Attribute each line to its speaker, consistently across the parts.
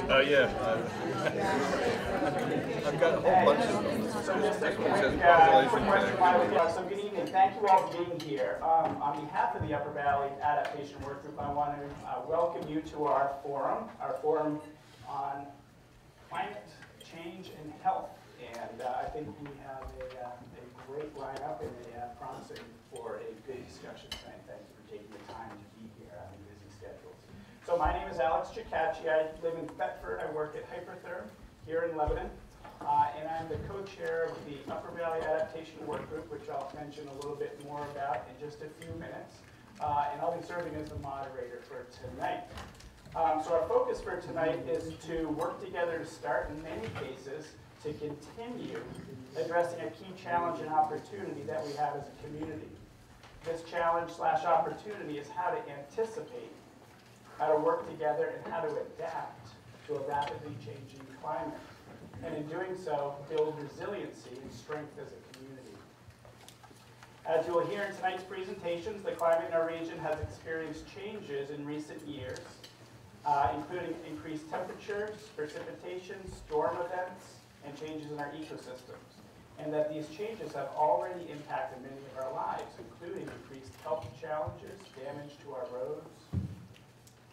Speaker 1: Oh, yeah. I've got a whole bunch of them. This one says population.
Speaker 2: So good evening. Thank you all for being here. On behalf of the Upper Valley Adaptation Workgroup, I want to welcome you to our forum on climate change and health. And I think we have a great lineup and promising for a good discussion tonight. Thank you for taking the time to be here on busy schedules. So my name is Alex Ciccacci. I live in Thetford. I work at Hypertherm here in Lebanon. And I'm the co-chair of the Upper Valley Adaptation Workgroup, which I'll mention a little bit more about in just a few minutes. And I'll be serving as the moderator for tonight. So our focus for tonight is to work together to start, in many cases, to continue addressing a key challenge and opportunity that we have as a community. This challenge/opportunity is how to anticipate, how to work together, and how to adapt to a rapidly changing climate. And in doing so, build resiliency and strength as a community. As you will hear in tonight's presentations, the climate in our region has experienced changes in recent years, including increased temperatures, precipitation, storm events, and changes in our ecosystems. And that these changes have already impacted many of our lives, including increased health challenges, damage to our roads,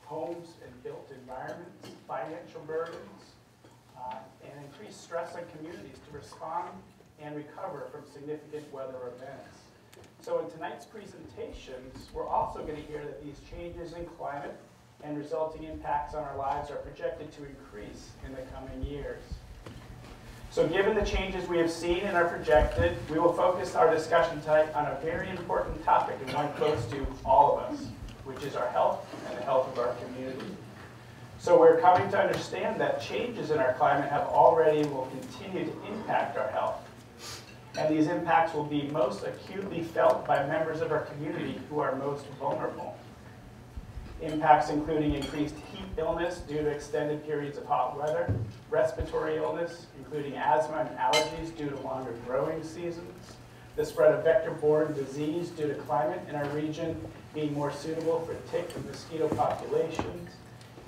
Speaker 2: homes and built environments, financial burdens, and increased stress on communities to respond and recover from significant weather events. So in tonight's presentations, we're also going to hear that these changes in climate and resulting impacts on our lives are projected to increase in the coming years. So given the changes we have seen and are projected, we will focus our discussion tonight on a very important topic and one close to all of us, which is our health and the health of our community. So we're coming to understand that changes in our climate have already and will continue to impact our health. And these impacts will be most acutely felt by members of our community who are most vulnerable. Impacts including increased heat illness due to extended periods of hot weather, respiratory illness, including asthma and allergies due to longer growing seasons, the spread of vector-borne disease due to climate in our region being more suitable for tick and mosquito populations,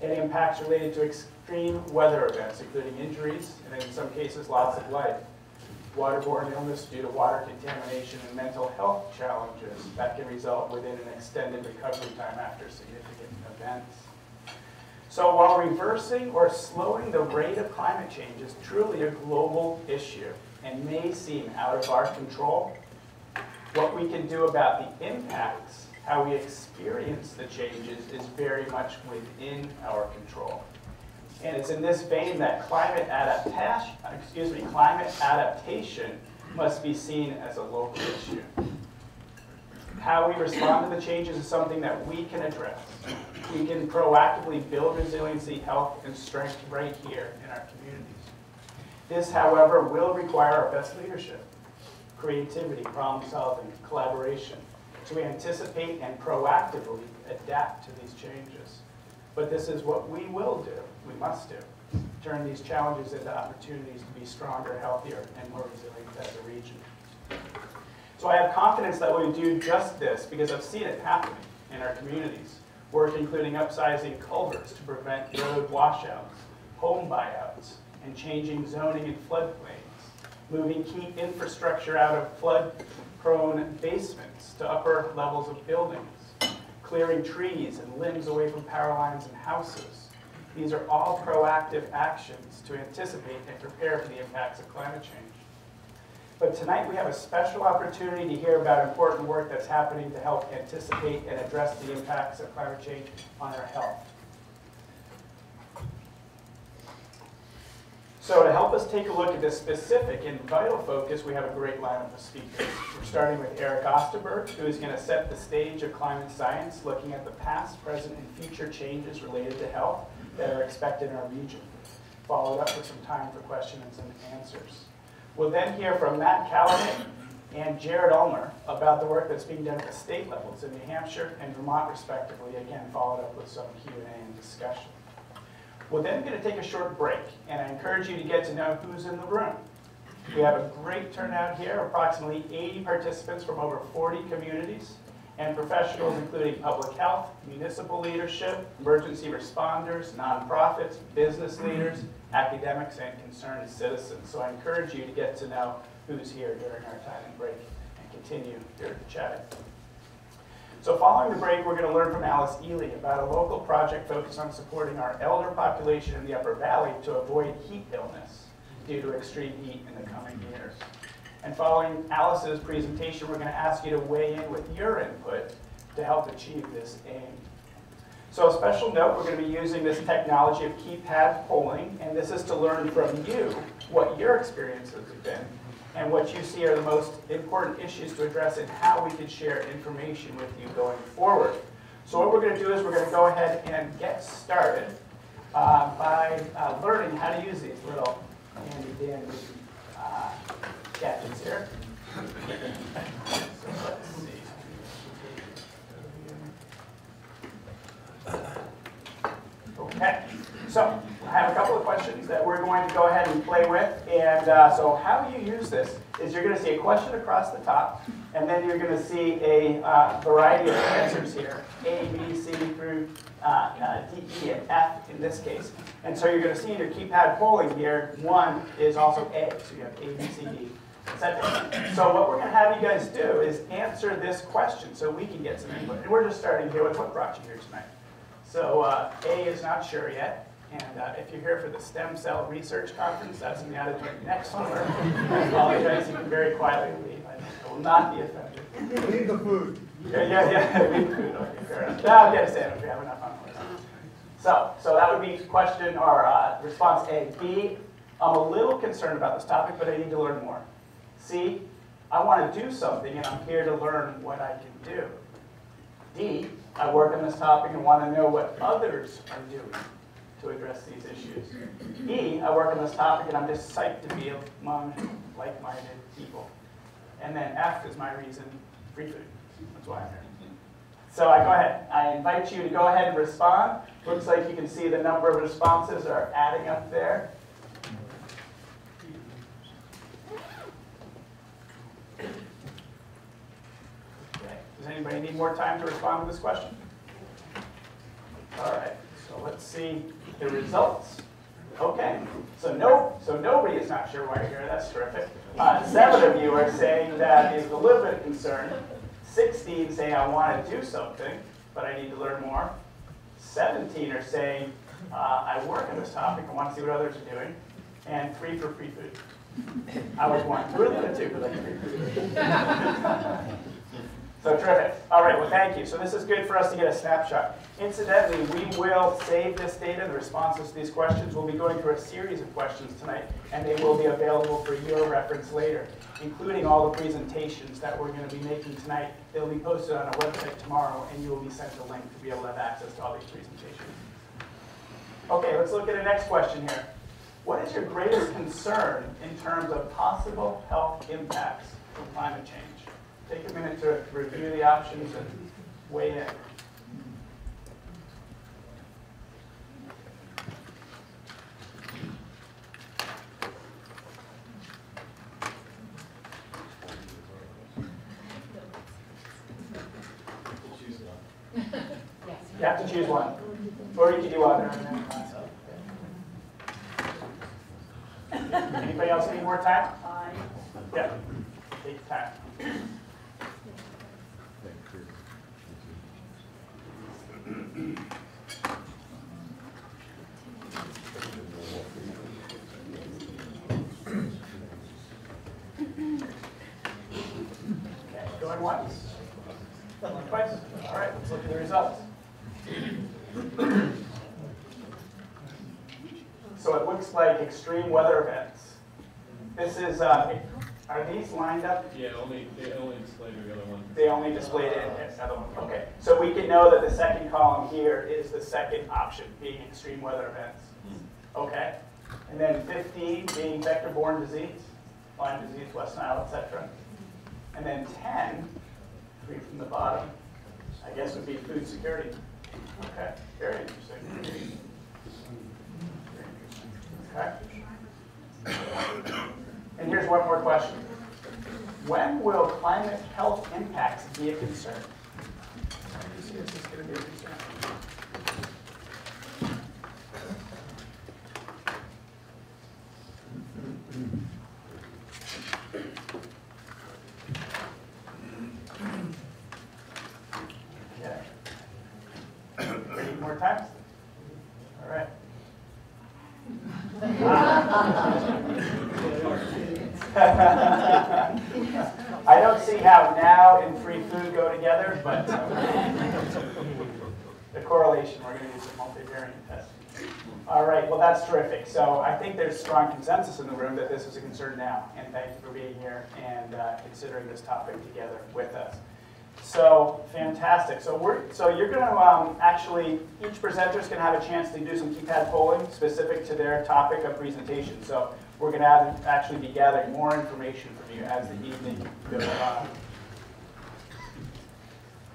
Speaker 2: and impacts related to extreme weather events, including injuries, and in some cases, loss of life. Waterborne illness due to water contamination and mental health challenges that can result within an extended recovery time after significant events. So while reversing or slowing the rate of climate change is truly a global issue and may seem out of our control, what we can do about the impacts, how we experience the changes, is very much within our control. And it's in this vein that climate adaptation must be seen as a local issue. How we respond to the changes is something that we can address. We can proactively build resiliency, health, and strength right here in our communities. This, however, will require our best leadership, creativity, problem solving, collaboration, to anticipate and proactively adapt to these changes. But this is what we will do, we must do, turn these challenges into opportunities to be stronger, healthier, and more resilient as a region. So I have confidence that we do just this because I've seen it happening in our communities. Work including upsizing culverts to prevent road washouts, home buyouts, and changing zoning in floodplains, moving key infrastructure out of flood-prone basements to upper levels of buildings, clearing trees and limbs away from power lines and houses. These are all proactive actions to anticipate and prepare for the impacts of climate change. But tonight we have a special opportunity to hear about important work that's happening to help anticipate and address the impacts of climate change on our health. So to help us take a look at this specific and vital focus, we have a great lineup of speakers. We're starting with Eric Osterberg, who is going to set the stage of climate science, looking at the past, present, and future changes related to health that are expected in our region. Followed up with some time for questions and answers. We'll then hear from Matt Callahan and Jared Ulmer about the work that's being done at the state levels in New Hampshire and Vermont, respectively, again followed up with some Q&A and discussion. We're then going to take a short break, and I encourage you to get to know who's in the room. We have a great turnout here, approximately 80 participants from over 40 communities, and professionals including public health, municipal leadership, emergency responders, nonprofits, business leaders, academics, and concerned citizens. So I encourage you to get to know who's here during our time and break and continue here to chat. So following the break, we're going to learn from Alice Ely about a local project focused on supporting our elder population in the Upper Valley to avoid heat illness due to extreme heat in the coming years. And following Alice's presentation, we're going to ask you to weigh in with your input to help achieve this aim. So a special note, we're going to be using this technology of keypad polling, and this is to learn from you what your experiences have been and what you see are the most important issues to address and how we can share information with you going forward. So what we're going to do is we're going to go ahead and get started by learning how to use these little handy-dandy gadgets here. So let's see. Okay, so I have a couple of questions that we're going to go ahead and play with. And so how you use this is you're going to see a question across the top, and then you're going to see a variety of answers here, A, B, C, through D, E, and F in this case. And so you're going to see in your keypad polling here, 1 is also A, so you have A, B, C, D, etc. So what we're going to have you guys do is answer this question so we can get some input. And we're just starting here with what brought you here tonight. So A is not sure yet. And if you're here for the Stem Cell Research Conference, that's in the auditorium next door. I apologize, you can very quietly leave. I will not be offended.
Speaker 3: We need the food.
Speaker 2: Yeah, we need food. Okay, fair enough. No, I'll get a sandwich. We have enough on the So that would be question or response A. B, I'm a little concerned about this topic, but I need to learn more. C, I want to do something, and I'm here to learn what I can do. D, I work on this topic and want to know what others are doing to address these issues. E, I work on this topic and I'm just psyched to be among like-minded people. And then F is my reason, free food. That's why I'm here. So I go ahead. I invite you to go ahead and respond. Looks like you can see the number of responses are adding up there. Okay. Does anybody need more time to respond to this question? All right. So let's see the results. Okay, so nobody is not sure why you're here. That's terrific. 7 of you are saying that is a little bit concerned. 16 say I want to do something, but I need to learn more. 17 are saying I work on this topic and want to see what others are doing. And 3 for free food. I was 1. Really good too, but like free food. So terrific. All right, well, thank you. So this is good for us to get a snapshot. Incidentally, we will save this data, the responses to these questions. We'll be going through a series of questions tonight, and they will be available for your reference later, including all the presentations that we're going to be making tonight. They'll be posted on our website tomorrow, and you will be sent a link to be able to have access to all these presentations. Okay, let's look at the next question here. What is your greatest concern in terms of possible health impacts from climate change? Take a minute to review the options and weigh in. You have to choose one. Or you can do other. Anybody else need more time? Yeah. Take time. Okay, going once. Going twice. All right, let's look at the results. So it looks like extreme weather events. This is, are these lined up?
Speaker 1: Yeah, they only displayed the other one.
Speaker 2: They only displayed it in the other one. Okay, so we can know that the second column here is the second option, being extreme weather events. Okay, and then 15 being vector-borne disease, Lyme disease, West Nile, etc. And then 10, 3 from the bottom, I guess would be food security. Okay, very interesting. Okay. And here's one more question. When will climate health impacts be a concern? this is going to be a concern. Okay. 8 more times. All right. I don't see how now and free food go together, but the correlation, we're going to use a multivariate test. All right, well, that's terrific. So I think there's strong consensus in the room that this is a concern now, and thank you for being here and considering this topic together with us. So fantastic. So you're going to actually, each presenter is going to have a chance to do some keypad polling specific to their topic of presentation. So we're going to actually be gathering more information from you as the evening goes on.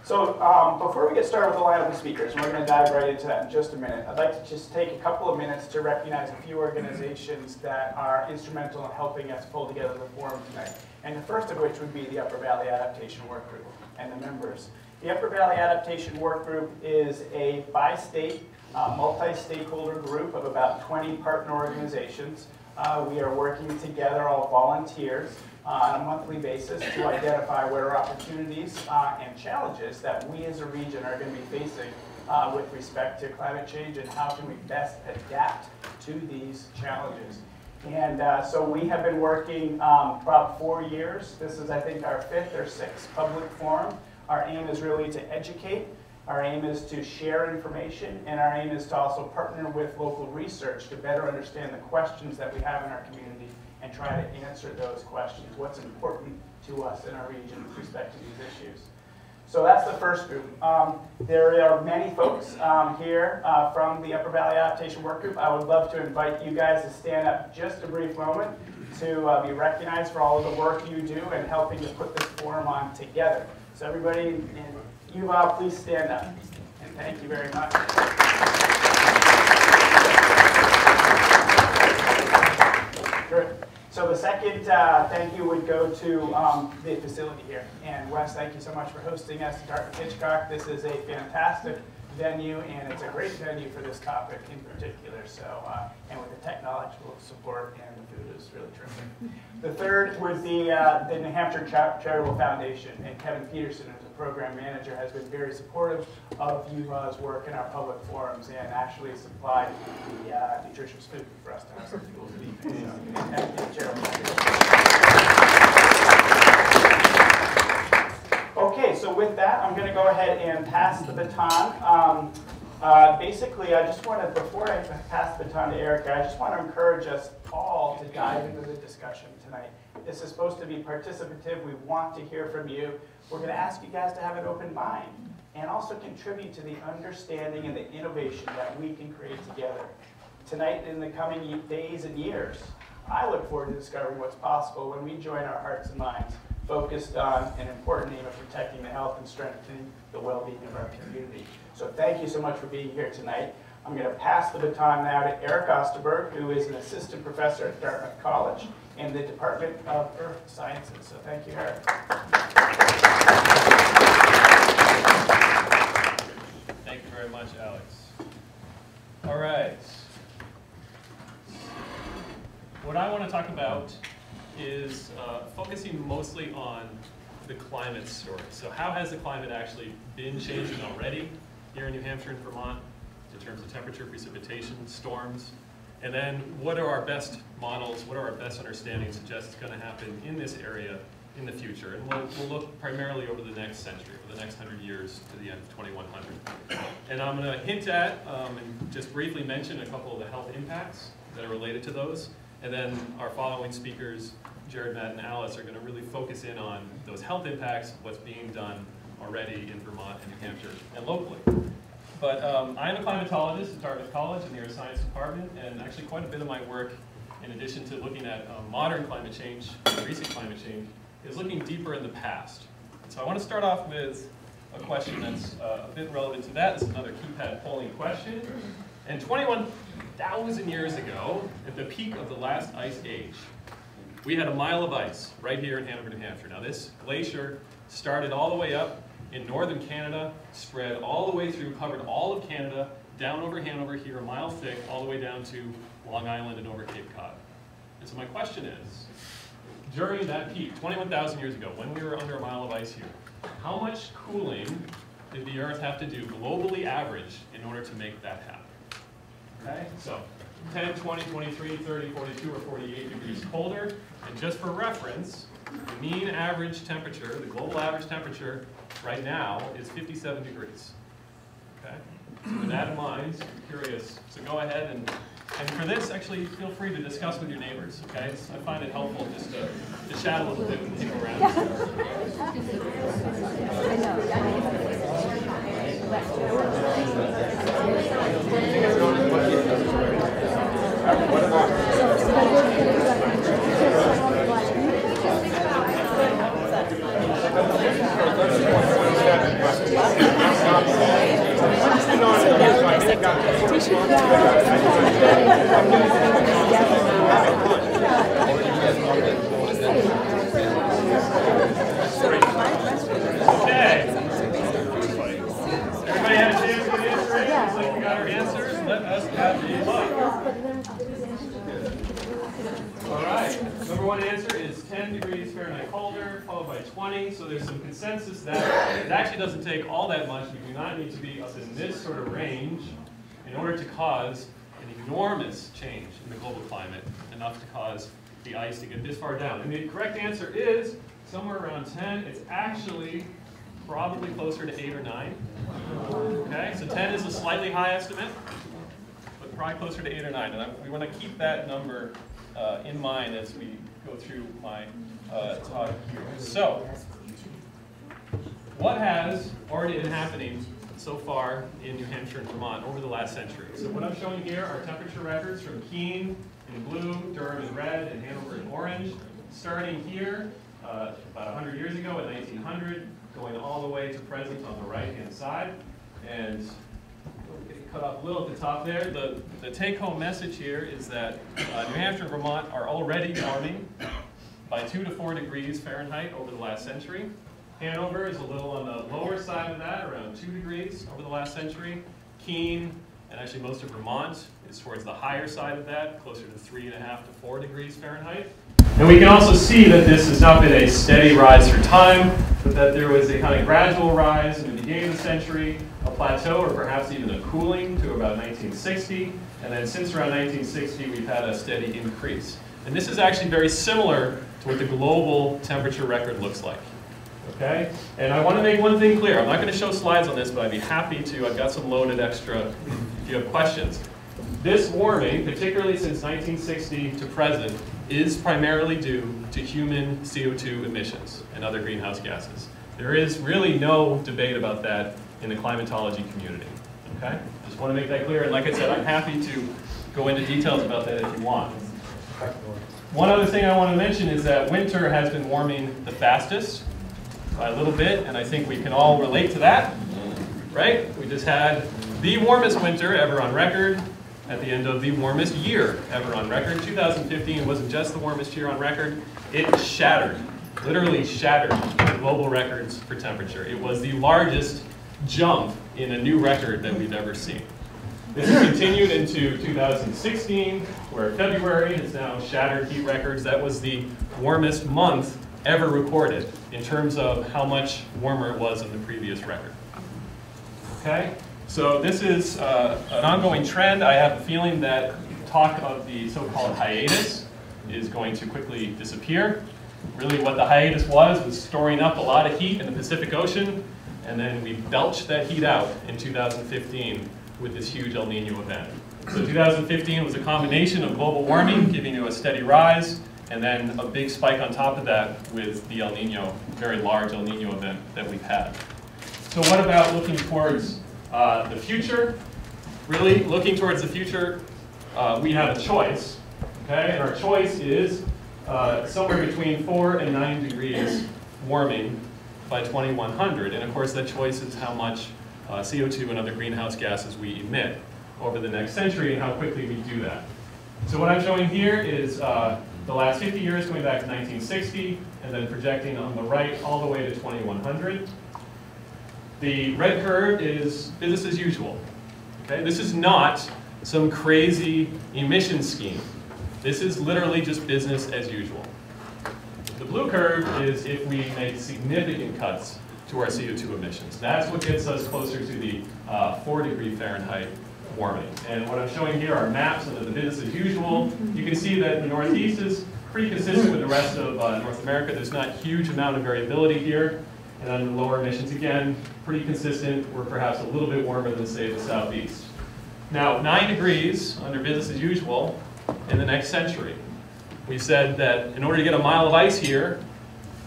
Speaker 2: So before we get started with the lineup of speakers, and we're going to dive right into that in just a minute, I'd like to just take a couple of minutes to recognize a few organizations that are instrumental in helping us pull together the forum tonight. And the first of which would be the Upper Valley Adaptation Workgroup and the members. The Upper Valley Adaptation Workgroup is a bi-state, multi-stakeholder group of about 20 partner organizations. We are working together, all volunteers, on a monthly basis to identify what are opportunities and challenges that we as a region are going to be facing with respect to climate change and how can we best adapt to these challenges. And so we have been working about 4 years. This is, I think, our 5th or 6th public forum. Our aim is really to educate. Our aim is to share information, and our aim is to also partner with local research to better understand the questions that we have in our community and try to answer those questions, what's important to us in our region with respect to these issues. So that's the first group. There are many folks here from the Upper Valley Adaptation Workgroup. I would love to invite you guys to stand up just a brief moment to be recognized for all of the work you do and helping to put this forum on together. So everybody, and you all, please stand up. And thank you very much. Good. So the second thank you would go to the facility here. And Wes, thank you so much for hosting us at Dartmouth-Hitchcock. This is a fantastic venue, and it's a great venue for this topic in particular. So, and with the technological support and the food is really terrific. The third would be the New Hampshire Charitable Foundation, and Kevin Peterson, as a program manager, has been very supportive of UVA's work in our public forums and actually supplied the nutritious food for us to have some tools to eat. So, thank you, Chairman. Okay, so with that, I'm going to go ahead and pass the baton. Basically, I just want to, before I pass the baton to Erica, I just want to encourage us all to dive into the discussion tonight. This is supposed to be participative. We want to hear from you. We're going to ask you guys to have an open mind and also contribute to the understanding and the innovation that we can create together. Tonight, in the coming days and years, I look forward to discovering what's possible when we join our hearts and minds focused on an important aim of protecting the health and strengthening the well-being of our community. So thank you so much for being here tonight. I'm going to pass the baton now to Eric Osterberg, who is an assistant professor at Dartmouth College in the Department of Earth Sciences. So thank you, Eric.
Speaker 3: Thank you very much, Alex. All right. What I want to talk about is focusing mostly on the climate story. So how has the climate actually been changing already here in New Hampshire and Vermont in terms of temperature, precipitation, storms? And then what are our best models, what are our best understandings suggest it's going to happen in this area in the future? And we'll look primarily over the next century, over the next 100 years to the end of 2100. And I'm going to hint at and just briefly mention a couple of the health impacts that are related to those. And then our following speakers, Jared, Matt, and Alice, are going to really focus in on those health impacts, what's being done already in Vermont and New Hampshire and locally. But I'm a climatologist at Dartmouth College in the Earth Science Department, and actually quite a bit of my work, in addition to looking at modern climate change, recent climate change, is looking deeper in the past. And so I want to start off with a question that's a bit relevant to that. This is another keypad polling question. And 21,000 years ago, at the peak of the last ice age, we had a mile of ice right here in Hanover, New Hampshire. Now this glacier started all the way up in northern Canada, spread all the way through, covered all of Canada, down over Hanover here, a mile thick, all the way down to Long Island and over Cape Cod. And so my question is, during that peak, 21,000 years ago, when we were under a mile of ice here, how much cooling did the Earth have to do, globally average, in order to make that happen? Okay, so 10, 20, 23, 30, 42, or 48 degrees colder. And just for reference, the mean average temperature, the global average temperature right now is 57 degrees. Okay? So with that in mind, I'm curious. So go ahead and for this, actually, feel free to discuss with your neighbors. Okay? I find it helpful just to chat a little bit when people around. Okay. Everybody had a chance to answer it? Looks like we got our answers. Let us have a look. All right. Number one answer is 10 degrees Fahrenheit colder, followed by 20. So there's some consensus that it actually doesn't take all that much. We do not need to be up in this sort of range in order to cause an enormous change in the global climate, enough to cause the ice to get this far down. And the correct answer is somewhere around 10. It's actually probably closer to 8 or 9. Okay, so 10 is a slightly high estimate, but probably closer to 8 or 9. And we want to keep that number in mind as we go through my talk here. So, what has already been happening so far in New Hampshire and Vermont over the last century? So what I'm showing here are temperature records from Keene in blue, Durham in red, and Hanover in orange. Starting here about 100 years ago in 1900, going all the way to present on the right-hand side. And getting cut off a little at the top there. The take-home message here is that New Hampshire and Vermont are already warming by 2 to 4 degrees Fahrenheit over the last century. Hanover is a little on the lower side of that, around 2 degrees over the last century. Keene, and actually most of Vermont, is towards the higher side of that, closer to 3.5 to 4 degrees Fahrenheit. And we can also see that this has not been a steady rise through time, but that there was a kind of gradual rise in the beginning of the century, a plateau or perhaps even a cooling to about 1960, and then since around 1960 we've had a steady increase. And this is actually very similar to what the global temperature record looks like. Okay? And I want to make one thing clear. I'm not going to show slides on this, but I'd be happy to. I've got some loaded extra if you have questions. This warming, particularly since 1960 to present, is primarily due to human CO2 emissions and other greenhouse gases. There is really no debate about that in the climatology community. Okay? Just want to make that clear. And like I said, I'm happy to go into details about that if you want. One other thing I want to mention is that winter has been warming the fastest by a little bit, and I think we can all relate to that, right? We just had the warmest winter ever on record at the end of the warmest year ever on record. 2015 wasn't just the warmest year on record, it shattered, literally shattered the global records for temperature. It was the largest jump in a new record that we've ever seen. This has continued into 2016, where February has now shattered heat records. That was the warmest month ever recorded in terms of how much warmer it was than the previous record. Okay, so this is an ongoing trend. I have a feeling that talk of the so-called hiatus is going to quickly disappear. Really what the hiatus was storing up a lot of heat in the Pacific Ocean, and then we belched that heat out in 2015 with this huge El Nino event. So 2015 was a combination of global warming giving you a steady rise, and then a big spike on top of that with the El Nino, very large El Nino event that we've had. So what about looking towards the future? Really, looking towards the future, we have a choice, okay? And our choice is somewhere between 4 and 9 degrees warming by 2100. And of course, that choice is how much CO2 and other greenhouse gases we emit over the next century and how quickly we do that. So what I'm showing here is the last 50 years going back to 1960, and then projecting on the right all the way to 2100. The red curve is business as usual. Okay? This is not some crazy emission scheme. This is literally just business as usual. The blue curve is if we make significant cuts to our CO2 emissions. That's what gets us closer to the 4°F warming. And what I'm showing here are maps of the business as usual. You can see that the Northeast is pretty consistent with the rest of North America. There's not a huge amount of variability here. And on the lower emissions, again, pretty consistent. We're perhaps a little bit warmer than, say, the Southeast. Now, 9 degrees under business as usual in the next century. We said that in order to get a mile of ice here,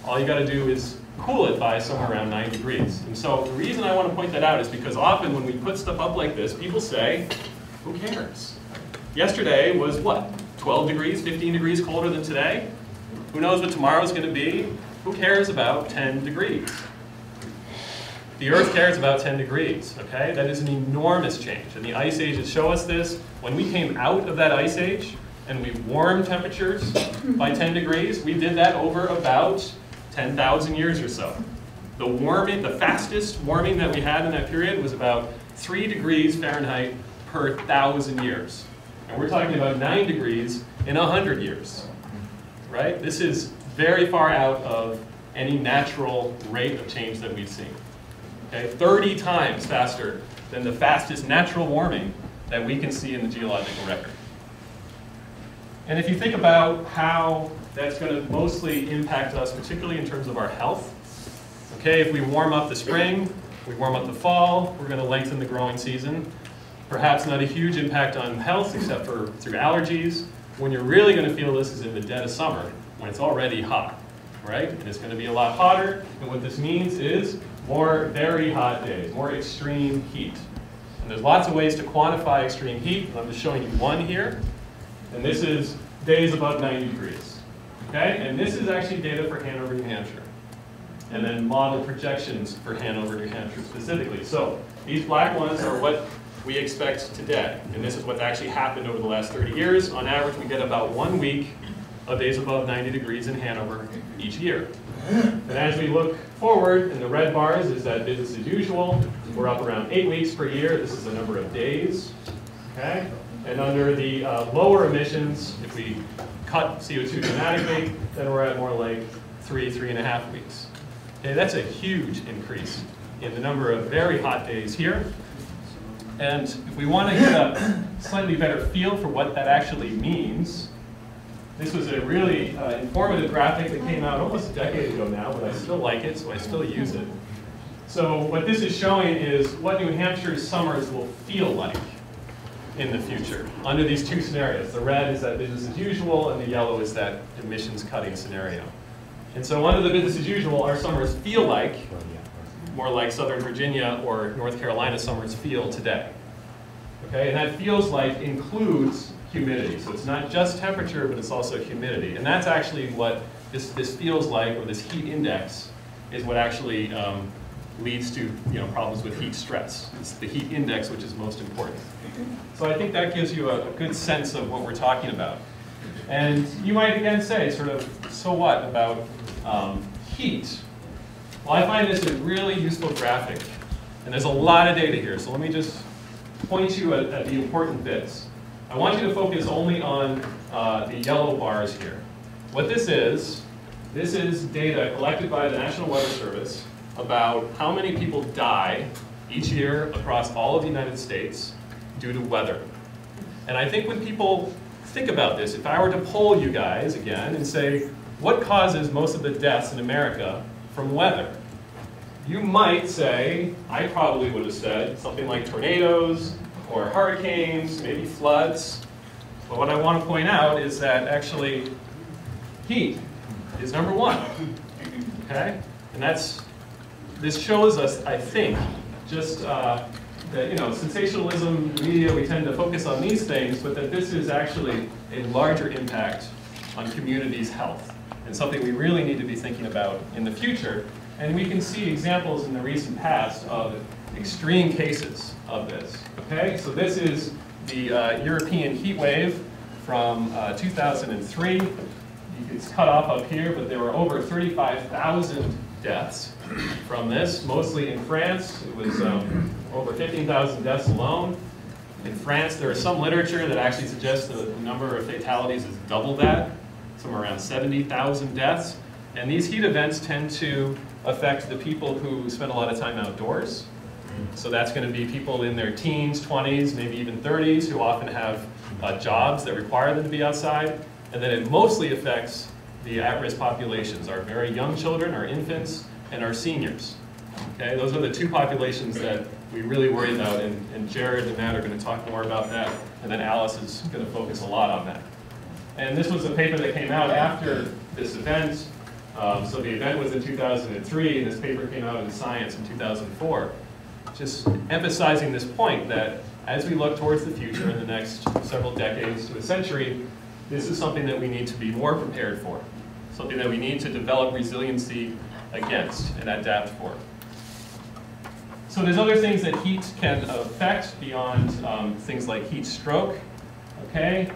Speaker 3: all you got to do is cool it by somewhere around 9 degrees. And so the reason I want to point that out is because often when we put stuff up like this, people say, who cares? Yesterday was what? 12 degrees, 15 degrees colder than today? Who knows what tomorrow's going to be? Who cares about 10 degrees? The Earth cares about 10 degrees, okay? That is an enormous change. And the ice ages show us this. When we came out of that ice age and we warmed temperatures by 10 degrees, we did that over about 10,000 years or so. The fastest warming that we had in that period was about 3°F per 1,000 years. And we're talking about 9 degrees in 100 years, right? This is very far out of any natural rate of change that we've seen. Okay? 30 times faster than the fastest natural warming that we can see in the geological record. And if you think about how that's going to mostly impact us, particularly in terms of our health, okay, if we warm up the spring, we warm up the fall, we're going to lengthen the growing season. Perhaps not a huge impact on health except for through allergies. When you're really going to feel this is in the dead of summer, when it's already hot, right? And it's going to be a lot hotter, and what this means is more very hot days, more extreme heat. And there's lots of ways to quantify extreme heat. I'm just showing you one here, and this is days above 90 degrees, okay? And this is actually data for Hanover, New Hampshire, and then model projections for Hanover, New Hampshire specifically. So these black ones are what we expect today, and this is what's actually happened over the last 30 years. On average, we get about 1 week of days above 90 degrees in Hanover each year. And as we look forward, in the red bars is that business as usual. We're up around 8 weeks per year. This is the number of days, okay? And under the lower emissions, if we cut CO2 dramatically, then we're at more like 3.5 weeks. Okay, that's a huge increase in the number of very hot days here. And if we want to get a slightly better feel for what that actually means, this was a really informative graphic that came out almost a decade ago now, but I still like it, so I still use it. So what this is showing is what New Hampshire's summers will feel like in the future under these two scenarios. The red is that business as usual, and the yellow is that emissions cutting scenario. And so under the business as usual, our summers feel like more like Southern Virginia or North Carolina summers feel today. Okay, and that feels like includes humidity. So it's not just temperature, but it's also humidity. And that's actually what this feels like, or this heat index, is what actually leads to problems with heat stress. It's the heat index which is most important. So I think that gives you a good sense of what we're talking about. And you might again say, sort of, so what about heat? Well, I find this a really useful graphic. And there's a lot of data here, so let me just point you at the important bits. I want you to focus only on the yellow bars here. What this is data collected by the National Weather Service about how many people die each year across all of the United States due to weather. And I think when people think about this, if I were to poll you guys again and say, what causes most of the deaths in America from weather? You might say, I probably would have said something like tornadoes, or hurricanes, maybe floods. But what I want to point out is that actually heat is number one, okay? And this shows us, I think, just that, sensationalism, media, we tend to focus on these things, but that this is actually a larger impact on communities' health, and something we really need to be thinking about in the future. And we can see examples in the recent past of extreme cases of this. Okay, so this is the European heat wave from 2003. It's cut off up here, but there were over 35,000 deaths from this, mostly in France. It was over 15,000 deaths alone. In France, there is some literature that actually suggests the number of fatalities is double that, somewhere around 70,000 deaths. And these heat events tend to affect the people who spend a lot of time outdoors. So that's going to be people in their teens, 20s, maybe even 30s, who often have jobs that require them to be outside. And then it mostly affects the at-risk populations, our very young children, our infants, and our seniors. Okay, those are the two populations that we really worry about, and Jared and Matt are going to talk more about that, and then Alice is going to focus a lot on that. And this was a paper that came out after this event. So the event was in 2003, and this paper came out in Science in 2004. Just emphasizing this point that as we look towards the future in the next several decades to a century, this is something that we need to be more prepared for, something that we need to develop resiliency against and adapt for. So there's other things that heat can affect beyond things like heat stroke. Okay,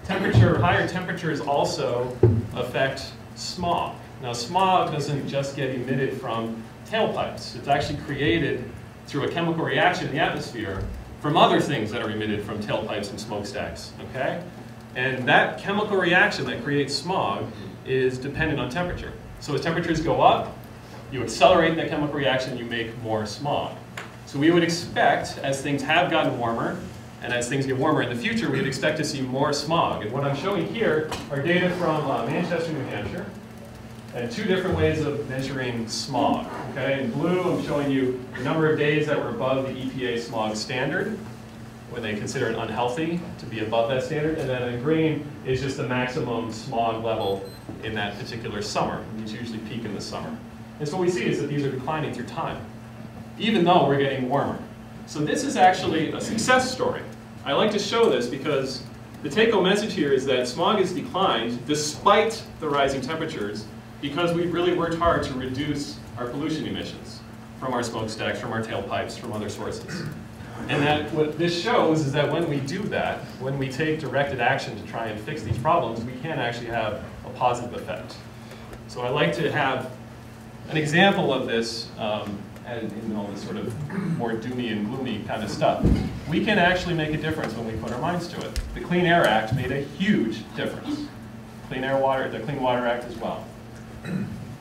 Speaker 3: higher temperatures also affect smog. Now smog doesn't just get emitted from tailpipes. It's actually created through a chemical reaction in the atmosphere from other things that are emitted from tailpipes and smokestacks. Okay, and that chemical reaction that creates smog is dependent on temperature. So as temperatures go up, you accelerate that chemical reaction, you make more smog. So we would expect, as things have gotten warmer, and as things get warmer in the future, we would expect to see more smog. And what I'm showing here are data from Manchester, New Hampshire, and two different ways of measuring smog. Okay, in blue, I'm showing you the number of days that were above the EPA smog standard, when they consider it unhealthy to be above that standard, and then in green is just the maximum smog level in that particular summer. These usually peak in the summer. And so what we see is that these are declining through time, even though we're getting warmer. So this is actually a success story. I like to show this because the take-home message here is that smog has declined despite the rising temperatures because we've really worked hard to reduce our pollution emissions from our smokestacks, from our tailpipes, from other sources. And that what this shows is that when we do that, when we take directed action to try and fix these problems, we can actually have a positive effect. So I like to have an example of this and in all this sort of more doomy and gloomy kind of stuff. We can actually make a difference when we put our minds to it. The Clean Air Act made a huge difference. The Clean Water Act as well.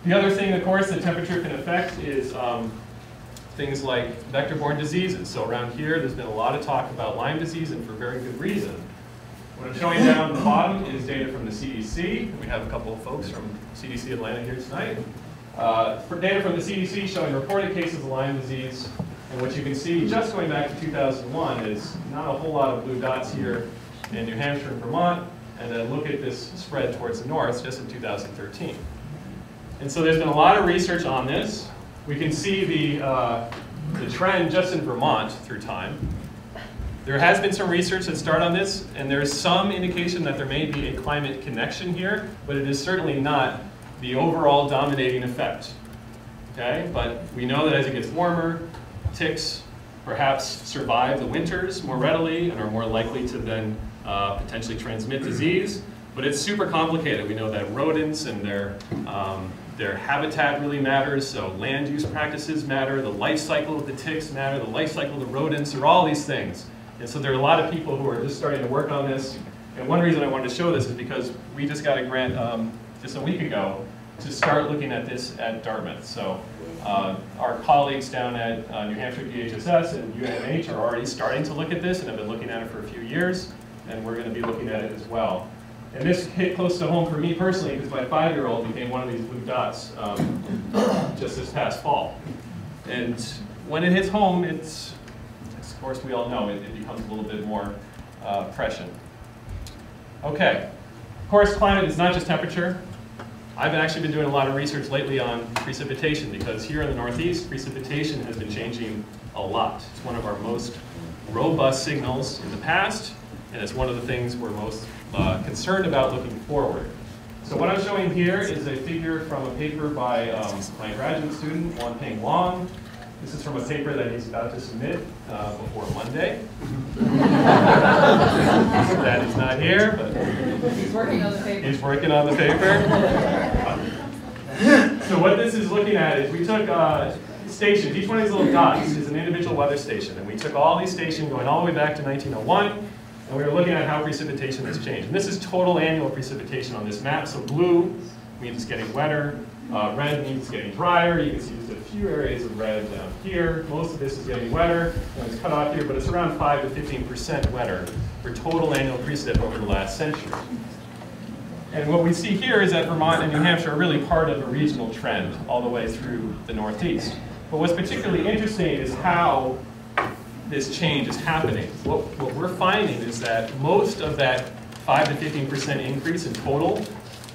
Speaker 3: The other thing, of course, that temperature can affect is things like vector-borne diseases. So around here, there's been a lot of talk about Lyme disease, and for very good reason. What I'm showing down at the bottom is data from the CDC. We have a couple of folks from CDC Atlanta here tonight. For data from the CDC showing reported cases of Lyme disease. And what you can see, just going back to 2001, is not a whole lot of blue dots here in New Hampshire and Vermont. And then look at this spread towards the north just in 2013. And so there's been a lot of research on this. We can see the trend just in Vermont through time. There has been some research that started on this, and there is some indication that there may be a climate connection here, but it is certainly not the overall dominating effect. Okay? But we know that as it gets warmer, ticks perhaps survive the winters more readily and are more likely to then potentially transmit disease. But it's super complicated. We know that rodents and their habitat really matters, so land use practices matter, the life cycle of the ticks matter, the life cycle of the rodents, or all these things. And so there are a lot of people who are just starting to work on this. And one reason I wanted to show this is because we just got a grant just a week ago to start looking at this at Dartmouth. So our colleagues down at New Hampshire DHSS and UNMH are already starting to look at this and have been looking at it for a few years, and we're going to be looking at it as well. And this hit close to home for me personally because my 5-year-old became one of these blue dots just this past fall. And when it hits home, it's, of course we all know, it becomes a little bit more prescient. Okay, of course climate is not just temperature. I've actually been doing a lot of research lately on precipitation because here in the Northeast, precipitation has been changing a lot. It's one of our most robust signals in the past, and it's one of the things we're most concerned about looking forward. So what I'm showing here is a figure from a paper by my graduate student, Wan-Ping Wong. This is from a paper that he's about to submit before Monday. That is not here, but
Speaker 4: he's working on the paper.
Speaker 3: He's working on the paper. So what this is looking at is we took stations. Each one of these little dots is an individual weather station. And we took all these stations going all the way back to 1901, and we were looking at how precipitation has changed. And this is total annual precipitation on this map. So blue means it's getting wetter. Red means it's getting drier. You can see just a few areas of red down here. Most of this is getting wetter. And it's cut off here, but it's around 5 to 15% wetter for total annual precip over the last century. And what we see here is that Vermont and New Hampshire are really part of a regional trend all the way through the Northeast. But what's particularly interesting is how this change is happening. What we're finding is that most of that 5 to 15% increase in total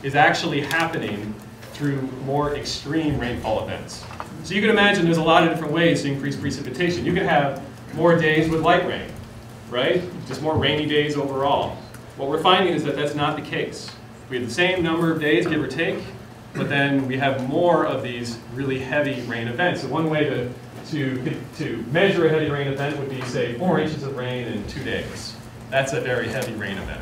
Speaker 3: is actually happening through more extreme rainfall events. So you can imagine there's a lot of different ways to increase precipitation. You can have more days with light rain, right? Just more rainy days overall. What we're finding is that that's not the case. We have the same number of days, give or take, but then we have more of these really heavy rain events. So one way to measure a heavy rain event would be, say, 4 inches of rain in 2 days. That's a very heavy rain event.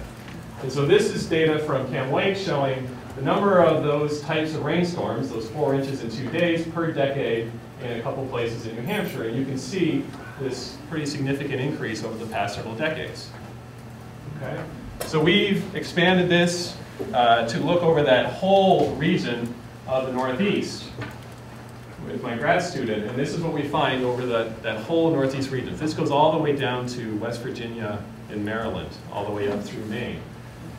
Speaker 3: And so this is data from Cam Lake showing the number of those types of rainstorms, those 4 inches in 2 days per decade in a couple places in New Hampshire. And you can see this pretty significant increase over the past several decades. Okay? So we've expanded this to look over that whole region of the Northeast with my grad student. And this is what we find over that whole Northeast region. This goes all the way down to West Virginia and Maryland, all the way up through Maine.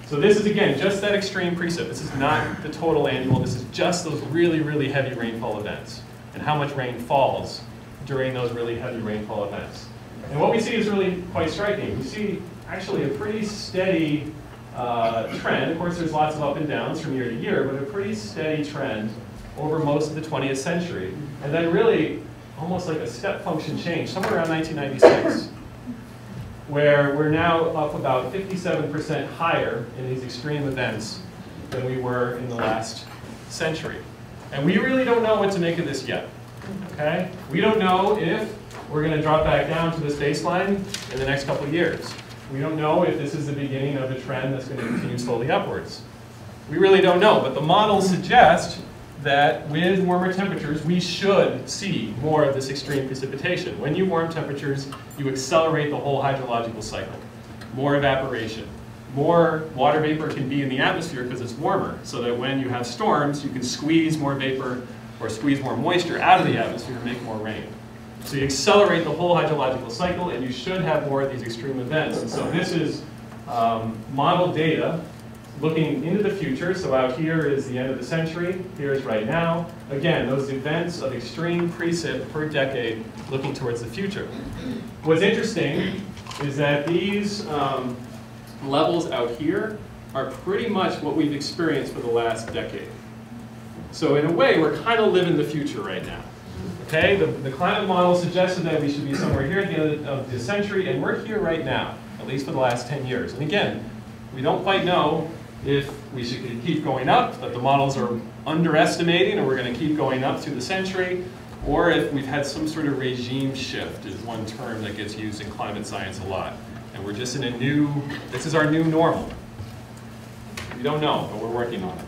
Speaker 3: So this is, again, just that extreme precip. This is not the total annual. This is just those really, really heavy rainfall events and how much rain falls during those really heavy rainfall events. And what we see is really quite striking. We see actually a pretty steady trend. Of course, there's lots of up and downs from year to year, but a pretty steady trend over most of the 20th century. And then really almost like a step function change, somewhere around 1996. Where we're now up about 57% higher in these extreme events than we were in the last century. And we really don't know what to make of this yet, okay? We don't know if we're going to drop back down to this baseline in the next couple of years. We don't know if this is the beginning of a trend that's going to continue slowly upwards. We really don't know, but the models suggest that with warmer temperatures, we should see more of this extreme precipitation. When you warm temperatures, you accelerate the whole hydrological cycle. More evaporation. More water vapor can be in the atmosphere because it's warmer, so that when you have storms, you can squeeze more vapor or squeeze more moisture out of the atmosphere and make more rain. So you accelerate the whole hydrological cycle, and you should have more of these extreme events. And so this is model data looking into the future. So out here is the end of the century. Here is right now. Again, those events of extreme precip per decade looking towards the future. What's interesting is that these levels out here are pretty much what we've experienced for the last decade. So in a way, we're kind of living the future right now. Okay, the climate model suggested that we should be somewhere here at the end of the century, and we're here right now, at least for the last 10 years. And again, we don't quite know if we should keep going up, that the models are underestimating, or we're going to keep going up through the century, or if we've had some sort of regime shift is one term that gets used in climate science a lot. And we're just in a new, this is our new normal. We don't know, but we're working on it.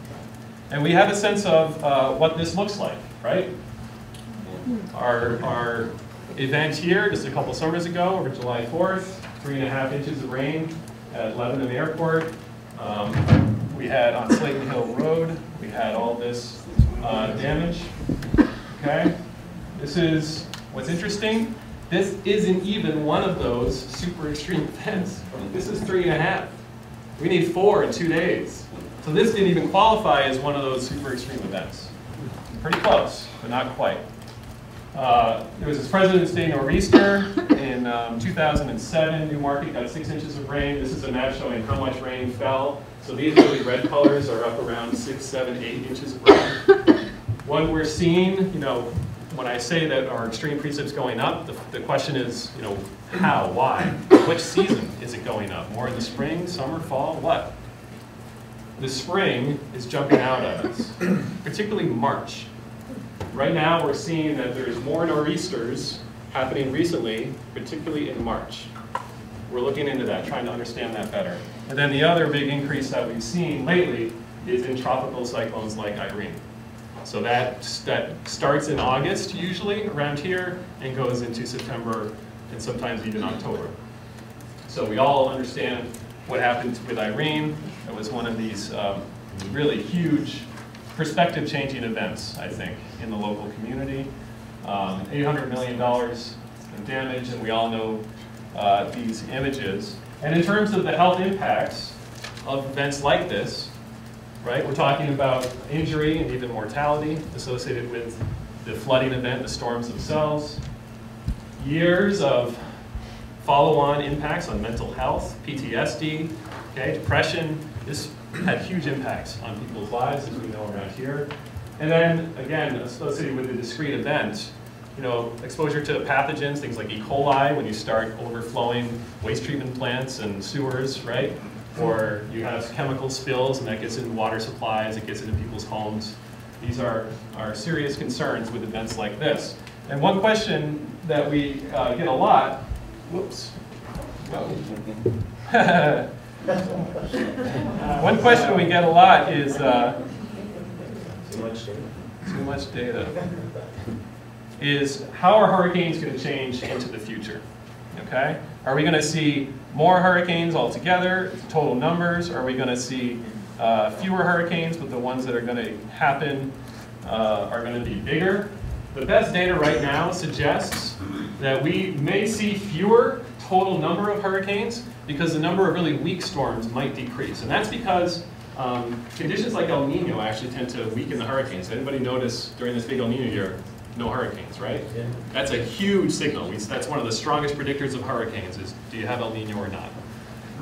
Speaker 3: And we have a sense of what this looks like, right? Our event here, just a couple summers ago, over July 4th, 3.5 inches of rain at Lebanon Airport. We had on Slayton Hill Road, we had all this damage. Okay? This is, what's interesting, this isn't even one of those super extreme events. This is 3.5. We need 4 in 2 days. So this didn't even qualify as one of those super extreme events. Pretty close, but not quite. There was this President's Day nor'easter in 2007. Newmarket got 6 inches of rain. This is a map showing how much rain fell. So these really red colors are up around 6, 7, 8 inches of rain. What we're seeing, you know, when I say that our extreme precip's going up, the question is, you know, how, why? Which season is it going up? More in the spring, summer, fall, what? The spring is jumping out at us, particularly March. Right now, we're seeing that there's more nor'easters happening recently, particularly in March. We're looking into that, trying to understand that better. And then the other big increase that we've seen lately is in tropical cyclones like Irene. So that starts in August usually around here and goes into September and sometimes even October. So we all understand what happened with Irene. It was one of these really huge perspective-changing events, I think, in the local community. $800 million in damage, and we all know these images. And in terms of the health impacts of events like this, right, we're talking about injury and even mortality associated with the flooding event, the storms themselves, years of follow-on impacts on mental health, PTSD, okay, depression. This had huge impacts on people's lives, as we know around here. And then, again, associated with the discrete event, you know, exposure to pathogens, things like E. coli, when you start overflowing waste treatment plants and sewers, right? Or you have chemical spills, and that gets into water supplies, it gets into people's homes. These are serious concerns with events like this. And one question that we get a lot, whoops. One question we get a lot is, too much data. Is how are hurricanes going to change into the future? Okay? Are we going to see more hurricanes altogether, total numbers? Are we going to see fewer hurricanes, but the ones that are going to happen are going to be bigger? The best data right now suggests that we may see fewer total number of hurricanes because the number of really weak storms might decrease. And that's because conditions like El Nino actually tend to weaken the hurricanes. Anybody notice during this big El Nino year, no hurricanes, right? Yeah. That's a huge signal. That's one of the strongest predictors of hurricanes is, do you have El Nino or not?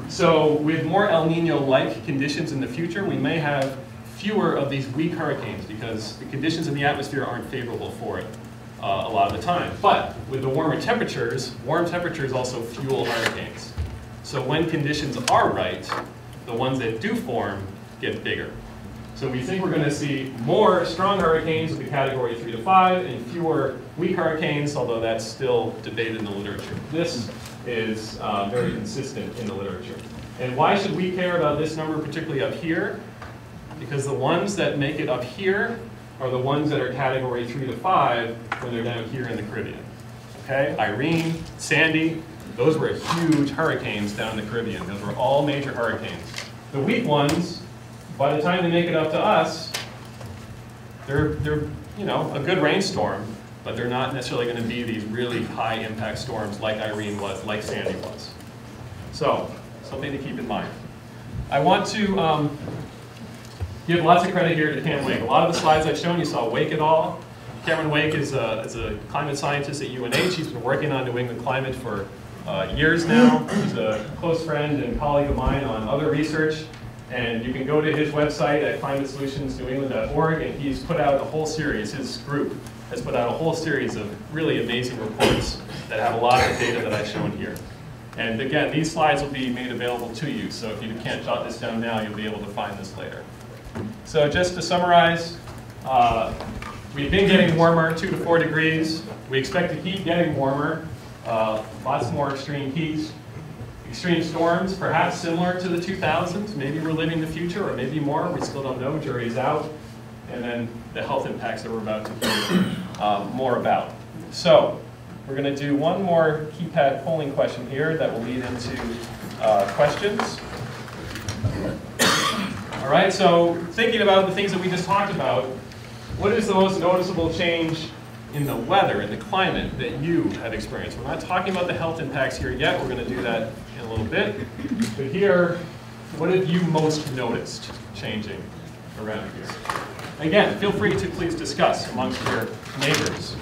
Speaker 3: So with more El Nino-like conditions in the future, we may have fewer of these weak hurricanes because the conditions in the atmosphere aren't favorable for it a lot of the time. But with the warm temperatures also fuel hurricanes. So when conditions are right, the ones that do form get bigger. So we think we're going to see more strong hurricanes with the category 3 to 5 and fewer weak hurricanes, although that's still debated in the literature. This is very consistent in the literature. And why should we care about this number, particularly up here? Because the ones that make it up here are the ones that are category 3 to 5 when they're down here in the Caribbean. Okay? Irene, Sandy, those were huge hurricanes down in the Caribbean. Those were all major hurricanes. The weak ones, by the time they make it up to us, they're you know, a good rainstorm, but they're not necessarily going to be these really high impact storms like Irene was, like Sandy was. So, something to keep in mind. I want to give lots of credit here to Cam Wake. A lot of the slides I've shown you saw Wake et al. Cameron Wake is a climate scientist at UNH. He's been working on New England climate for years now. He's a close friend and colleague of mine on other research. And you can go to his website at climatesolutionsnewengland.org, and he's put out a whole series, his group has put out a whole series of really amazing reports that have a lot of data that I've shown here. And again, these slides will be made available to you, so if you can't jot this down now, you'll be able to find this later. So just to summarize, we've been getting warmer, 2 to 4 degrees. We expect to keep getting warmer, lots more extreme heat. Extreme storms, perhaps similar to the 2000s. Maybe we're living the future, or maybe more. We still don't know. Jury's out. And then the health impacts that we're about to hear more about. So we're going to do one more keypad polling question here that will lead into questions. All right, so thinking about the things that we just talked about, what is the most noticeable change in the weather, in the climate that you have experienced? We're not talking about the health impacts here yet. We're going to do that in a little bit. But here, what have you most noticed changing around here? Again, feel free to please discuss amongst your neighbors.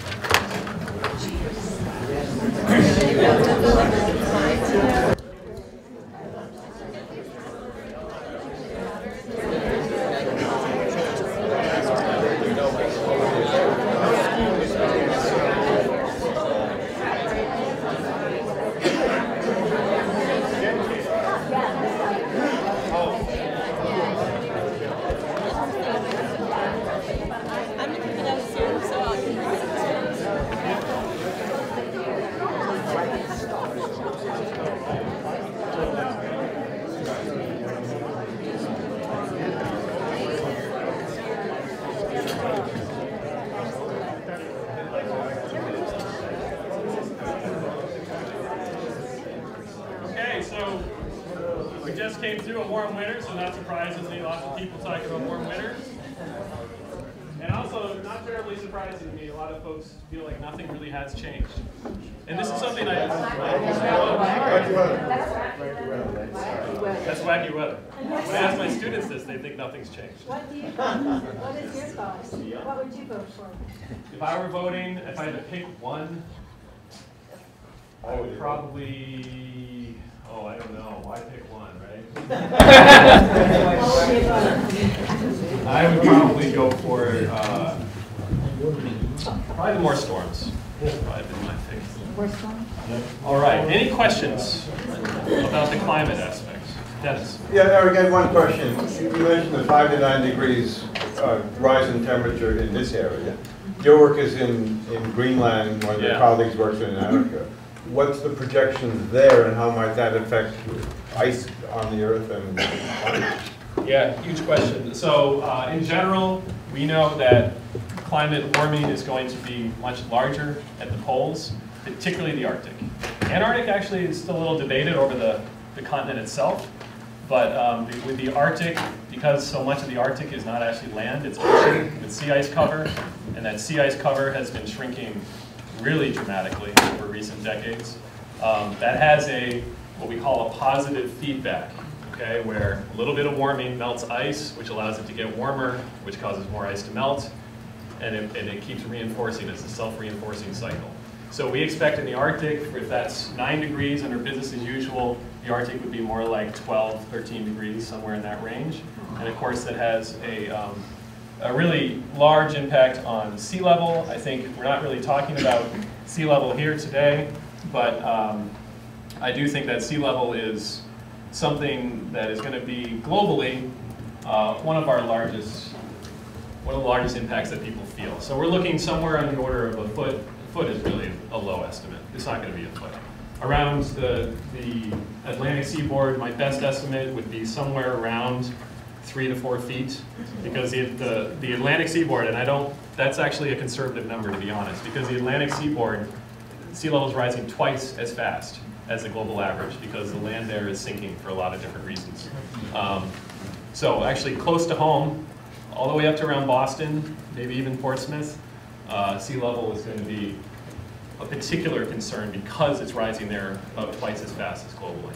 Speaker 3: came through a warm winter, so not surprisingly, lots of people talking about warm winters. And also, not terribly surprising to me, a lot of folks feel like nothing really has changed. And this is something that's wacky weather. When I ask my students this, they think nothing's changed.
Speaker 4: What is your thoughts? What would you vote for?
Speaker 3: If I were voting, if I had to pick one, I would probably, oh, I don't know, why pick one, right? I would probably go for probably more storms. Probably been my pick.
Speaker 4: More storms?
Speaker 3: All right, any questions about the climate aspects? Dennis?
Speaker 1: Yeah, Eric, I have one question. You mentioned the 5 to 9 degrees rise in temperature in this area. Your work is in Greenland, one of your colleagues works in Antarctica. What's the projections there, and how might that affect ice on the Earth and climate?
Speaker 3: Yeah, huge question. So in general, we know that climate warming is going to be much larger at the poles, particularly the Arctic. Antarctic actually is still a little debated over the continent itself, but with the Arctic, because so much of the Arctic is not actually land, it's ocean with sea ice cover, and that sea ice cover has been shrinking really dramatically over recent decades. That has what we call a positive feedback, okay, where a little bit of warming melts ice, which allows it to get warmer, which causes more ice to melt, and it keeps reinforcing. It's a self-reinforcing cycle. So we expect in the Arctic, if that's 9 degrees under business as usual, the Arctic would be more like 12, 13 degrees, somewhere in that range. And of course, that has a really large impact on sea level. I think we're not really talking about sea level here today, but I do think that sea level is something that is going to be globally one of the largest impacts that people feel. So we're looking somewhere on the order of a foot. A foot is really a low estimate. It's not going to be a foot. Around the Atlantic seaboard, my best estimate would be somewhere around 3 to 4 feet, because the Atlantic seaboard, and that's actually a conservative number to be honest, because the Atlantic seaboard, sea level is rising twice as fast as the global average, because the land there is sinking for a lot of different reasons. So actually close to home, all the way up to around Boston, maybe even Portsmouth, sea level is going to be a particular concern because it's rising there about twice as fast as globally.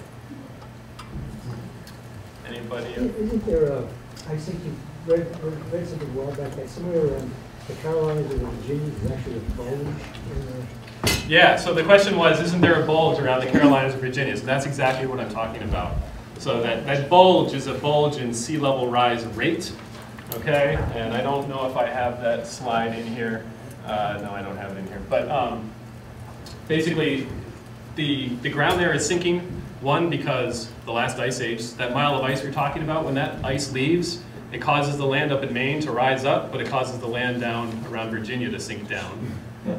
Speaker 3: Anybody?
Speaker 5: Isn't there I think you've read something a while back that somewhere around the Carolinas and Virginia is actually a bulge in the...
Speaker 3: Yeah, so the question was, isn't there a bulge around the Carolinas and Virginia? So that's exactly what I'm talking about. So that bulge is a bulge in sea level rise rate, okay? And I don't know if I have that slide in here. No, I don't have it in here. But basically, the ground there is sinking. One, because the last ice age, that mile of ice we're talking about, when that ice leaves, it causes the land up in Maine to rise up, but it causes the land down around Virginia to sink down.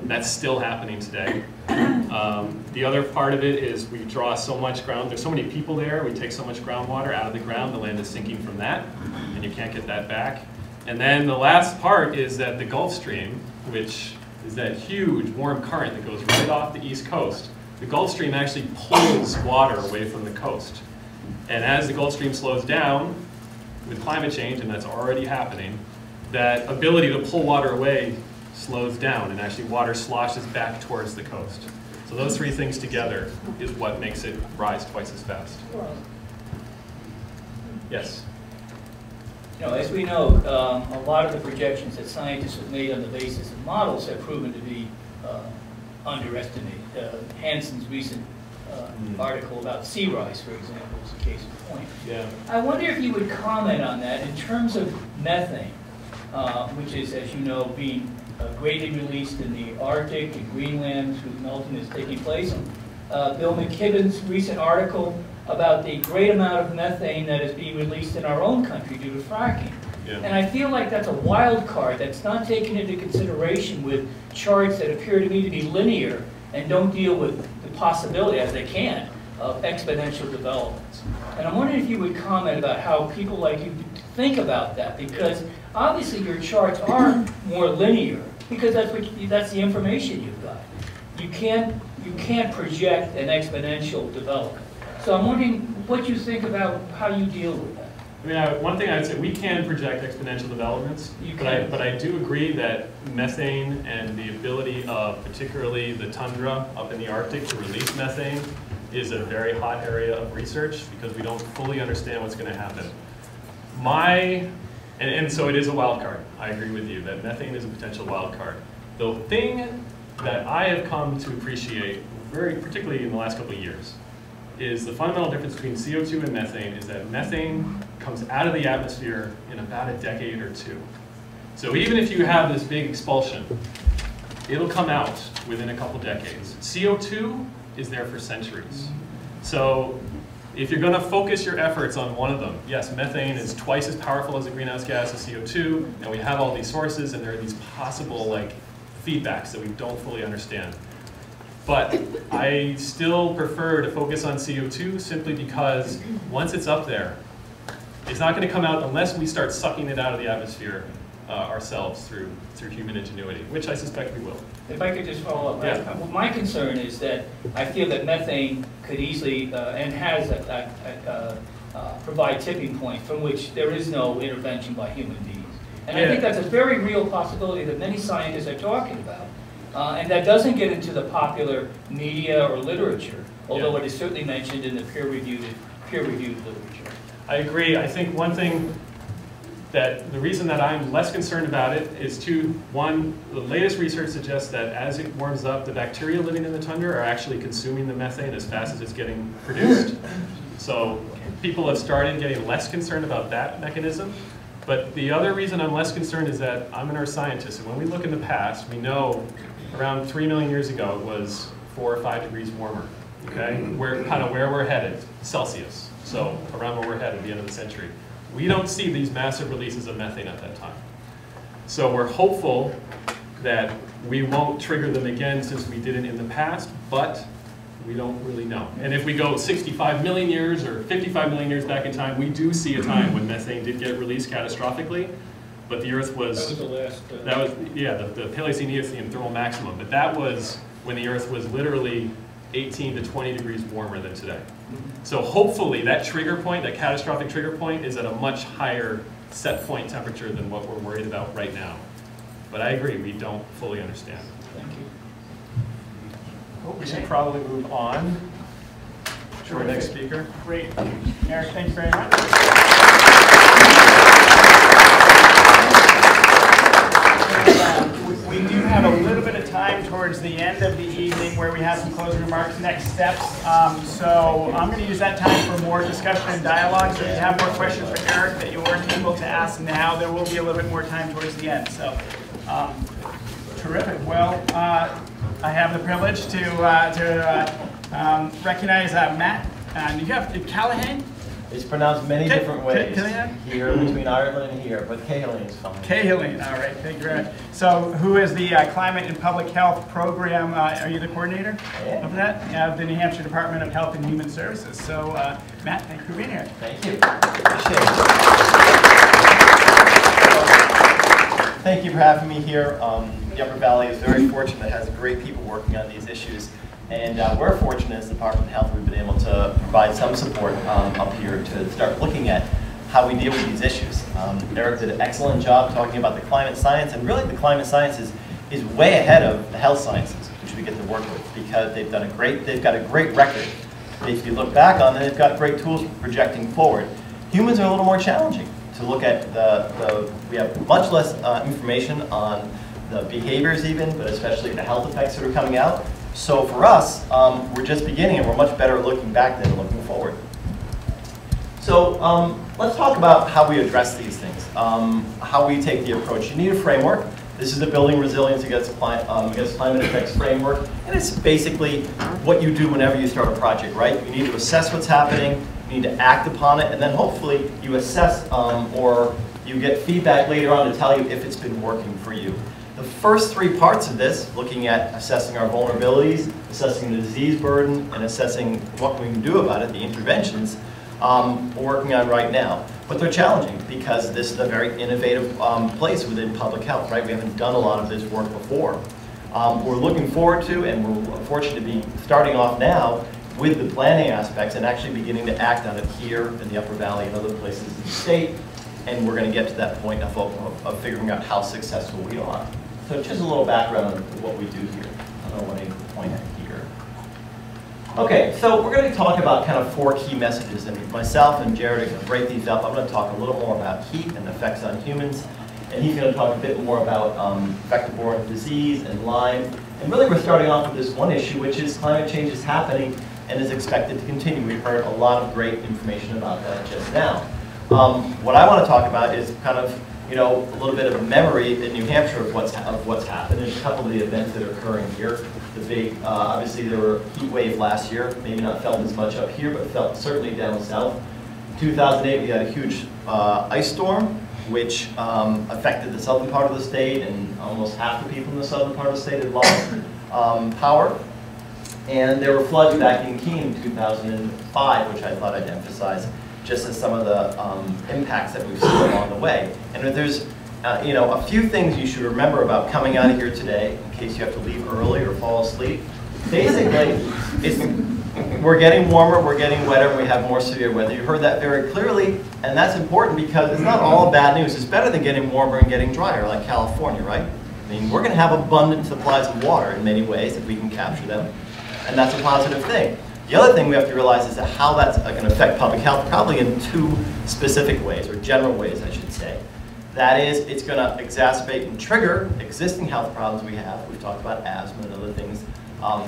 Speaker 3: That's still happening today. The other part of it is we draw so much ground, there's so many people there, we take so much groundwater out of the ground, the land is sinking from that, and you can't get that back. And then the last part is that the Gulf Stream, which is that huge warm current that goes right off the East Coast, the Gulf Stream actually pulls water away from the coast. And as the Gulf Stream slows down with climate change, and that's already happening, that ability to pull water away slows down, and actually water sloshes back towards the coast. So those three things together is what makes it rise twice as fast. Yes?
Speaker 6: You know, as we know, a lot of the projections that scientists have made on the basis of models have proven to be underestimated. Hanson's recent article about sea rise, for example, is a case in point.
Speaker 3: Yeah.
Speaker 6: I wonder if you would comment on that in terms of methane, which is, as you know, being greatly released in the Arctic and Greenland through melting that's taking place. Bill McKibben's recent article about the great amount of methane that is being released in our own country due to fracking.
Speaker 3: Yeah.
Speaker 6: And I feel like that's a wild card that's not taken into consideration with charts that appear to me to be linear and don't deal with the possibility, as they can, of exponential developments. And I'm wondering if you would comment about how people like you think about that, because obviously your charts are more linear, because that's the information you've got. You can't project an exponential development. So I'm wondering what you think about how you deal with that.
Speaker 3: I mean, one thing I would say, we can project exponential developments, but I do agree that methane and the ability of particularly the tundra up in the Arctic to release methane is a very hot area of research because we don't fully understand what's going to happen. And so it is a wild card. I agree with you that methane is a potential wild card. The thing that I have come to appreciate, very particularly in the last couple of years, is the fundamental difference between CO2 and methane is that methane comes out of the atmosphere in about a decade or two. So even if you have this big expulsion, it'll come out within a couple decades. CO2 is there for centuries. So if you're going to focus your efforts on one of them, yes, methane is twice as powerful as a greenhouse gas as CO2, and we have all these sources, and there are these possible feedbacks that we don't fully understand. But I still prefer to focus on CO2 simply because once it's up there, it's not going to come out unless we start sucking it out of the atmosphere ourselves through human ingenuity, which I suspect we will.
Speaker 6: If I could just follow up.
Speaker 3: Yeah.
Speaker 6: Well, my concern is that I feel that methane could easily, and has provide tipping points from which there is no intervention by human beings. And I think that's a very real possibility that many scientists are talking about. And that doesn't get into the popular media or literature, although it is certainly mentioned in the peer-reviewed literature.
Speaker 3: I agree. I think one thing that the reason that I'm less concerned about it is two. One, the latest research suggests that as it warms up, the bacteria living in the tundra are actually consuming the methane as fast as it's getting produced. So people have started getting less concerned about that mechanism. But the other reason I'm less concerned is that I'm an earth scientist, and when we look in the past, we know around 3 million years ago it was 4 or 5 degrees warmer. Okay, we're kind of where we're headed, Celsius. So around where we're headed at the end of the century. We don't see these massive releases of methane at that time. So we're hopeful that we won't trigger them again since we didn't in the past, but we don't really know. And if we go 65 million years or 55 million years back in time, we do see a time when methane did get released catastrophically, but the Earth was...
Speaker 6: That was the last...
Speaker 3: That was, yeah, the Paleocene-Eocene thermal maximum, but that was when the Earth was literally 18 to 20 degrees warmer than today. So hopefully that trigger point, that catastrophic trigger point, is at a much higher set point temperature than what we're worried about right now. But I agree, we don't fully understand.
Speaker 6: Thank you.
Speaker 3: We should probably move on to our next speaker.
Speaker 2: Great. Eric, thank you very much. We do have a little bit of time towards the end of the evening where we have some closing remarks, next steps. So I'm going to use that time for more discussion and dialogue. So if you have more questions for Eric that you weren't able to ask now, there will be a little bit more time towards the end. So terrific. Well, I have the privilege to recognize Matt. You have Callahan?
Speaker 7: It's pronounced many different ways
Speaker 2: Callahan?
Speaker 7: here between Ireland and here, but Callahan is fine.
Speaker 2: Callahan, all right, thank you very much. So who is the Climate and Public Health Program, are you the coordinator of that? Of the New Hampshire Department of Health and Human Services. So Matt, thank you for being here.
Speaker 7: Thank you. Appreciate it. Thank you for having me here. The Upper Valley is very fortunate, it has great people working on these issues. And we're fortunate as the Department of Health, we've been able to provide some support up here to start looking at how we deal with these issues. Eric did an excellent job talking about the climate science, and really the climate science is way ahead of the health sciences, which we get to work with, because they've got a great record. If you look back on it, they've got great tools for projecting forward. Humans are a little more challenging to look at. We have much less information on the behaviors even, but especially the health effects that are coming out. So for us, we're just beginning, and we're much better at looking back than looking forward. So let's talk about how we address these things, how we take the approach. You need a framework. This is the Building Resilience Against Climate Effects framework, and it's basically what you do whenever you start a project, right? You need to assess what's happening, you need to act upon it, and then hopefully you assess or you get feedback later on to tell you if it's been working for you. The first 3 parts of this, looking at assessing our vulnerabilities, assessing the disease burden, and assessing what we can do about it, the interventions, we're working on right now. But they're challenging because this is a very innovative place within public health, right? We haven't done a lot of this work before. We're looking forward to, and we're fortunate to be starting off now, with the planning aspects and actually beginning to act on it here in the Upper Valley and other places in the state. And we're going to get to that point of figuring out how successful we are. So just a little background on what we do here. I don't know what I need to point at here. Okay, so we're going to talk about kind of 4 key messages. And myself and Jared are going to break these up. I'm going to talk a little more about heat and effects on humans. And he's going to talk a bit more about Vector-Borne Disease and Lyme. And really we're starting off with this one issue, which is climate change is happening and is expected to continue. We've heard a lot of great information about that just now. What I want to talk about is kind of, a little bit of memory in New Hampshire of what's happened. There's a couple of the events that are occurring here. The big, obviously there were heat wave last year, maybe not felt as much up here, but felt certainly down south. 2008 we had a huge ice storm, which affected the southern part of the state, and almost half the people in the southern part of the state had lost power. And there were floods back in Keene in 2005, which I thought I'd emphasize, just as some of the impacts that we've seen along the way. And there's a few things you should remember about coming out of here today, in case you have to leave early or fall asleep. Basically, we're getting warmer, we're getting wetter, and we have more severe weather. You heard that very clearly, and that's important because it's not all bad news. It's better than getting warmer and getting drier, like California, right? I mean, we're going to have abundant supplies of water in many ways if we can capture them, and that's a positive thing. The other thing we have to realize is that how that's going to affect public health, probably in 2 specific ways, or general ways, I should say. That is, it's going to exacerbate and trigger existing health problems we have. We've talked about asthma and other things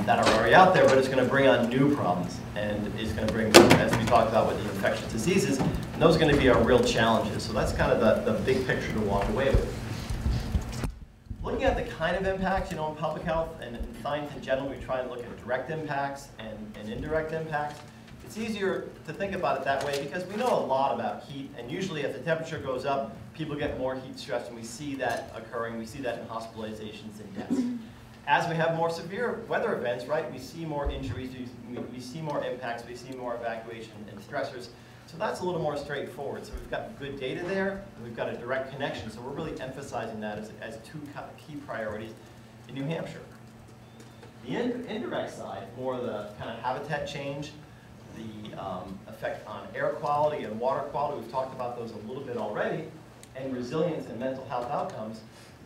Speaker 7: that are already out there, but it's going to bring on new problems. And it's going to bring, as we talked about with the infectious diseases, and those are going to be our real challenges. So that's kind of the big picture to walk away with. Looking at the kind of impacts, in public health and in science in general, we try and look at direct impacts and indirect impacts. It's easier to think about it that way because we know a lot about heat, and usually as the temperature goes up, people get more heat stress, and we see that occurring. We see that in hospitalizations and deaths. As we have more severe weather events, right, we see more injuries, we see more impacts, we see more evacuation and stressors. So that's a little more straightforward. So we've got good data there, and we've got a direct connection. So we're really emphasizing that as 2 key priorities in New Hampshire. The indirect side, more the kind of habitat change, the effect on air quality and water quality. We've talked about those a little bit already, and resilience and mental health outcomes.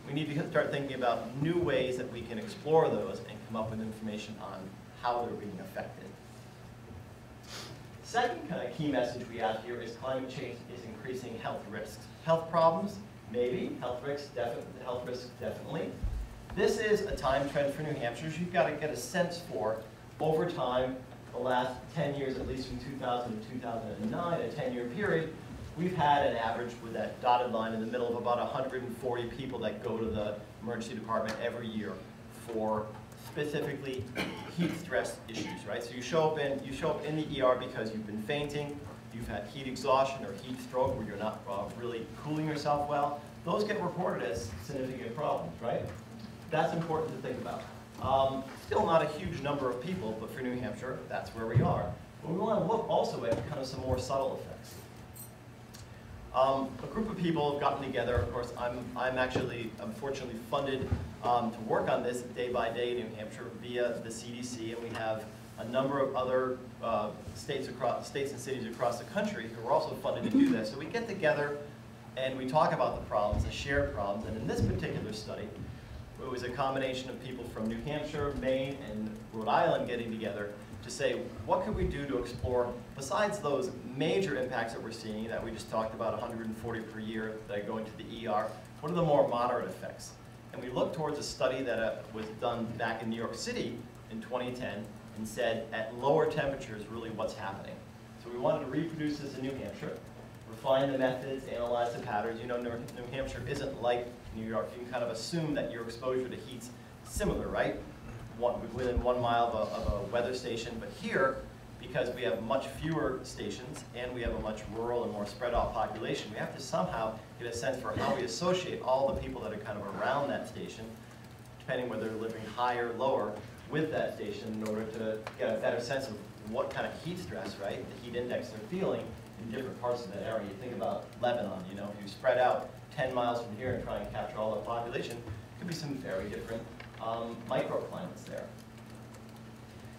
Speaker 7: We need to start thinking about new ways that we can explore those and come up with information on how they're being affected. Second kind of key message we have here is climate change is increasing health risks. Health problems, maybe. Health risks, definitely. This is a time trend for New Hampshire. You've got to get a sense for, over time, the last 10 years, at least from 2000 to 2009, a 10-year period, we've had an average with that dotted line in the middle of about 140 people that go to the emergency department every year for specifically heat stress issues, right? So you show up in the ER because you've been fainting, you've had heat exhaustion or heat stroke where you're not really cooling yourself well. Those get reported as significant problems, right? That's important to think about. Still not a huge number of people, but for New Hampshire, that's where we are. But we want to look also at kind of some more subtle effects. A group of people have gotten together. Of course, I'm fortunately funded to work on this day by day in New Hampshire via the CDC, and we have a number of other states and cities across the country who are also funded to do this. So we get together and we talk about the problems, the shared problems, and in this particular study, it was a combination of people from New Hampshire, Maine, and Rhode Island getting together to say, what could we do to explore, besides those major impacts that we're seeing, that we just talked about, 140 per year that go into the ER, what are the more moderate effects? And we looked towards a study that was done back in New York City in 2010 and said, at lower temperatures, really what's happening. So we wanted to reproduce this in New Hampshire, refine the methods, analyze the patterns. New Hampshire isn't like New York. You can kind of assume that your exposure to heat's similar, right? Within 1 mile of a weather station. But here, because we have much fewer stations and we have a much rural and more spread out population, we have to somehow get a sense for how we associate all the people that are kind of around that station, depending whether they're living higher or lower, with that station in order to get a better sense of what kind of heat stress, right, the heat index they're feeling in different parts of that area. You think about Lebanon, if you spread out 10 miles from here and try and capture all the population, there could be some very different microclimates there.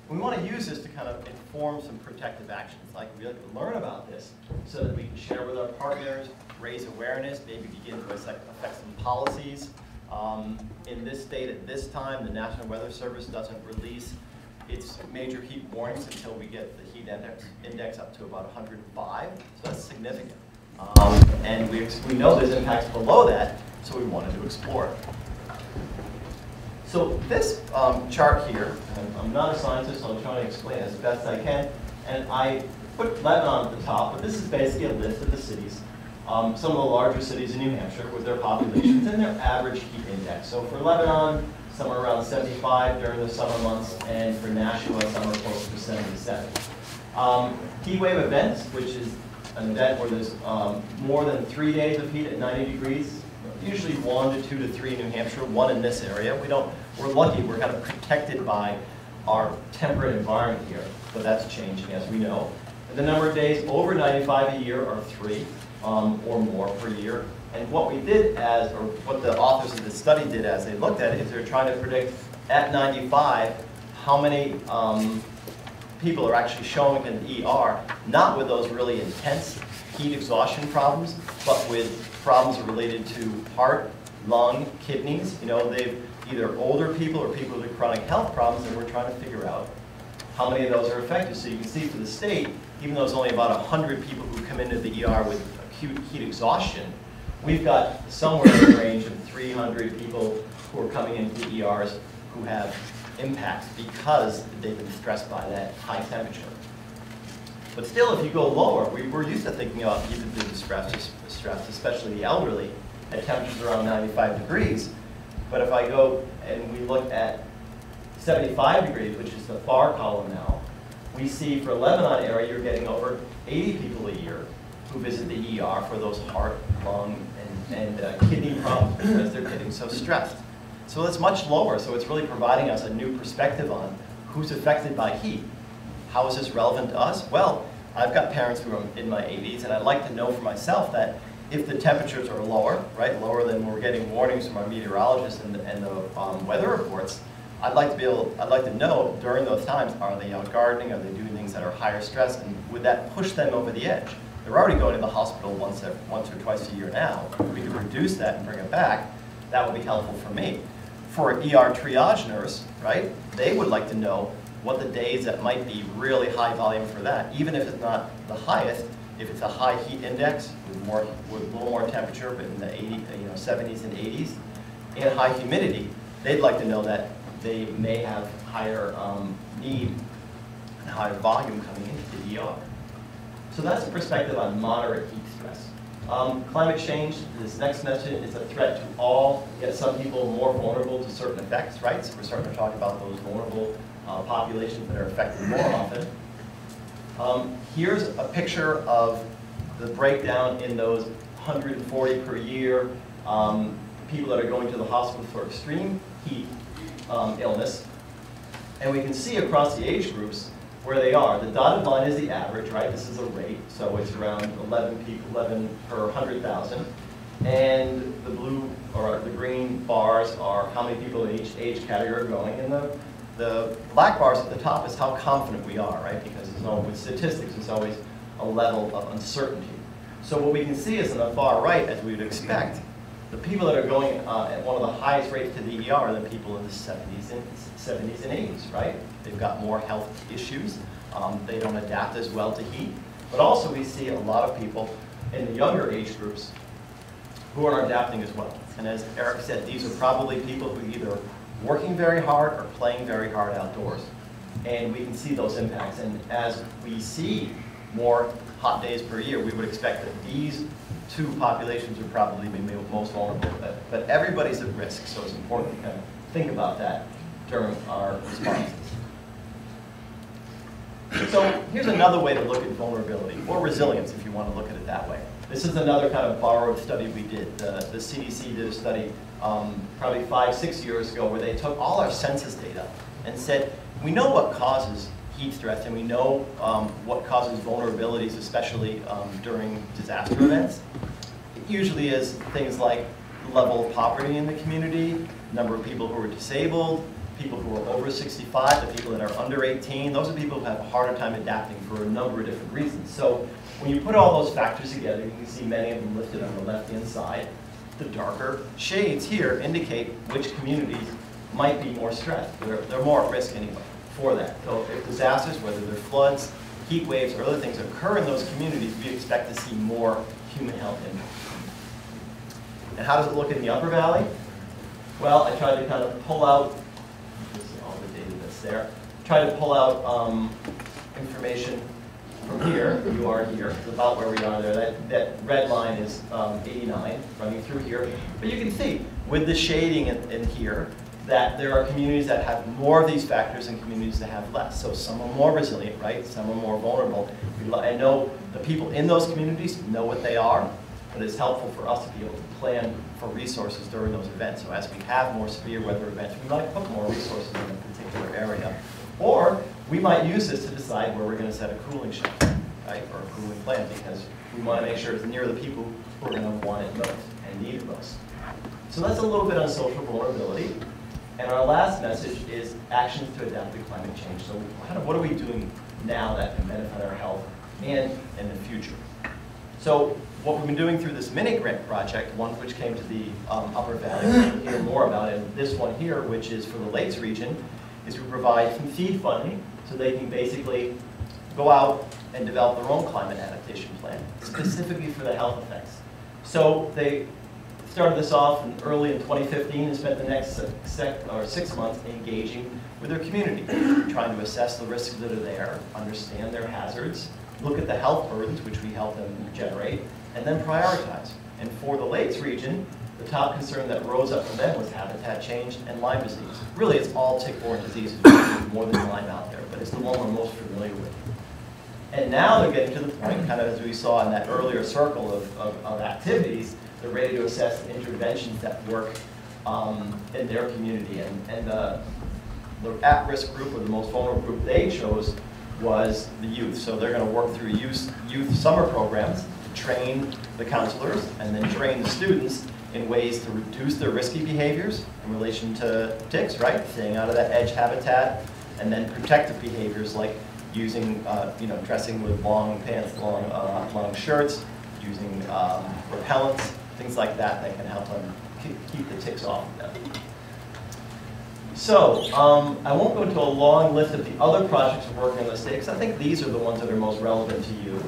Speaker 7: We want to use this to kind of inform some protective actions. Like, we like to learn about this so that we can share with our partners, raise awareness, maybe begin to affect some policies. In this state at this time, the National Weather Service doesn't release its major heat warnings until we get the heat index up to about 105, so that's significant. And we know there's impacts below that, so we wanted to explore it. So this chart here, and I'm not a scientist, so I'm trying to explain it as best I can, and I put Lebanon at the top, but this is basically a list of the cities, some of the larger cities in New Hampshire with their populations and their average heat index. So for Lebanon, somewhere around 75 during the summer months, and for Nashua, somewhere close to 77. Heatwave events, which is an event where there's more than 3 days of heat at 90 degrees, usually 1 to 2 to 3 in New Hampshire, 1 in this area. We're lucky, we're kind of protected by our temperate environment here, but that's changing as we know. And the number of days over 95 a year are 3 or more per year. And what we did as, or what the authors of this study did as they looked at it, is they're trying to predict at 95 how many people are actually showing an ER, not with those really intense heat exhaustion problems, but with problems related to heart, lung, kidneys. You know, they've either older people or people with chronic health problems, and we're trying to figure out how many of those are affected. So you can see for the state, even though it's only about 100 people who come into the ER with acute heat exhaustion, we've got somewhere in the range of 300 people who are coming into the ERs who have impacts because they've been stressed by that high temperature. But still, if you go lower, we're used to thinking about people being stressed, especially the elderly, at temperatures around 95 degrees. But if I go and we look at 75 degrees, which is the far column now, we see for Lebanon area, you're getting over 80 people a year who visit the ER for those heart, lung, and kidney problems because they're getting so stressed. So it's much lower, so it's really providing us a new perspective on who's affected by heat. How is this relevant to us? Well, I've got parents who are in my 80s, and I'd like to know for myself that if the temperatures are lower, right, lower than we're getting warnings from our meteorologists and the weather reports, I'd like to know during those times, are they out gardening, are they doing things that are higher stress, and would that push them over the edge? They're already going to the hospital once or twice a year now. If we could reduce that and bring it back, that would be helpful for me. For an ER triage nurse, right, they would like to know what the days that might be really high volume for that, even if it's not the highest, if it's a high heat index with a little more temperature, but in the 70s and 80s, and high humidity, they'd like to know that they may have higher need and higher volume coming into the ER. So that's the perspective on moderate heat stress. Climate change, this next message, is a threat to all, yet some people more vulnerable to certain effects, right? So we're starting to talk about those vulnerable populations that are affected more often. Here's a picture of the breakdown in those 140 per year people that are going to the hospital for extreme heat illness. And we can see across the age groups where they are. The dotted line is the average, right? This is a rate, so it's around 11 per 100,000. And the blue or the green bars are how many people in each age category are going. And the black bars at the top is how confident we are, right? Because with statistics, there's always a level of uncertainty. So what we can see is on the far right, as we would expect, the people that are going at one of the highest rates to the ER are the people in the 70s and 80s, right? They've got more health issues. They don't adapt as well to heat. But also we see a lot of people in the younger age groups who are adapting as well. And as Eric said, these are probably people who either are working very hard or playing very hard outdoors. And we can see those impacts. And as we see more hot days per year, we would expect that these two populations would probably be most vulnerable. But everybody's at risk, so it's important to kind of think about that during our responses. So here's another way to look at vulnerability, or resilience if you want to look at it that way. This is another kind of borrowed study we did. The CDC did a study probably 5-6 years ago where they took all our census data and said, we know what causes heat stress and we know what causes vulnerabilities, especially during disaster events. It usually is things like the level of poverty in the community, number of people who are disabled, people who are over 65, the people that are under 18. Those are people who have a harder time adapting for a number of different reasons. So when you put all those factors together, you can see many of them listed on the left-hand side. The darker shades here indicate which communities might be more stressed. They're more at risk anyway for that. So if disasters, whether they're floods, heat waves, or other things occur in those communities, we expect to see more human health impact. And how does it look in the upper valley? Well, I tried to kind of pull out, you see all the data that's there, try to pull out information from here. You are here, it's about where we are there. That red line is 89 running through here. But you can see with the shading in here that there are communities that have more of these factors and communities that have less. So some are more resilient, right? Some are more vulnerable. I know the people in those communities know what they are, but it's helpful for us to be able to plan for resources during those events. So as we have more severe weather events, we might put more resources in a particular area. Or we might use this to decide where we're going to set a cooling shelter, right? Or a cooling plan, because we want to make sure it's near the people who are going to want it most and need it most. So that's a little bit on social vulnerability. And our last message is actions to adapt to climate change. So kind of what are we doing now that can benefit our health and in the future? So what we've been doing through this mini grant project, one which came to the Upper Valley, we'll hear more about it, and this one here, which is for the Lakes region, is we provide some seed funding so they can basically go out and develop their own climate adaptation plan, specifically for the health effects. So they started this off early in 2015 and spent the next 6 months engaging with their community, trying to assess the risks that are there, understand their hazards, look at the health burdens, which we help them generate, and then prioritize. And for the Lakes region, the top concern that rose up for them was habitat change and Lyme disease. Really, it's all tick-borne diseases, more than Lyme out there, but it's the one we're most familiar with. And now they're getting to the point, kind of as we saw in that earlier circle of activities, they're ready to assess the interventions that work in their community. And the at-risk group, or the most vulnerable group they chose, was the youth. So they're going to work through youth summer programs to train the counselors and then train the students in ways to reduce their risky behaviors in relation to ticks, right? Staying out of that edge habitat, and then protective behaviors like using, dressing with long pants, long shirts, using repellents, things like that that can help them keep the ticks off of them. So, I won't go into a long list of the other projects we're working on in the state, because I think these are the ones that are most relevant to you.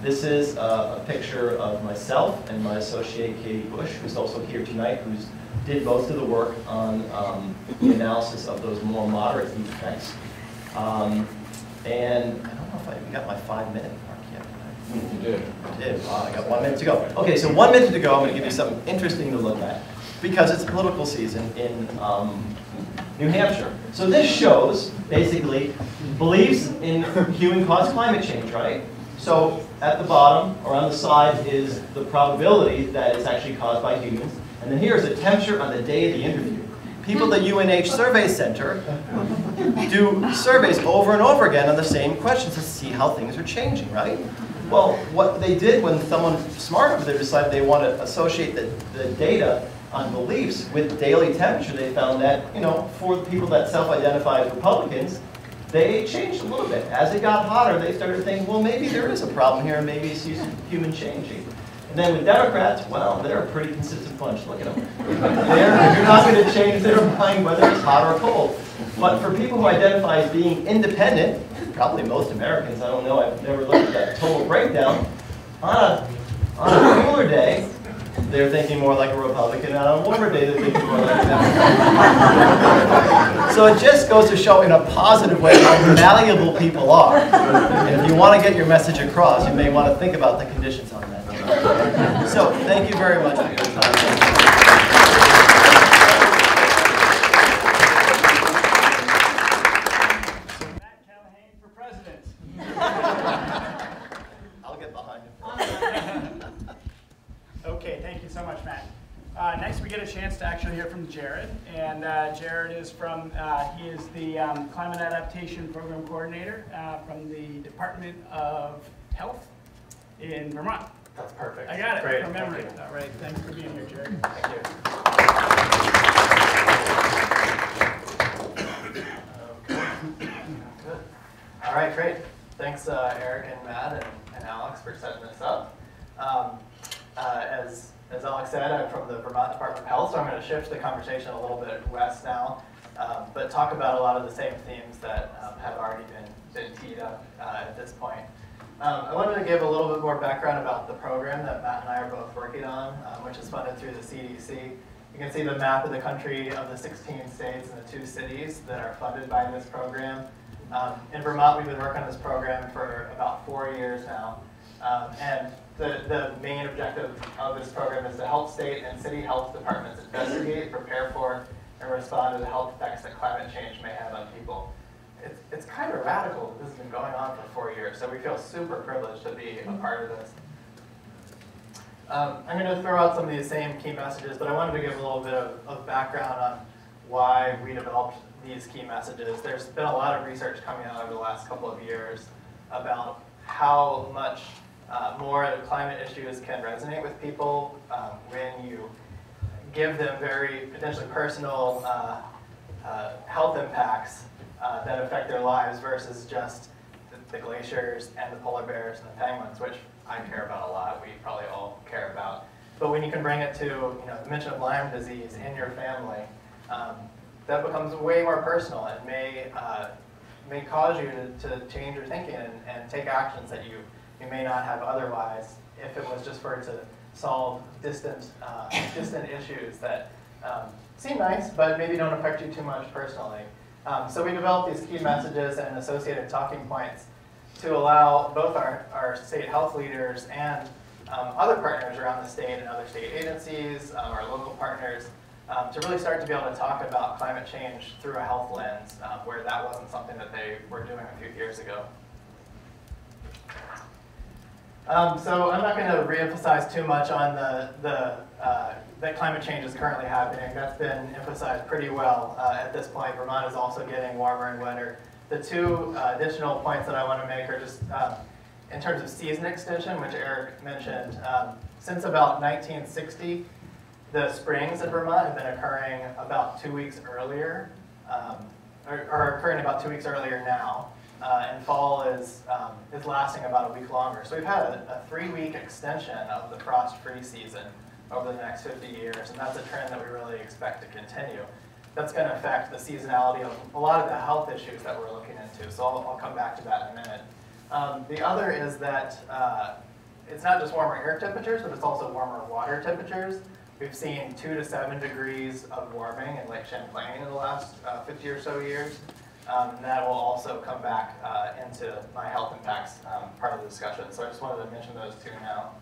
Speaker 7: This is a picture of myself and my associate, Katie Bush, who's also here tonight, who did most of the work on the analysis of those more moderate heat effects. And I don't know if I even got my 5-minute mark yet.
Speaker 1: You did.
Speaker 7: I did. Wow, I got 1 minute to go. Okay, so 1 minute to go. I'm going to give you something interesting to look at, because it's political season in New Hampshire. So this shows, basically, beliefs in human-caused climate change, right? So at the bottom, or on the side, is the probability that it's actually caused by humans. And then here's the temperature on the day of the interview. People at the UNH Survey Center do surveys over and over again on the same questions to see how things are changing, right? Well, what they did when someone smart over there decided they want to associate the data on beliefs with daily temperature, they found that, for the people that self-identify as Republicans, they changed a little bit. As it got hotter, they started thinking, well, maybe there is a problem here, and maybe it's human changing. And then with Democrats, well, they're a pretty consistent bunch. Look at them. You're not going to change their mind whether it's hot or cold. But for people who identify as being independent, probably most Americans, I don't know, I've never looked at that total breakdown, on a cooler day, they're thinking more like a Republican, and on a warmer day, they're thinking more like a Democrat. So it just goes to show in a positive way how malleable people are. And if you want to get your message across, you may want to think about the conditions on that. So thank you very much for your time.
Speaker 2: Next, we get a chance to actually hear from Jared, and Jared is from, he is the Climate Adaptation Program Coordinator from the Department of Health in Vermont.
Speaker 8: That's perfect.
Speaker 2: I got it
Speaker 8: Great.
Speaker 2: from memory. All right, thanks for being here, Jared.
Speaker 8: Thank you. thanks Eric and Matt and Alex for setting this up. As Alex said, I'm from the Vermont Department of Health, so I'm going to shift the conversation a little bit west now, but talk about a lot of the same themes that have already been teed up at this point. I wanted to give a little bit more background about the program that Matt and I are both working on, which is funded through the CDC. You can see the map of the country of the 16 states and the 2 cities that are funded by this program. In Vermont, we've been working on this program for about 4 years now. And the main objective of this program is to help state and city health departments investigate, prepare for, and respond to the health effects that climate change may have on people. It's kind of radical. This has been going on for 4 years, so we feel super privileged to be a part of this. I'm going to throw out some of these same key messages, but I wanted to give a little bit of background on why we developed these key messages. There's been a lot of research coming out over the last couple of years about how much more the climate issues can resonate with people when you give them very potentially personal health impacts that affect their lives versus just the glaciers and the polar bears and the penguins, which I care about a lot, we probably all care about. But when you can bring it to the mention of Lyme disease in your family, that becomes way more personal and may cause you to change your thinking and take actions that you may not have otherwise if it was just for it to solve distant issues that seem nice but maybe don't affect you too much personally. So we developed these key messages and associated talking points to allow both our state health leaders and other partners around the state and other state agencies, our local partners, to really start to be able to talk about climate change through a health lens, where that wasn't something that they were doing a few years ago. So I'm not going to reemphasize too much on that climate change is currently happening. That's been emphasized pretty well at this point. Vermont is also getting warmer and wetter. The 2 additional points that I want to make are just in terms of season extension, which Eric mentioned. Since about 1960, the springs in Vermont have been occurring about 2 weeks earlier, are occurring about 2 weeks earlier now. And fall is lasting about a week longer. So we've had a 3-week extension of the frost-free season over the next 50 years, and that's a trend that we really expect to continue. That's going to affect the seasonality of a lot of the health issues that we're looking into, so I'll come back to that in a minute. The other is that it's not just warmer air temperatures, but it's also warmer water temperatures. We've seen 2 to 7 degrees of warming in Lake Champlain in the last 50 or so years. And that will also come back into my health impacts part of the discussion. So I just wanted to mention those 2 now.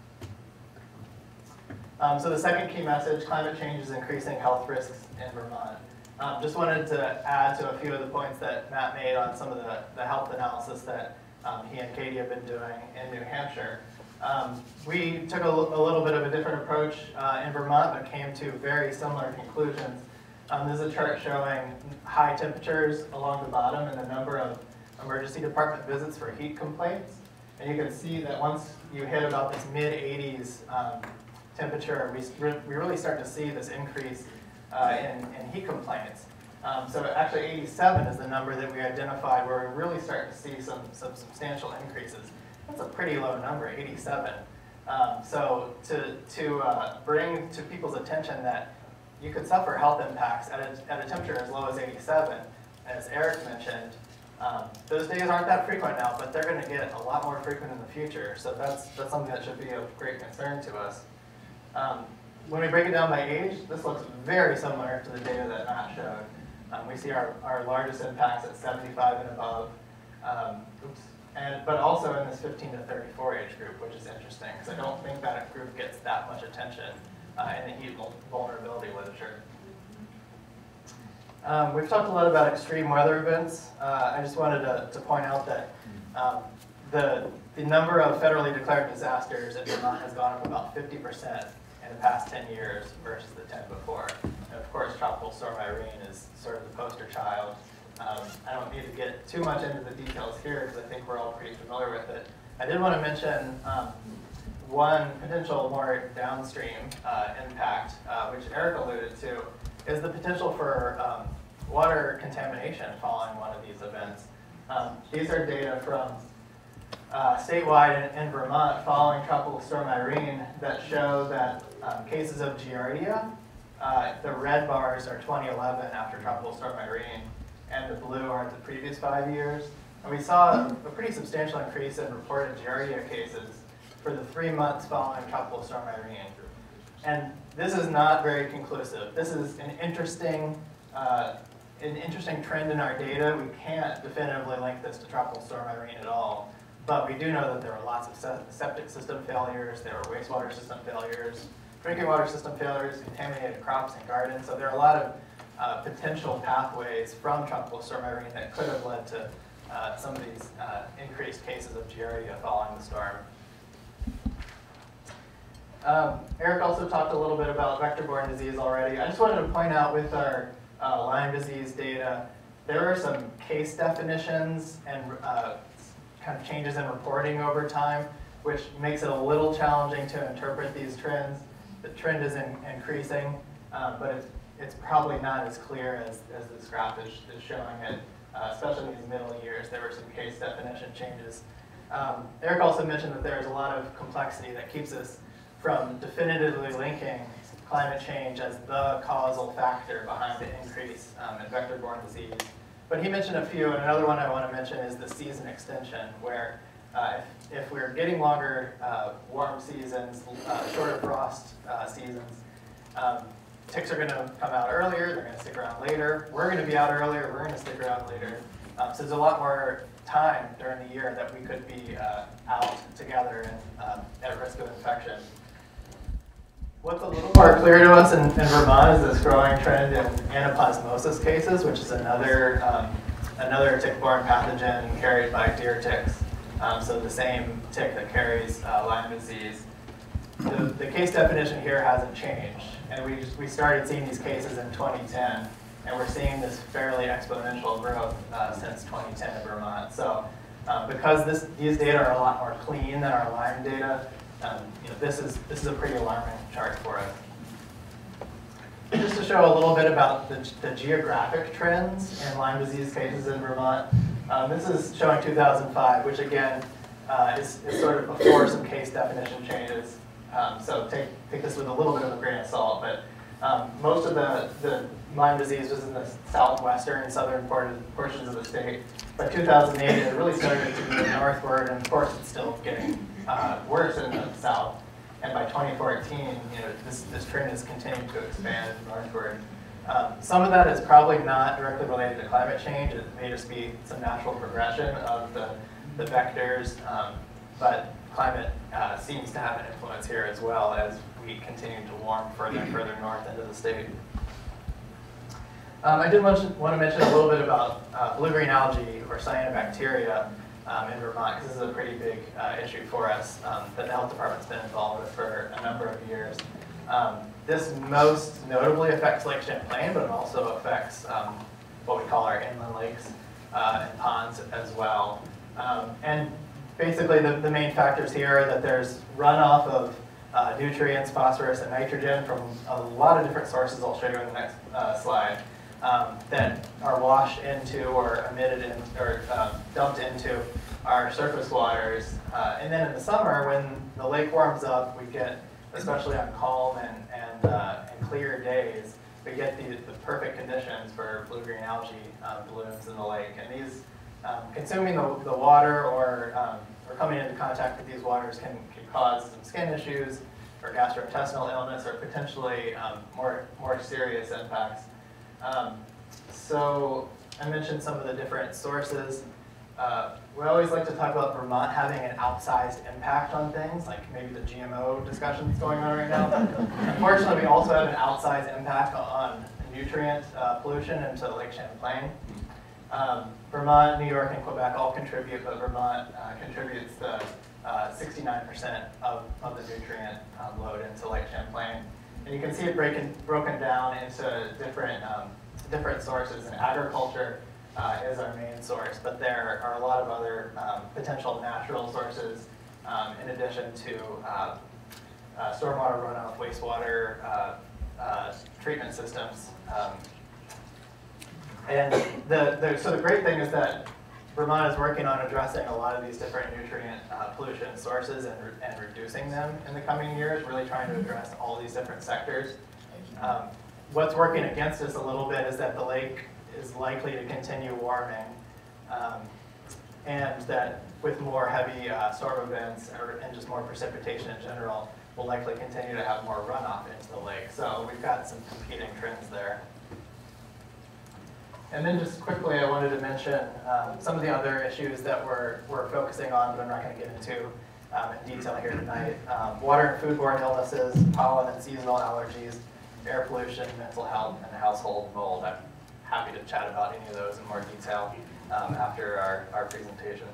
Speaker 8: So the second key message, climate change is increasing health risks in Vermont. Just wanted to add to a few of the points that Matt made on some of the health analysis that he and Katie have been doing in New Hampshire. We took a little bit of a different approach in Vermont, but came to very similar conclusions. This is a chart showing high temperatures along the bottom and the number of emergency department visits for heat complaints. And you can see that once you hit about this mid-80s temperature, we really start to see this increase in heat complaints. So actually 87 is the number that we identified where we really start to see some substantial increases. That's a pretty low number, 87. So to bring to people's attention that you could suffer health impacts at a temperature as low as 87, as Eric mentioned. Those days aren't that frequent now, but they're going to get a lot more frequent in the future. So that's something that should be of great concern to us. When we break it down by age, this looks very similar to the data that Matt showed. We see our largest impacts at 75 and above, but also in this 15 to 34 age group, which is interesting because I don't think that group gets that much attention in the heat vulnerability literature. We've talked a lot about extreme weather events. I just wanted to point out that the number of federally declared disasters in Vermont has gone up about 50% in the past 10 years versus the 10 before. And of course, Tropical Storm Irene is sort of the poster child. I don't need to get too much into the details here because I think we're all pretty familiar with it. I did want to mention one potential more downstream impact, which Eric alluded to, is the potential for water contamination following one of these events. These are data from statewide in Vermont following Tropical Storm Irene that show that cases of Giardia, the red bars are 2011 after Tropical Storm Irene, and the blue are the previous 5 years. And we saw a pretty substantial increase in reported Giardia cases for the 3 months following Tropical Storm Irene. And this is not very conclusive. This is an interesting trend in our data. We can't definitively link this to Tropical Storm Irene at all. But we do know that there were lots of septic system failures, there were wastewater system failures, drinking water system failures, contaminated crops and gardens. So there are a lot of potential pathways from Tropical Storm Irene that could have led to some of these increased cases of Giardia following the storm. Eric also talked a little bit about vector-borne disease already. I just wanted to point out with our Lyme disease data, there are some case definitions and kind of changes in reporting over time, which makes it a little challenging to interpret these trends. The trend is increasing, but it's probably not as clear as this graph is showing it, especially in these middle years. There were some case definition changes. Eric also mentioned that there's a lot of complexity that keeps us from definitively linking climate change as the causal factor behind the increase in vector-borne disease. But he mentioned a few, and another one I want to mention is the season extension, where if we're getting longer warm seasons, shorter frost seasons, ticks are going to come out earlier, they're going to stick around later. We're going to be out earlier, we're going to stick around later. So there's a lot more time during the year that we could be out together and at risk of infection. What's a little more clear to us in Vermont is this growing trend in anaplasmosis cases, which is another tick-borne pathogen carried by deer ticks. So the same tick that carries Lyme disease. The case definition here hasn't changed, and we started seeing these cases in 2010, and we're seeing this fairly exponential growth since 2010 in Vermont. So because these data are a lot more clean than our Lyme data, this is a pretty alarming chart for us. Just to show a little bit about the geographic trends in Lyme disease cases in Vermont, this is showing 2005, which again is sort of before some case definition changes. So take this with a little bit of a grain of salt, but most of the Lyme disease was in the southwestern and southern portions of the state. By 2008, it really started to move northward, and of course it's still getting worse in the south. And by 2014, this trend is continuing to expand northward. Some of that is probably not directly related to climate change. It may just be some natural progression of the vectors, but climate seems to have an influence here as well as we continue to warm further and further north into the state. I did want to mention a little bit about blue-green algae or cyanobacteria in Vermont, because this is a pretty big issue for us that the health department's been involved with for a number of years. This most notably affects Lake Champlain, but it also affects what we call our inland lakes and ponds as well. And basically the main factors here are that there's runoff of nutrients, phosphorus, and nitrogen from a lot of different sources I'll show you in the next slide that are washed into or emitted in, or dumped into our surface waters. And then in the summer, when the lake warms up, we get, especially on calm and clear days, we get the perfect conditions for blue-green algae blooms in the lake. And these, consuming the water or coming into contact with these waters can cause some skin issues or gastrointestinal illness or potentially more serious impacts. So I mentioned some of the different sources. We always like to talk about Vermont having an outsized impact on things, like maybe the GMO discussion that's going on right now. Unfortunately, we also have an outsized impact on nutrient pollution into Lake Champlain. Vermont, New York, and Quebec all contribute, but Vermont contributes the 69% of the nutrient load into Lake Champlain. And you can see it broken down into different sources, and agriculture is our main source, but there are a lot of other potential natural sources in addition to stormwater runoff, wastewater treatment systems. And so the great thing is that Vermont is working on addressing a lot of these different nutrient pollution sources and reducing them in the coming years, really trying to address all these different sectors. What's working against us a little bit is that the lake is likely to continue warming, and that with more heavy storm events and just more precipitation in general, we'll likely continue to have more runoff into the lake. So we've got some competing trends there. And then just quickly, I wanted to mention some of the other issues that we're focusing on, but I'm not going to get into in detail here tonight. Water and foodborne illnesses, pollen and seasonal allergies, air pollution, mental health, and household mold. I'm happy to chat about any of those in more detail after our presentation.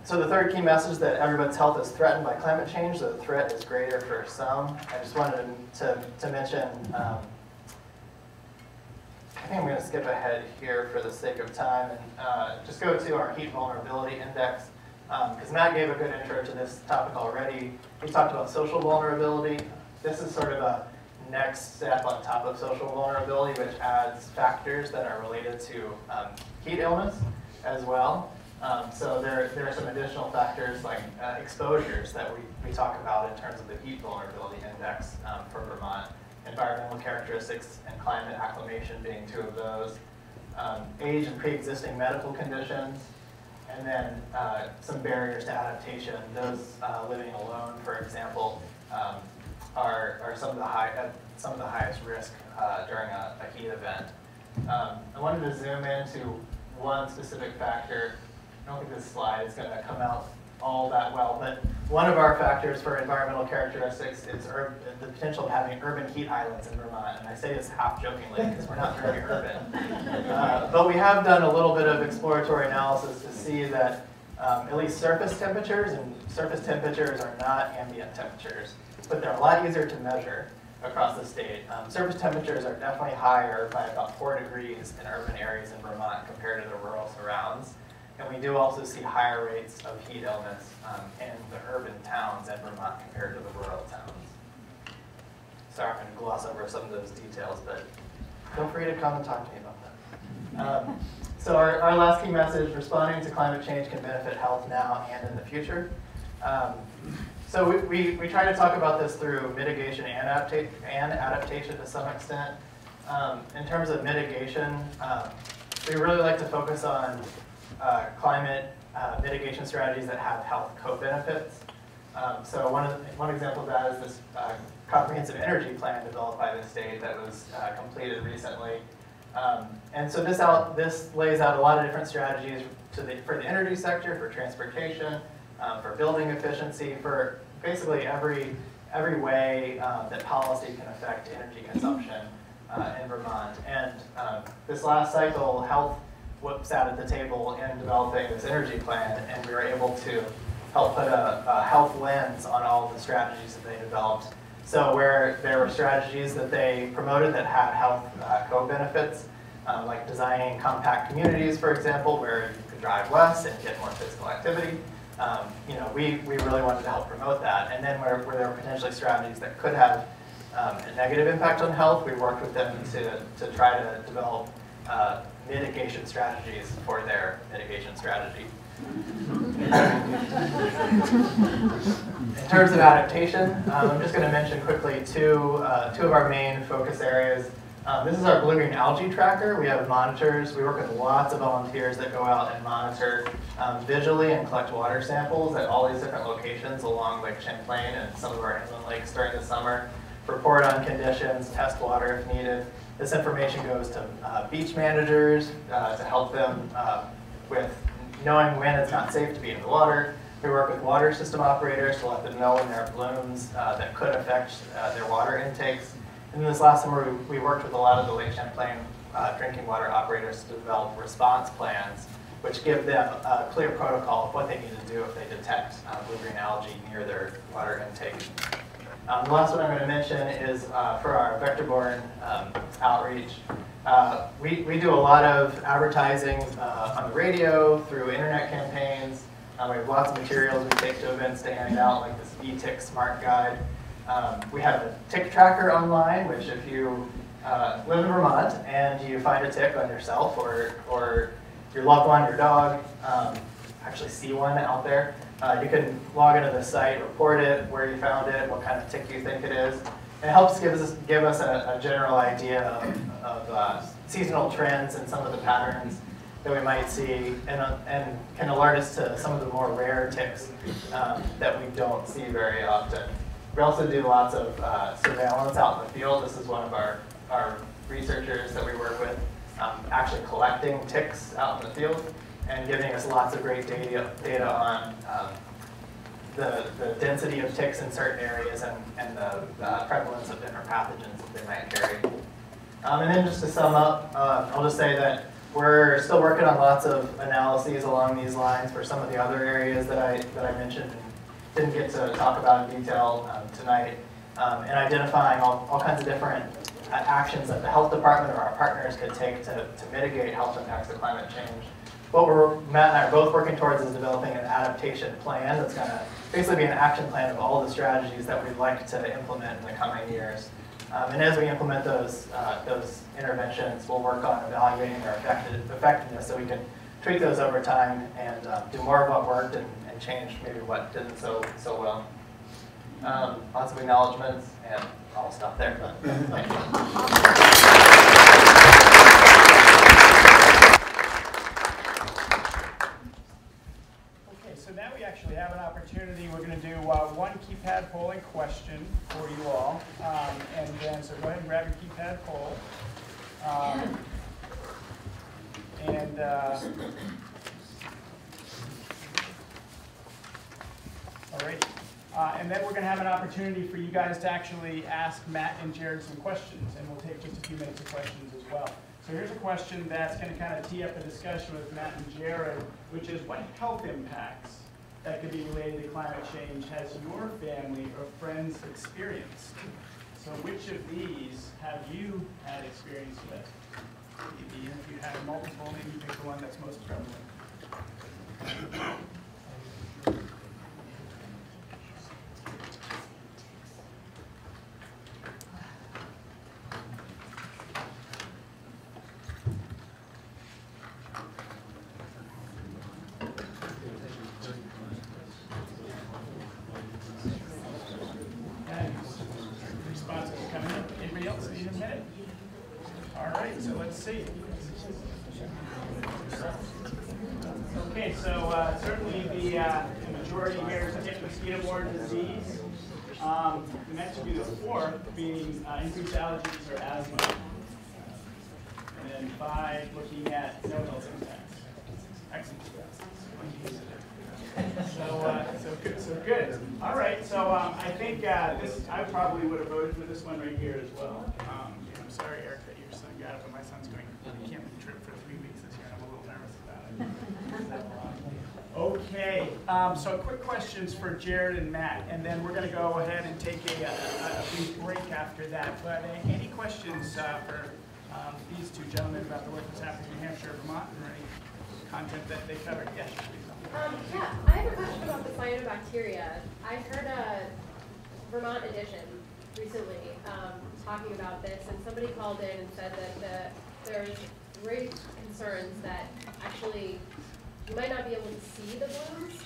Speaker 8: So the third key message is that everyone's health is threatened by climate change. The threat is greater for some. I just wanted to mention, I think I'm going to skip ahead here for the sake of time and just go to our heat vulnerability index, because Matt gave a good intro to this topic already. He talked about social vulnerability. This is sort of a next step on top of social vulnerability, which adds factors that are related to heat illness as well. So there are some additional factors like exposures that we talk about in terms of the heat vulnerability index for Vermont. Environmental characteristics and climate acclimation being two of those. Age and pre-existing medical conditions, and then some barriers to adaptation. Those living alone, for example, are some of the highest risk during a heat event. I wanted to zoom into one specific factor. I don't think this slide is going to come out all that well, but one of our factors for environmental characteristics is the potential of having urban heat islands in Vermont. And I say this half jokingly because we're not very urban. But we have done a little bit of exploratory analysis to see that at least surface temperatures, and surface temperatures are not ambient temperatures, but they're a lot easier to measure across the state. Surface temperatures are definitely higher by about 4 degrees in urban areas in Vermont compared to the rural surrounds. And we do also see higher rates of heat illness in the urban towns in Vermont compared to the rural towns. Sorry, I'm going to gloss over some of those details, but feel free to come and talk to me about that. So our last key message, responding to climate change can benefit health now and in the future. So we try to talk about this through mitigation and adaptation to some extent. In terms of mitigation, we really like to focus on climate mitigation strategies that have health co-benefits. So one example of that is this comprehensive energy plan developed by the state that was completed recently. And so this lays out a lot of different strategies for the energy sector, for transportation, for building efficiency, for basically every way that policy can affect energy consumption in Vermont. And this last cycle, health sat at the table in developing this energy plan, and we were able to help put a health lens on all of the strategies that they developed. So where there were strategies that they promoted that had health co-benefits, like designing compact communities, for example, where you could drive less and get more physical activity. We really wanted to help promote that. And then where there were potentially strategies that could have a negative impact on health, we worked with them to try to develop mitigation strategies for their mitigation strategy. In terms of adaptation, I'm just going to mention quickly two of our main focus areas. This is our blue-green algae tracker. We have monitors. We work with lots of volunteers that go out and monitor visually and collect water samples at all these different locations along Lake Champlain and some of our inland lakes during the summer. Report on conditions, test water if needed. This information goes to beach managers to help them with knowing when it's not safe to be in the water. We work with water system operators to let them know when there are blooms that could affect their water intakes. And then this last summer, we worked with a lot of the Lake Champlain drinking water operators to develop response plans, which give them a clear protocol of what they need to do if they detect blue-green algae near their water intake. The last one I'm going to mention is for our Vector-Borne outreach. We do a lot of advertising on the radio, through internet campaigns. We have lots of materials we take to events to hand out, like this e-tick smart guide. We have a tick tracker online, which if you live in Vermont and you find a tick on yourself or your loved one, your dog, actually see one out there, you can log into the site, report it, where you found it, what kind of tick you think it is. It helps give us a general idea of seasonal trends and some of the patterns that we might see, and can alert us to some of the more rare ticks that we don't see very often. We also do lots of surveillance out in the field. This is one of our researchers that we work with, actually collecting ticks out in the field and giving us lots of great data on the density of ticks in certain areas and the prevalence of different pathogens that they might carry. And then just to sum up, I'll just say that we're still working on lots of analyses along these lines for some of the other areas that I mentioned and didn't get to talk about in detail tonight, and identifying all kinds of different actions that the health department or our partners could take to mitigate health impacts of climate change. What Matt and I are both working towards is developing an adaptation plan that's going to basically be an action plan of all the strategies that we'd like to implement in the coming years. And as we implement those interventions, we'll work on evaluating their effectiveness so we can tweak those over time and do more of what worked and change maybe what didn't so well. Lots of acknowledgements, and I'll stop there. Thank you.
Speaker 2: So now we actually have an opportunity. We're going to do one keypad polling question for you all. And then, so go ahead and grab your keypad poll. Alrighty. And then we're going to have an opportunity for you guys to actually ask Matt and Jared some questions. And we'll take just a few minutes of questions as well. So here's a question that's going to kind of tee up a discussion with Matt and Jared, which is what health impacts that could be related to climate change has your family or friends experienced? So which of these have you had experience with? Maybe if you have multiple, maybe pick the one that's most prevalent. Okay, so certainly the majority here is Vector-Borne Disease. Next would be the fourth, being increased allergies or asthma. And then 5, looking at no health impacts. Excellent. So good. All right, so I think I probably would have voted for this one right here as well. I'm sorry, Eric, that your son got it, but my son's going on a camping trip for 3 weeks this year, and I'm a little nervous about it. Okay, so quick questions for Jared and Matt, and then we're going to go ahead and take a brief break after that. But any questions for these two gentlemen about the work that's happening in Hampshire, Vermont, or any content that they covered? Yes, please.
Speaker 9: Yeah, I have a question about the cyanobacteria. I heard a Vermont edition recently talking about this, and somebody called in and said that there's great concerns that actually you might not be able to see the blooms,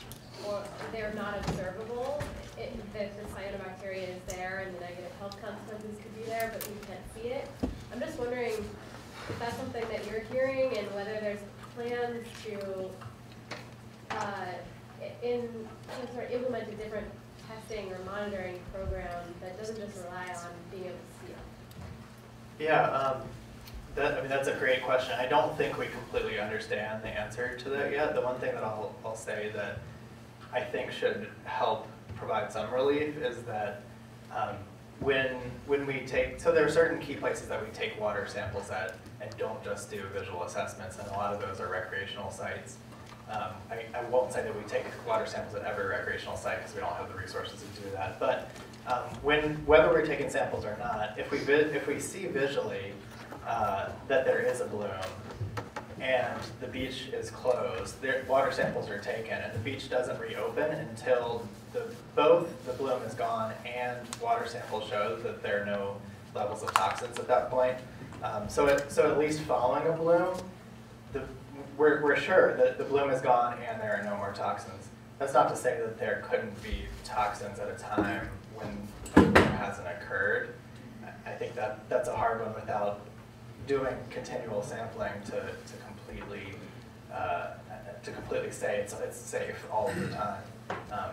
Speaker 9: or they're not observable, that the cyanobacteria is there and the negative health consequences could be there, but you can't see it. I'm just wondering if that's something that you're hearing and whether there's plans to sort of implement a different testing or monitoring program that doesn't just rely on being able to see it.
Speaker 8: Yeah, that's a great question. I don't think we completely understand the answer to that yet. The one thing that I'll say that I think should help provide some relief is that when we take, so there are certain key places that we take water samples at and don't just do visual assessments, and a lot of those are recreational sites. I won't say that we take water samples at every recreational site because we don't have the resources to do that. But whether we're taking samples or not, if we see visually that there is a bloom and the beach is closed, water samples are taken, and the beach doesn't reopen until both the bloom is gone and water samples show that there are no levels of toxins at that point. So at least following a bloom, we're sure that the bloom is gone and there are no more toxins. That's not to say that there couldn't be toxins at a time when the bloom hasn't occurred. I think that's a hard one without doing continual sampling to completely say it's safe all of the time.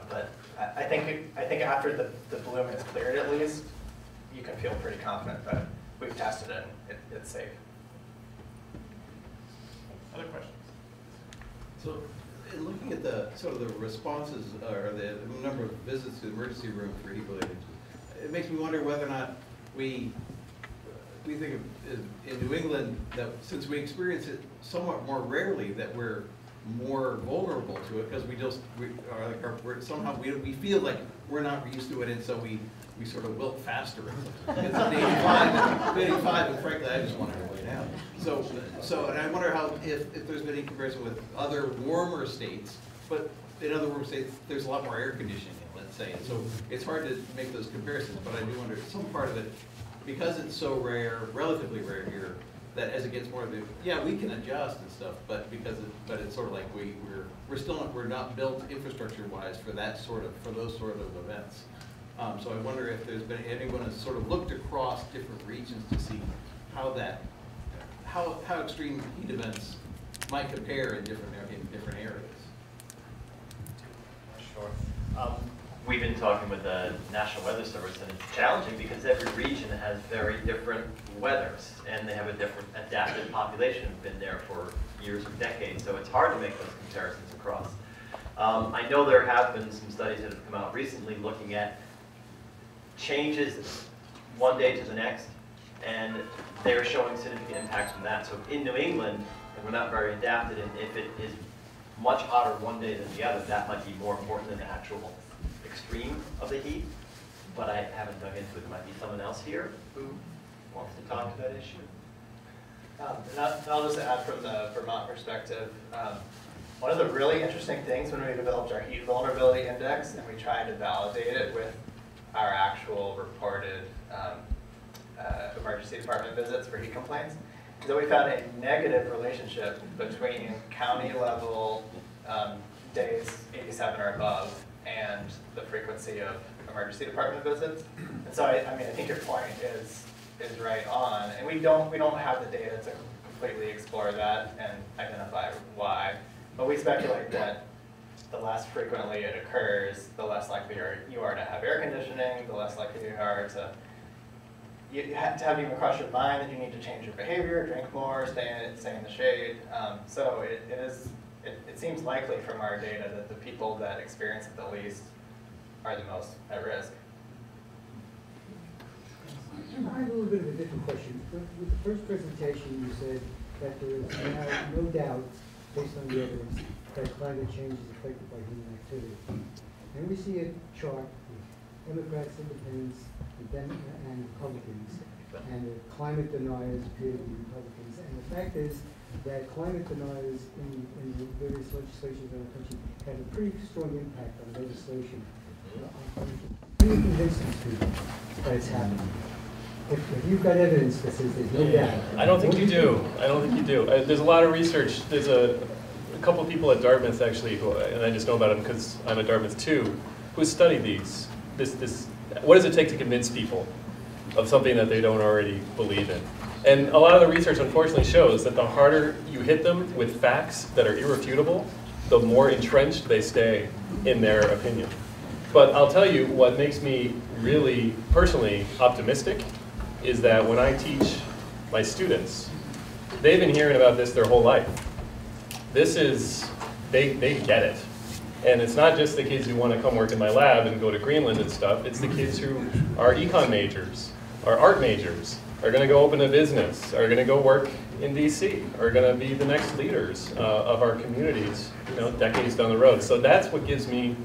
Speaker 8: But I think after the bloom is cleared, at least, you can feel pretty confident that we've tested it and it's safe.
Speaker 3: Other questions?
Speaker 10: So, in looking at the sort of the responses or the number of visits to the emergency room for heat-related, it makes me wonder whether or not we think of, in New England, that since we experience it somewhat more rarely, that we're more vulnerable to it because we feel like we're not used to it, and so we sort of wilt faster. It's an 85, and frankly, I just want it right now. So, and I wonder how if there's been any comparison with other warmer states, but in other warmer states, there's a lot more air conditioning, let's say, and so it's hard to make those comparisons. But I do wonder some part of it, because it's so rare, relatively rare here, that as it gets more of the, yeah, we can adjust and stuff, but it's sort of like we're not built infrastructure-wise for those sort of events. So I wonder if there's been anyone has sort of looked across different regions to see how extreme heat events might compare in different areas.
Speaker 7: Sure. We've been talking with the National Weather Service, and it's challenging because every region has very different weathers, and they have a different adapted population who've been there for years or decades, so it's hard to make those comparisons across. I know there have been some studies that have come out recently looking at changes one day to the next, and they're showing significant impacts from that. So in New England, and we're not very adapted, and if it is much hotter one day than the other, that might be more important than the actual extreme of the heat, but I haven't dug into it. There might be someone else here who wants to talk to that issue.
Speaker 8: And I'll just add from the Vermont perspective, one of the really interesting things when we developed our heat vulnerability index and we tried to validate it with our actual reported emergency department visits for heat complaints, is that we found a negative relationship between county level days 87 or above and the frequency of emergency department visits. And so I mean, I think your point is right on, and we don't have the data to completely explore that and identify why, but we speculate that the less frequently it occurs, the less likely you are to have air conditioning, the less likely you are to have even cross your mind that you need to change your behavior, drink more, stay in the shade. So it seems likely from our data that the people that experience it the least are the most at risk.
Speaker 5: I have a little bit of a different question. With the first presentation, you said that there is now no doubt, based on the evidence, that climate change is affected by human activity. And we see a chart with Democrats, Independents, and Republicans, and the climate deniers appear to be Republicans. And the fact is that climate deniers in the various legislations in our country have a pretty strong impact on legislation. Can you convince these people that it's happening? If you've got evidence that says there's no doubt.
Speaker 3: I don't think you do. I don't think you do. There's a lot of research. There's a couple of people at Dartmouth actually, and I just know about them because I'm at Dartmouth too, who study these. What does it take to convince people of something that they don't already believe in? And a lot of the research unfortunately shows that the harder you hit them with facts that are irrefutable, the more entrenched they stay in their opinion. But I'll tell you what makes me really personally optimistic is that when I teach my students, they've been hearing about this their whole life. This is, they get it. And it's not just the kids who want to come work in my lab and go to Greenland and stuff, it's the kids who are econ majors, are art majors, are going to go open a business, are going to go work in DC, are going to be the next leaders of our communities, decades down the road. So that's what gives me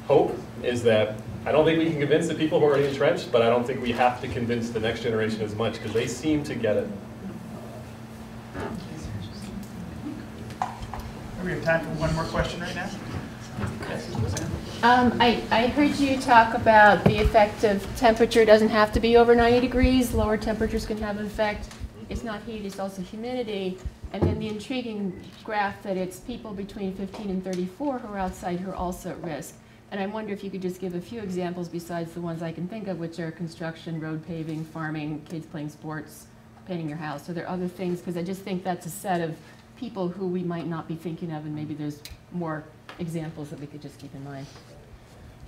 Speaker 3: hope, is that I don't think we can convince the people who are already entrenched, but I don't think we have to convince the next generation as much, because they seem to get it.
Speaker 2: We have time for one more question right now.
Speaker 11: I heard you talk about the effect of temperature. It doesn't have to be over 90 degrees. Lower temperatures can have an effect. It's not heat, it's also humidity. And then the intriguing graph that it's people between 15 and 34 who are outside who are also at risk. And I wonder if you could just give a few examples besides the ones I can think of, which are construction, road paving, farming, kids playing sports, painting your house. Are there other things? Because I just think that's a set of people who we might not be thinking of, and maybe there's more examples that we could just keep in mind.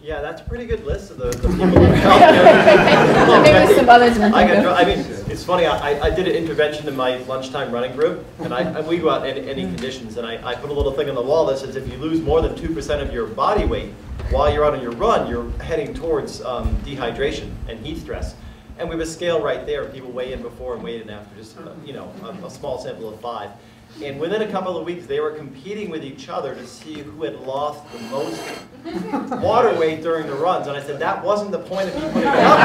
Speaker 7: Yeah, that's a pretty good list of the people who are out there.
Speaker 11: Maybe some others.
Speaker 7: I mean, it's funny, I did an intervention in my lunchtime running group, and we go out in any conditions, and I put a little thing on the wall that says if you lose more than 2% of your body weight while you're out on your run, you're heading towards dehydration and heat stress. And we have a scale right there, people weigh in before and weigh in after, just you know, a small sample of 5. And within a couple of weeks, they were competing with each other to see who had lost the most water weight during the runs. And I said, that wasn't the point of you putting it up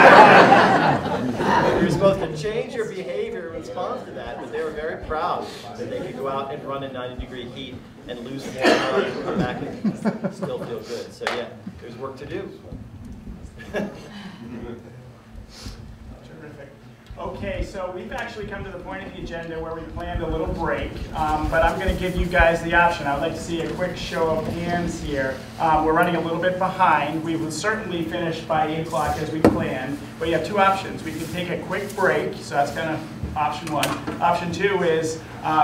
Speaker 7: there. You're supposed to change your behavior in response to that. But they were very proud that they could go out and run in 90-degree heat and lose more water and come back and still feel good. So yeah, there's work to do.
Speaker 2: Okay, so we've actually come to the point of the agenda where we planned a little break, but I'm going to give you guys the option. I would like to see a quick show of hands here. We're running a little bit behind. We will certainly finish by 8 o'clock as we planned, but you have 2 options. We can take a quick break, so that's kind of option 1. Option 2 is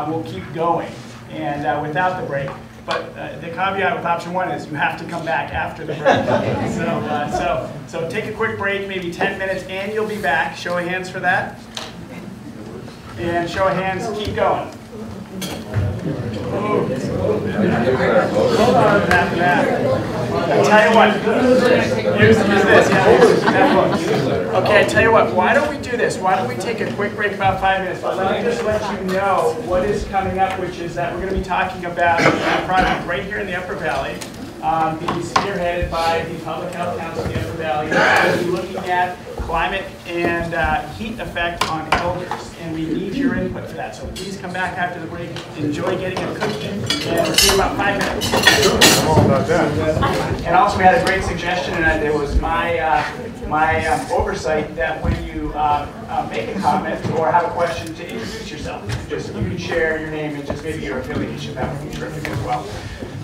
Speaker 2: we'll keep going and without the break. But the caveat with option 1 is you have to come back after the break. So take a quick break, maybe 10 minutes, and you'll be back. Show of hands for that. And show of hands, keep going. Hold on, I tell you what, use this, yeah, okay, I tell you what, why don't we do this? Why don't we take a quick break, about 5 minutes, but let me just let you know what is coming up, which is that we're going to be talking about a project right here in the Upper Valley, being spearheaded by the Public Health Council of the Upper Valley. We'll be looking at climate and heat effect on elders, and we need your input for that. So please come back after the break, enjoy getting a cookie, and we'll see you in about 5 minutes.
Speaker 1: I'm all about that.
Speaker 2: And also we had a great suggestion, and it was my oversight that when you make a comment or have a question, to introduce yourself. Just you can share your name and just maybe your affiliation. That would be terrific as well.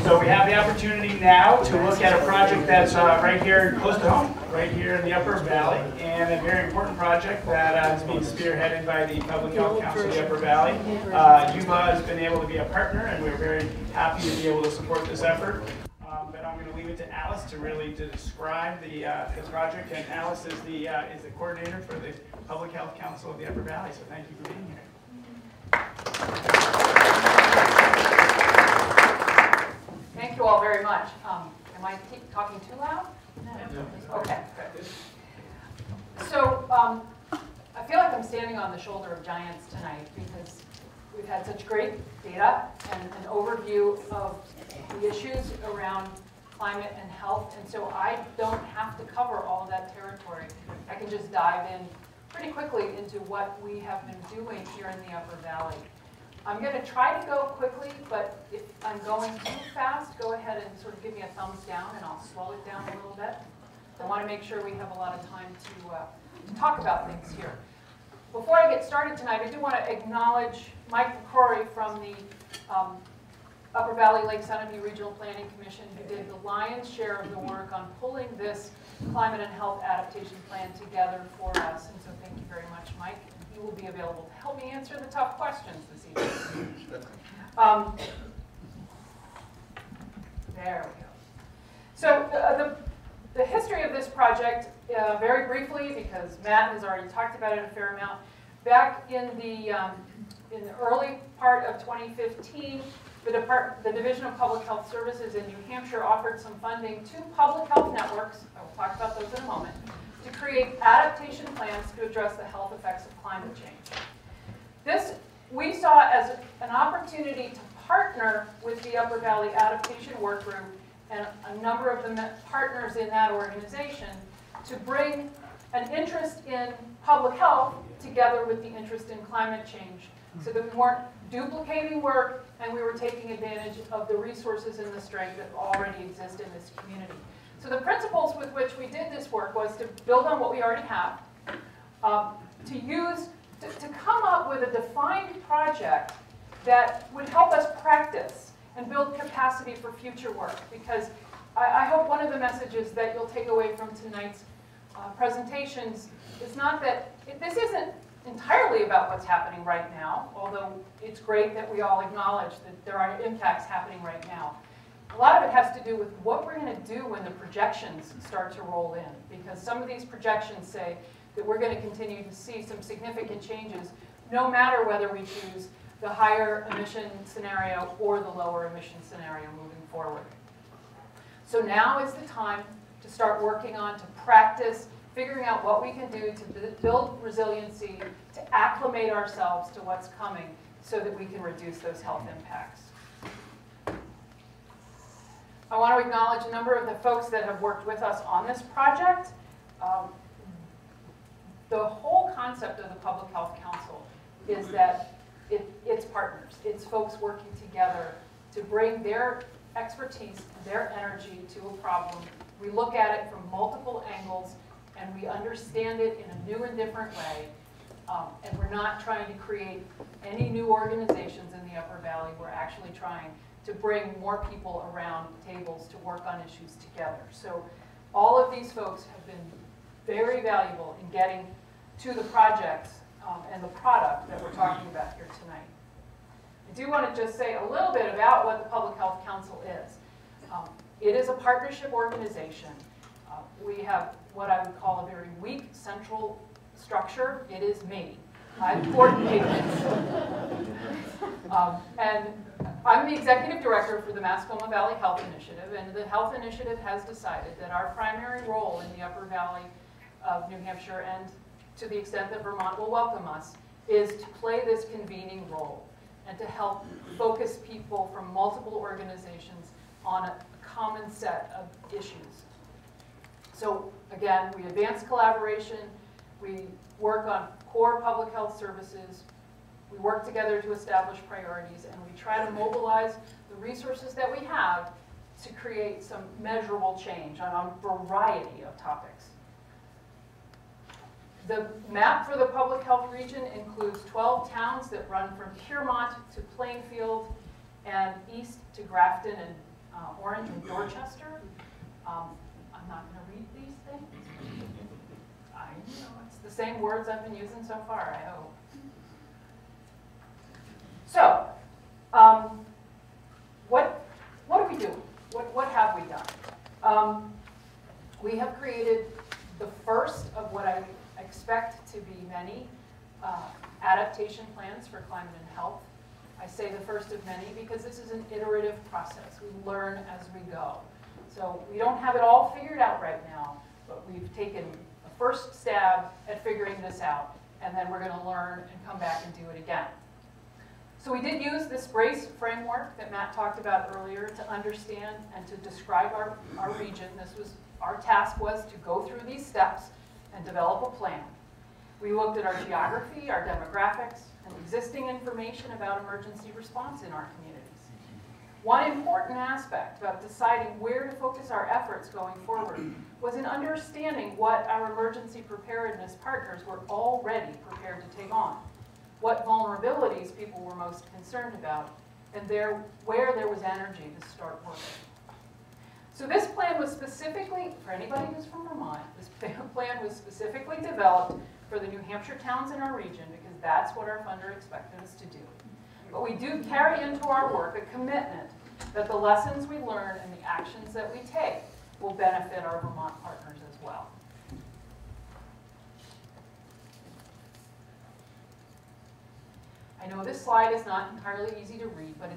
Speaker 2: So we have the opportunity now to look at a project that's right here close to home, right here in the Upper Valley, and a very important project that is being spearheaded by the Public Health Council of the Upper Valley. UVA has been able to be a partner, and we're very happy to be able to support this effort. But I'm going to leave it to Alice to describe the project, and Alice is the coordinator for the Public Health Council of the Upper Valley. So thank you for being here.
Speaker 12: Thank you all very much. Am I talking too loud? No. Okay, good. So I feel like I'm standing on the shoulder of giants tonight because we've had such great data and an overview of the issues around climate and health, and so I don't have to cover all of that territory. I can just dive in pretty quickly into what we have been doing here in the Upper Valley. I'm going to try to go quickly, but if I'm going too fast, go ahead and sort of give me a thumbs down and I'll slow it down a little bit. I want to make sure we have a lot of time to talk about things here. Before I get started tonight, I do want to acknowledge Mike McCrory from the Upper Valley Lake Sunapee Regional Planning Commission, who did the lion's share of the work on pulling this climate and health adaptation plan together for us. And so thank you very much, Mike. He will be available to help me answer the tough questions this evening. There we go. So the history of this project, very briefly, because Matt has already talked about it a fair amount. Back in the early part of 2015, the Division of Public Health Services in New Hampshire offered some funding to public health networks, I will talk about those in a moment, to create adaptation plans to address the health effects of climate change. This we saw as an opportunity to partner with the Upper Valley Adaptation Workgroup and a number of the partners in that organization to bring an interest in public health together with the interest in climate change, so that we weren't duplicating work and we were taking advantage of the resources and the strength that already exist in this community. So the principles with which we did this work was to build on what we already have, to come up with a defined project that would help us practice and build capacity for future work. Because I hope one of the messages that you'll take away from tonight's presentations is not that, this isn't entirely about what's happening right now, although it's great that we all acknowledge that there are impacts happening right now. A lot of it has to do with what we're going to do when the projections start to roll in, because some of these projections say that we're going to continue to see some significant changes no matter whether we choose the higher emission scenario or the lower emission scenario moving forward. So now is the time to start working on, to practice, figuring out what we can do to build resiliency, to acclimate ourselves to what's coming so that we can reduce those health impacts. I want to acknowledge a number of the folks that have worked with us on this project. The whole concept of the Public Health Council is that it's partners. It's folks working together to bring their expertise and their energy to a problem. We look at it from multiple angles and we understand it in a new and different way. And we're not trying to create any new organizations in the Upper Valley. We're actually trying to bring more people around tables to work on issues together. So all of these folks have been very valuable in getting to the projects and the product that we're talking about here tonight. I do want to just say a little bit about what the Public Health Council is. It is a partnership organization. We have what I would call a very weak central structure. It is me. I coordinate this. And I'm the executive director for the Mascoma Valley Health Initiative, and the Health Initiative has decided that our primary role in the Upper Valley of New Hampshire, and to the extent that Vermont will welcome us, is to play this convening role and to help focus people from multiple organizations on a common set of issues. So again, we advance collaboration, we work on core public health services, we work together to establish priorities, and we try to mobilize the resources that we have to create some measurable change on a variety of topics. The map for the public health region includes 12 towns that run from Piermont to Plainfield and east to Grafton and Orange and Dorchester. I'm not going to read these things. I know, it's the same words I've been using so far, I hope. So, what are we doing? What have we done? We have created the first of what I expect to be many adaptation plans for climate and health. I say the first of many because this is an iterative process. We learn as we go. So we don't have it all figured out right now, but we've taken a first stab at figuring this out, and then we're going to learn and come back and do it again. So we did use this BRACE framework that Matt talked about earlier to understand and to describe our region. Our task was to go through these steps and develop a plan. We looked at our geography, our demographics, and existing information about emergency response in our communities. One important aspect about deciding where to focus our efforts going forward was in understanding what our emergency preparedness partners were already prepared to take on, what vulnerabilities people were most concerned about, and where there was energy to start working. So this plan was specifically, for anybody who's from Vermont, this plan was specifically developed for the New Hampshire towns in our region because that's what our funder expected us to do. But we do carry into our work a commitment that the lessons we learn and the actions that we take will benefit our Vermont partners as well. I know this slide is not entirely easy to read, but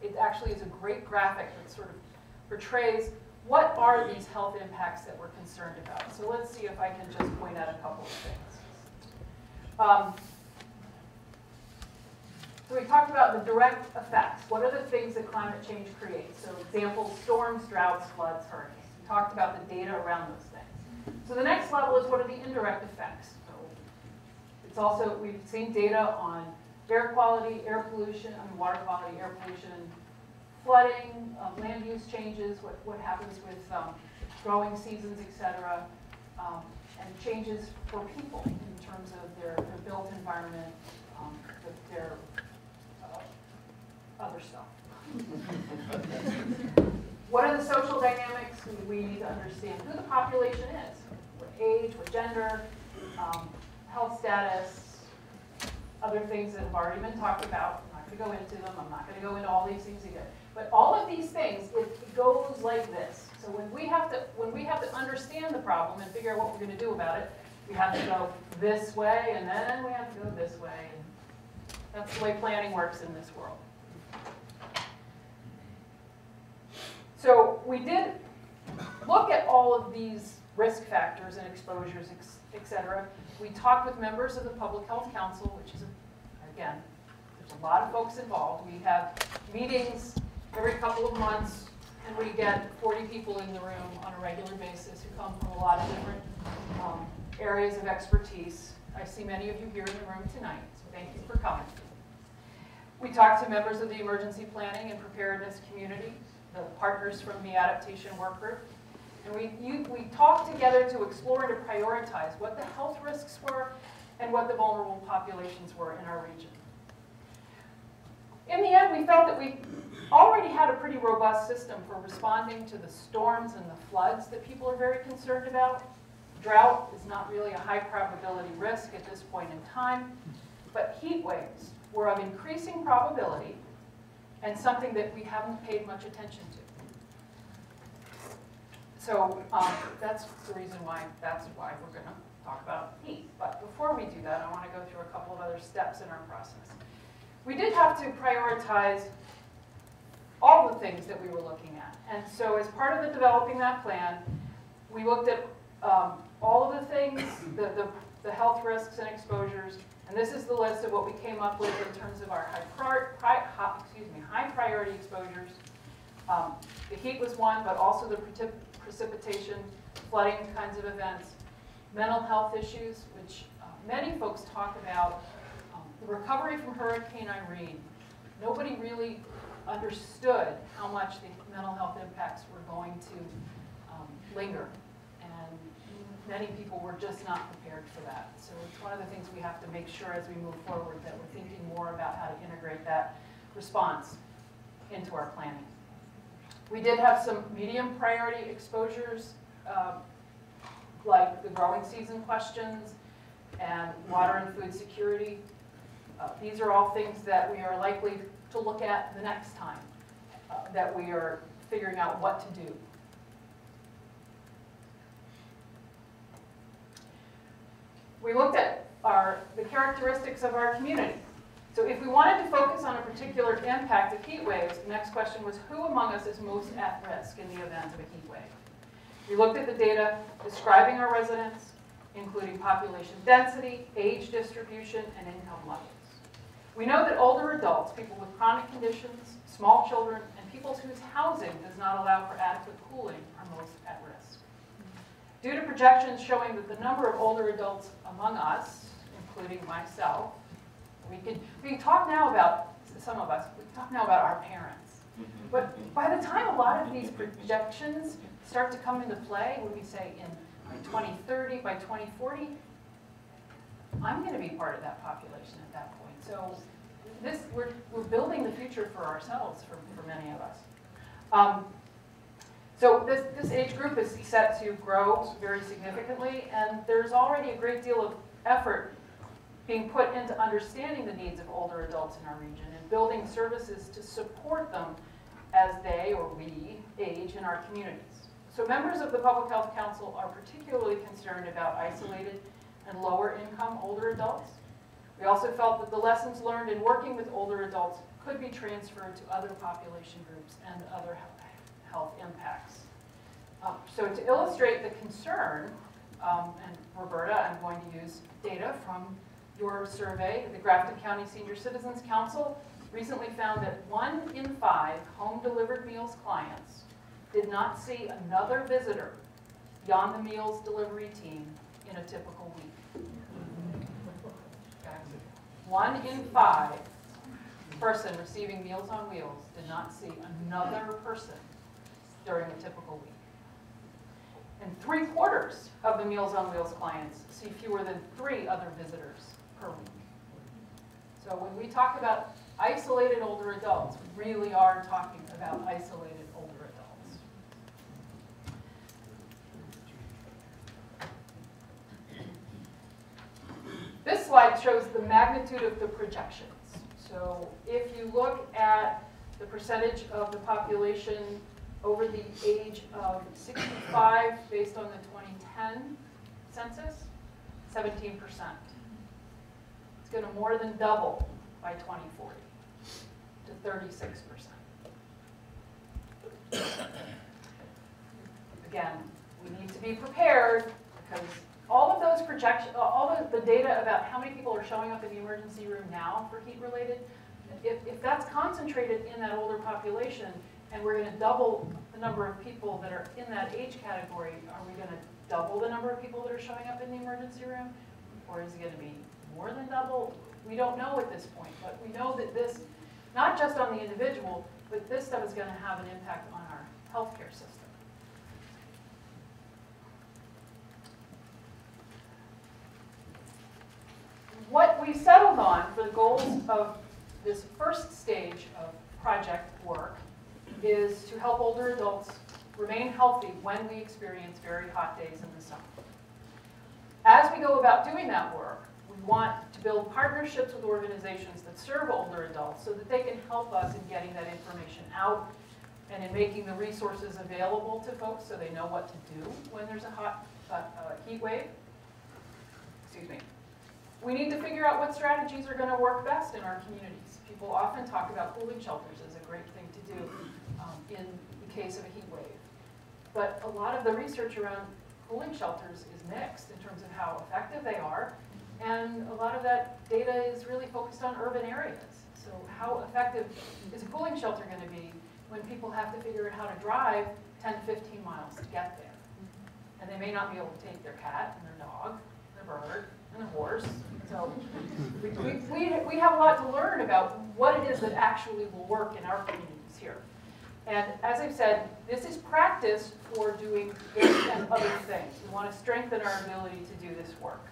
Speaker 12: it actually is a great graphic that sort of portrays what are these health impacts that we're concerned about. So let's see if I can just point out a couple of things. So we talked about the direct effects. What are the things that climate change creates? So examples, storms, droughts, floods, hurricanes. We talked about the data around those things. So the next level is what are the indirect effects? So it's also, we've seen data on air quality, air pollution, water quality, air pollution, flooding, land use changes, what happens with growing seasons, et cetera, and changes for people in terms of their built environment, their We need to understand who the population is, what age, what gender, health status, other things that have already been talked about. I'm not going to go into them. I'm not going to go into all these things again. But all of these things, it goes like this. So when we have to understand the problem and figure out what we're going to do about it, we have to go this way, and then we have to go this way. And that's the way planning works in this world. So we did look at all of these risk factors and exposures, et cetera. We talked with members of the Public Health Council, which is, again, there's a lot of folks involved. We have meetings every couple of months, and we get 40 people in the room on a regular basis who come from a lot of different areas of expertise. I see many of you here in the room tonight, so thank you for coming. We talked to members of the emergency planning and preparedness community, the partners from the Adaptation Workgroup, and we talked together to explore and to prioritize what the health risks were and what the vulnerable populations were in our region. In the end, we felt that we already had a pretty robust system for responding to the storms and the floods that people are very concerned about. Drought is not really a high probability risk at this point in time, but heat waves were of increasing probability and something that we haven't paid much attention to. So that's the reason why we're going to talk about heat. But before we do that, I want to go through a couple of other steps in our process. We did have to prioritize all the things that we were looking at. And so as part of developing that plan, we looked at all of the things, the health risks and exposures, and this is the list of what we came up with in terms of our high priority exposures. The heat was one, but also the precipitation, flooding kinds of events, mental health issues, which many folks talk about, the recovery from Hurricane Irene. Nobody really understood how much the mental health impacts were going to linger. And many people were just not prepared for that. So it's one of the things we have to make sure as we move forward that we're thinking more about how to integrate that response into our planning. We did have some medium priority exposures, like the growing season questions and water and food security. These are all things that we are likely to look at the next time that we are figuring out what to do. We looked at the characteristics of our community. So if we wanted to focus on a particular impact of heat waves, the next question was who among us is most at risk in the event of a heat wave? We looked at the data describing our residents, including population density, age distribution, and income levels. We know that older adults, people with chronic conditions, small children, and people whose housing does not allow for adequate cooling are most at risk. Due to projections showing that the number of older adults among us, including myself, we can talk now about, some of us, we talk now about our parents. But by the time a lot of these projections start to come into play, when we say by 2030, by 2040, I'm going to be part of that population at that point. So we're building the future for ourselves, for many of us. So this age group is set to grow very significantly, and there's already a great deal of effort being put into understanding the needs of older adults in our region and building services to support them as they or we age in our communities. So members of the Public Health Council are particularly concerned about isolated and lower income older adults. We also felt that the lessons learned in working with older adults could be transferred to other population groups and other health impacts. So to illustrate the concern, and Roberta, I'm going to use data from your survey. The Grafton County Senior Citizens Council recently found that 1 in 5 home-delivered meals clients did not see another visitor beyond the meals delivery team in a typical week. 1 in 5 person receiving Meals on Wheels did not see another person during a typical week. And 3/4 of the Meals on Wheels clients see fewer than 3 other visitors per week. So when we talk about isolated older adults, we really are talking about isolated older adults. shows the magnitude of the projections. So if you look at the percentage of the population over the age of 65 based on the 2010 census, 17%. It's going to more than double by 2040 to 36%. Again, we need to be prepared because all of those projections, all of the data about how many people are showing up in the emergency room now for heat-related, if that's concentrated in that older population and we're going to double the number of people that are in that age category, are we going to double the number of people that are showing up in the emergency room? Or is it going to be more than double? We don't know at this point, but we know that this, not just on the individual, but this stuff is going to have an impact on our healthcare system. What we settled on for the goals of this first stage of project work is to help older adults remain healthy when we experience very hot days in the summer. As we go about doing that work, we want to build partnerships with organizations that serve older adults so that they can help us in getting that information out and in making the resources available to folks so they know what to do when there's a hot heat wave. Excuse me. We need to figure out what strategies are going to work best in our communities. People often talk about cooling shelters as a great thing to do in the case of a heat wave. But a lot of the research around cooling shelters is mixed in terms of how effective they are. And a lot of that data is really focused on urban areas. So how effective is a cooling shelter going to be when people have to figure out how to drive 10 to 15 miles to get there? And they may not be able to take their cat and their dog, their bird, and their horse. So we have a lot to learn about what it is that actually will work in our communities here. And as I've said, this is practice for doing this and other things. We want to strengthen our ability to do this work.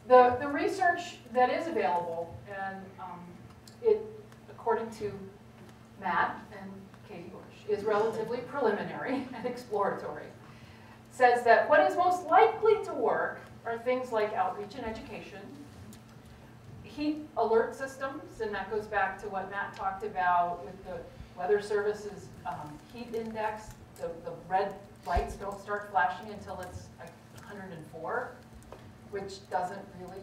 Speaker 12: The research that is available, and it, according to Matt and Katie Bush, is relatively preliminary and exploratory, says that what is most likely to work are things like outreach and education, heat alert systems, and that goes back to what Matt talked about with the Weather Service's heat index. The red lights don't start flashing until it's like 104, which doesn't really,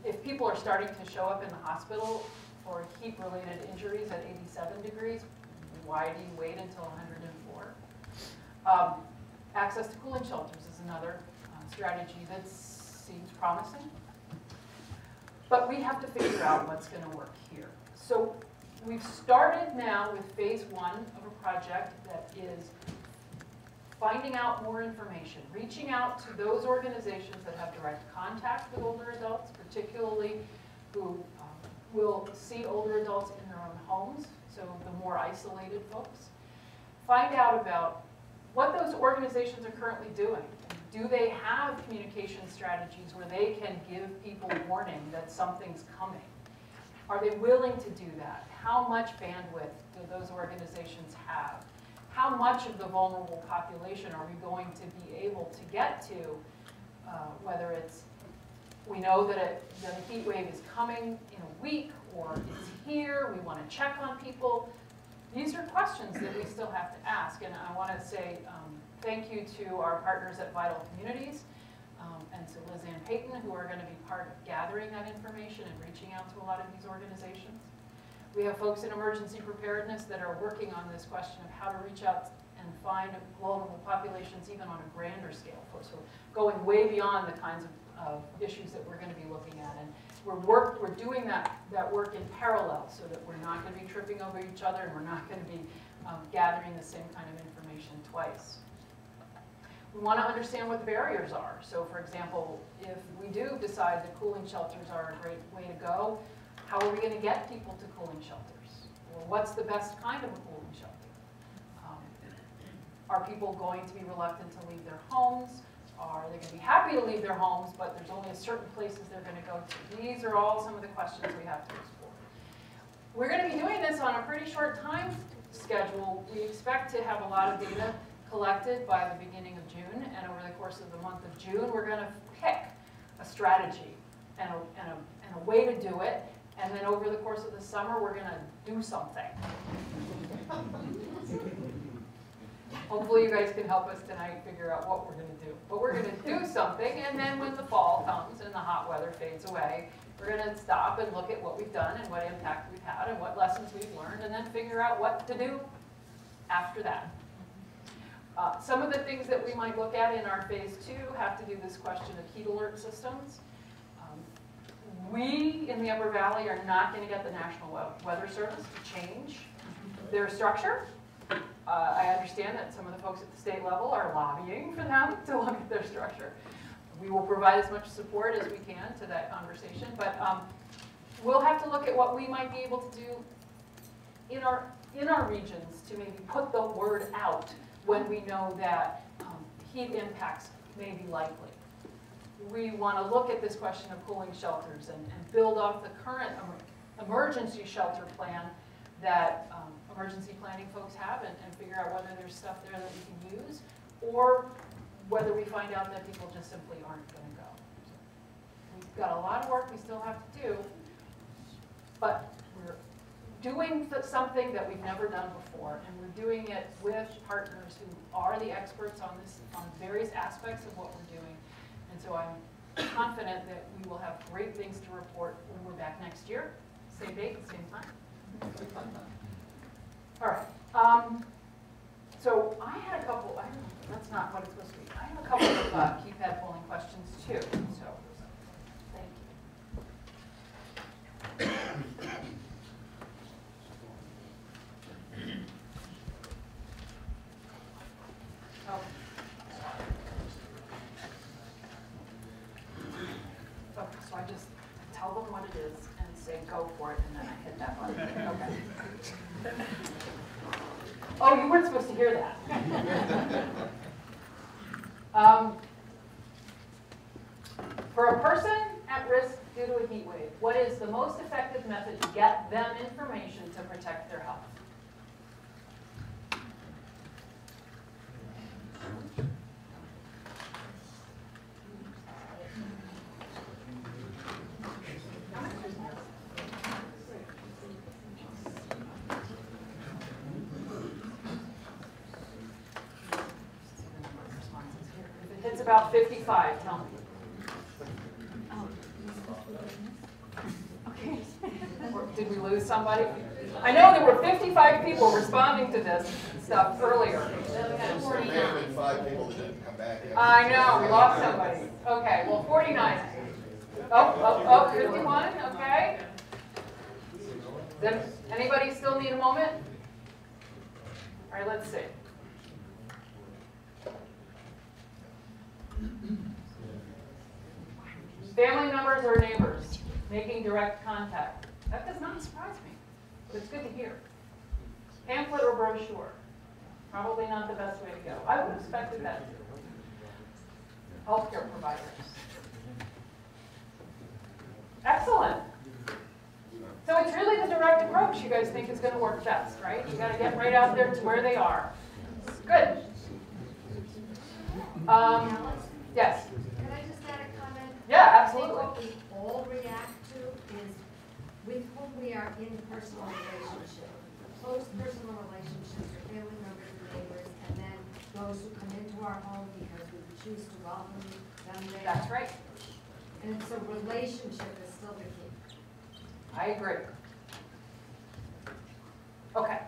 Speaker 12: if people are starting to show up in the hospital for heat-related injuries at 87 degrees, why do you wait until 104? Access to cooling shelters is another strategy that seems promising. But we have to figure out what's going to work here. So we've started now with phase 1 of a project that is finding out more information, reaching out to those organizations that have direct contact with older adults, particularly who will see older adults in their own homes, so the more isolated folks. Find out about what those organizations are currently doing. Do they have communication strategies where they can give people warning that something's coming? Are they willing to do that? How much bandwidth do those organizations have? How much of the vulnerable population are we going to be able to get to, whether it's, we know that the heat wave is coming in a week, or it's here, we want to check on people. These are questions that we still have to ask, and I want to say thank you to our partners at Vital Communities and to Liz Ann Payton, who are going to be part of gathering that information and reaching out to a lot of these organizations. We have folks in emergency preparedness that are working on this question of how to reach out and find vulnerable populations even on a grander scale. So going way beyond the kinds of issues that we're going to be looking at. And we're doing that work in parallel so that we're not going to be tripping over each other and we're not going to be gathering the same kind of information twice. We want to understand what the barriers are. So for example, if we do decide that cooling shelters are a great way to go, how are we going to get people to cooling shelters? Or what's the best kind of a cooling shelter? Are people going to be reluctant to leave their homes? Are they going to be happy to leave their homes, but there's only certain places they're going to go to? These are all some of the questions we have to explore. We're going to be doing this on a pretty short time schedule. We expect to have a lot of data collected by the beginning of June, and over the course of the month of June, we're going to pick a strategy and a way to do it, and then over the course of the summer, we're going to do something. Hopefully you guys can help us tonight figure out what we're going to do. But we're going to do something, and then when the fall comes and the hot weather fades away, we're going to stop and look at what we've done and what impact we've had and what lessons we've learned, and then figure out what to do after that. Some of the things that we might look at in our phase 2 have to do this question of heat alert systems. We in the Upper Valley are not going to get the National Weather Service to change their structure. I understand that some of the folks at the state level are lobbying for them to look at their structure. We will provide as much support as we can to that conversation, but we'll have to look at what we might be able to do in our regions to maybe put the word out when we know that heat impacts may be likely. We want to look at this question of cooling shelters and build off the current emergency shelter plan that emergency planning folks have and figure out whether there's stuff there that we can use, or whether we find out that people just simply aren't going to go. We've got a lot of work we still have to do, but we're doing something that we've never done before, and we're doing it with partners who are the experts on this, on various aspects of what we're doing. And so I'm confident that we will have great things to report when we're back next year. Same date, same time. All right. So I had a couple, that's not what it's supposed to be. I have a couple of keypad polling questions too. So thank you. Okay, so I just tell them what it is and say go for it, and then I hit that button. Okay. Oh, you weren't supposed to hear that. For a person at risk due to a heat wave, what is the most effective method to get them information to protect their health? It's about 55, tell me. Okay. Did we lose somebody? I know there were 55 people responding to this stuff earlier. I know, we lost somebody. Okay, well, 49. Oh, 51, okay. Does anybody still need a moment? All right, let's see. Family members or neighbors making direct contact. That does not surprise me, but it's good to hear. Pamphlet or brochure. Probably not the best way to go. I would have expected that too. Healthcare providers. Excellent. So it's really the direct approach you guys think is going to work best, right? You got to get right out there to where they are. Good. Yes.
Speaker 4: Can I just add a comment?
Speaker 12: Yeah, absolutely.
Speaker 4: I think what we all react to is with whom we are in personal relationship. Close personal relationships with family members and neighbors, and then those who come into our home because we choose to welcome them there.
Speaker 12: That's right.
Speaker 4: And so relationship is still the key.
Speaker 12: I agree. Okay.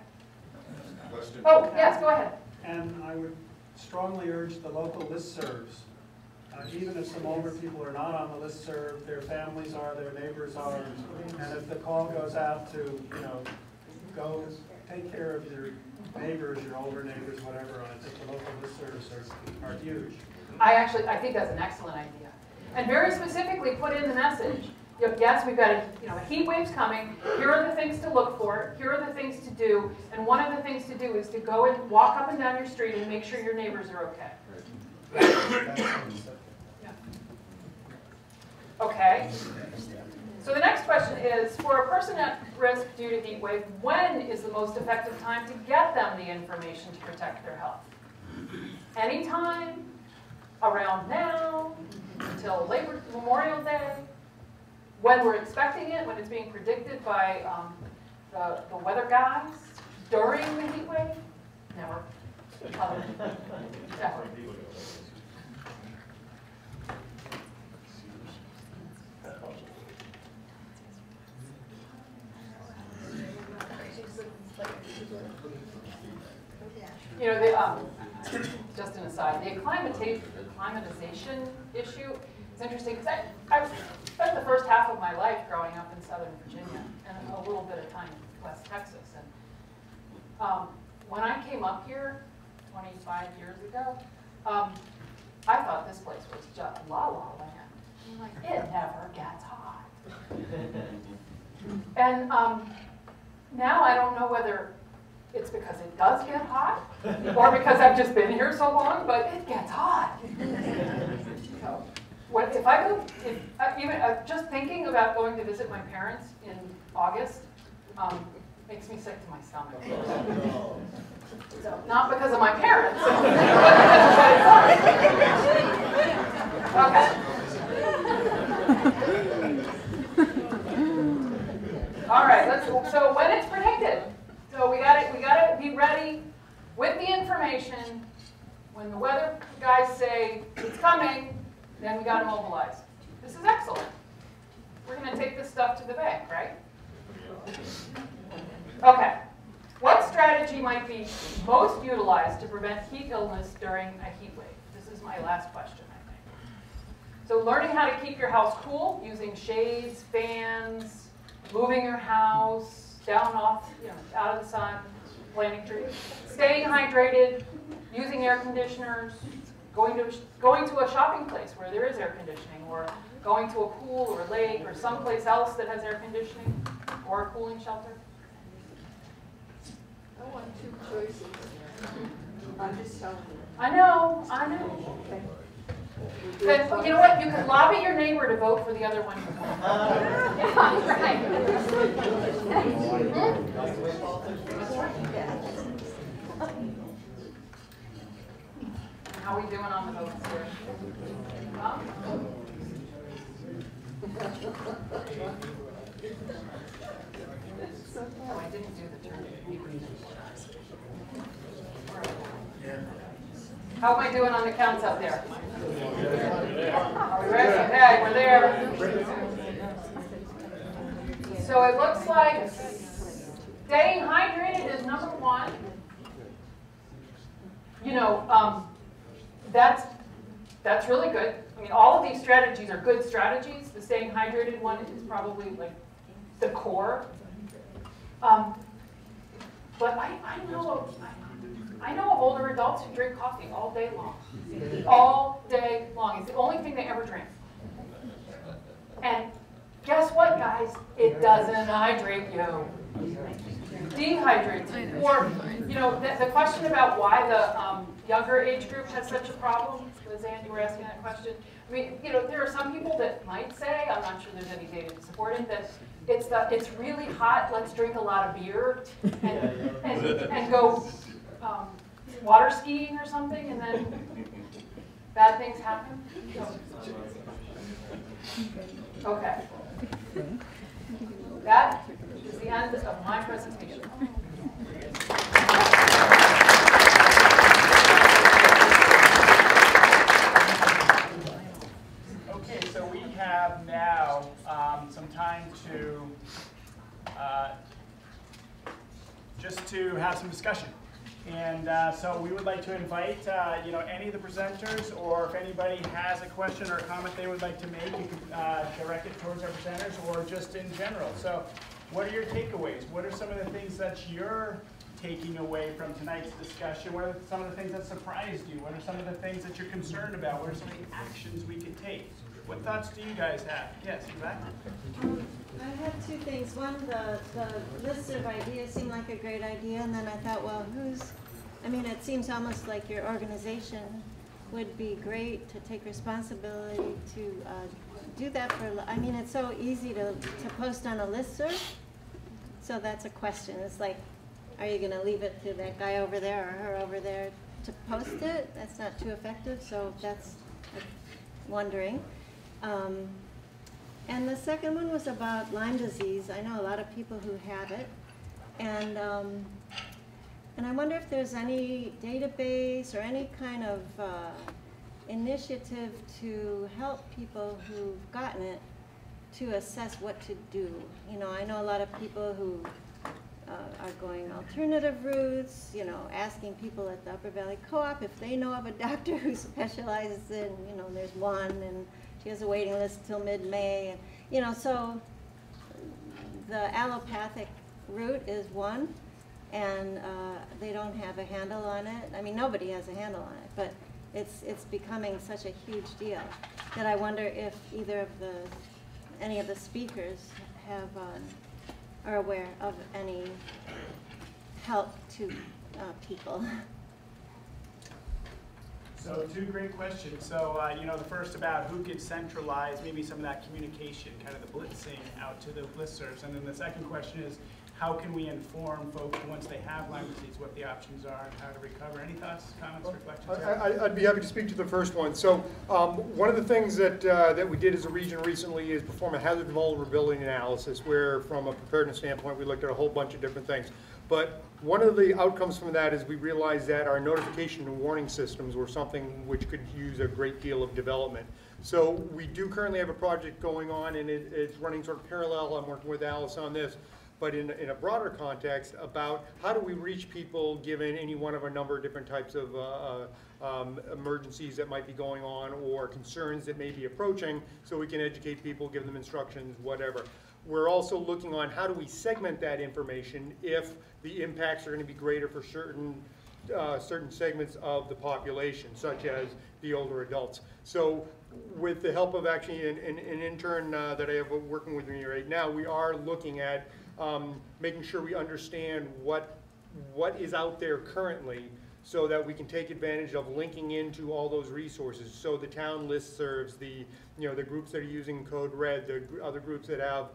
Speaker 13: Question.
Speaker 12: Oh, yes, go ahead.
Speaker 14: And I would strongly urge the local listservs. Even if some older people are not on the listserv, their families are, their neighbors are, and if the call goes out to, go take care of your neighbors, your older neighbors, whatever, I think the local listservs are huge.
Speaker 12: I think that's an excellent idea. And very specifically put in the message, yes, we've got a heat wave's coming, here are the things to look for, here are the things to do, and one of the things to do is to go and walk up and down your street and make sure your neighbors are okay. Okay. So the next question is, for a person at risk due to heat wave, when is the most effective time to get them the information to protect their health? anytime around now until Memorial Day, when we're expecting it, when it's being predicted by the weather guys during the heat wave? Never. Never. You know, just an aside, the acclimatization issue is interesting because I spent the first half of my life growing up in Southern Virginia and a little bit of time in West Texas. And when I came up here 25 years ago, I thought this place was just la-la land. I'm like, it never gets hot. And now I don't know whether it's because it does get hot or because I've just been here so long, but it gets hot. So, if I go, even just thinking about going to visit my parents in August makes me sick to my stomach. So, not because of my parents, but okay. All right. So when it's predicted, so we got to be ready with the information. When the weather guys say it's coming, then we got to mobilize. This is excellent. We're going to take this stuff to the bank, right? Okay. What strategy might be most utilized to prevent heat illness during a heat wave? This is my last question, I think. So learning how to keep your house cool using shades, fans, moving your house down off, out of the sun, planting trees, staying hydrated, using air conditioners, going to a shopping place where there is air conditioning, or going to a pool or a lake or someplace else that has air conditioning or a cooling shelter.
Speaker 15: I want two choices. I'm just telling you.
Speaker 12: I know. Okay. Then, you know what? You can lobby your neighbor to vote for the other one. How are we doing on the votes here? Huh? Oh, I didn't do the turn. How am I doing on the counts up there? Are we ready? Okay, we're there. So it looks like staying hydrated is number one. That's really good. I mean, all of these strategies are good strategies. The staying hydrated one is probably like the core. But I know of older adults who drink coffee all day long. All day long. It's the only thing they ever drink. And guess what, guys? It doesn't hydrate you. Dehydrates you. Or, the question about why the younger age group has such a problem, Lizanne, you were asking that question. I mean, there are some people that might say, I'm not sure there's any data to support it, that it's really hot, let's drink a lot of beer and go water skiing or something, and then bad things happen. Okay. That is the end of my presentation.
Speaker 2: Okay, so we have now some time to just to have some discussion. And so we would like to invite any of the presenters, or if anybody has a question or a comment they would like to make, you can direct it towards our presenters or just in general. So what are your takeaways? What are some of the things that you're taking away from tonight's discussion? What are some of the things that surprised you? What are some of the things that you're concerned about? What are some of the actions we could take? What thoughts do you guys have? Yes, Rebecca?
Speaker 15: I had two things. One, the list of ideas seemed like a great idea, and then I thought, well, it seems almost like your organization would be great to take responsibility to do that it's so easy to post on a listserv. So that's a question. It's like, are you going to leave it to that guy over there or her over there to post it. That's not too effective, so that's wondering. And the second one was about Lyme disease. I know a lot of people who have it. And I wonder if there's any database or any kind of initiative to help people who've gotten it to assess what to do. You know, I know a lot of people who are going alternative routes, you know, asking people at the Upper Valley Co-op if they know of a doctor who specializes in, you know, there's one and she has a waiting list till mid-May. And, you know, so the allopathic route is one, and they don't have a handle on it. I mean, nobody has a handle on it, but it's becoming such a huge deal that I wonder if any of the speakers have are aware of any help to people.
Speaker 2: So two great questions. So, you know, the first about who could centralize maybe some of that communication, kind of the blitzing out to the listservs. And then the second question is, how can we inform folks once they have Lyme disease, what the options are and how to recover? Any thoughts, comments, reflections?
Speaker 16: I'd be happy to speak to the first one. So one of the things that we did as a region recently is perform a hazard vulnerability analysis where from a preparedness standpoint we looked at a whole bunch of different things. But one of the outcomes from that is we realized that our notification and warning systems were something which could use a great deal of development. So we do currently have a project going on, and it's running sort of parallel. I'm working with Alice on this, but in a broader context about how do we reach people given any one of a number of different types of emergencies that might be going on or concerns that may be approaching, so we can educate people, give them instructions, whatever. We're also looking on how do we segment that information if the impacts are going to be greater for certain segments of the population, such as the older adults. So with the help of actually an intern that I have working with me right now, we are looking at making sure we understand what is out there currently so that we can take advantage of linking into all those resources. So the town listservs, the groups that are using Code Red, the other groups that have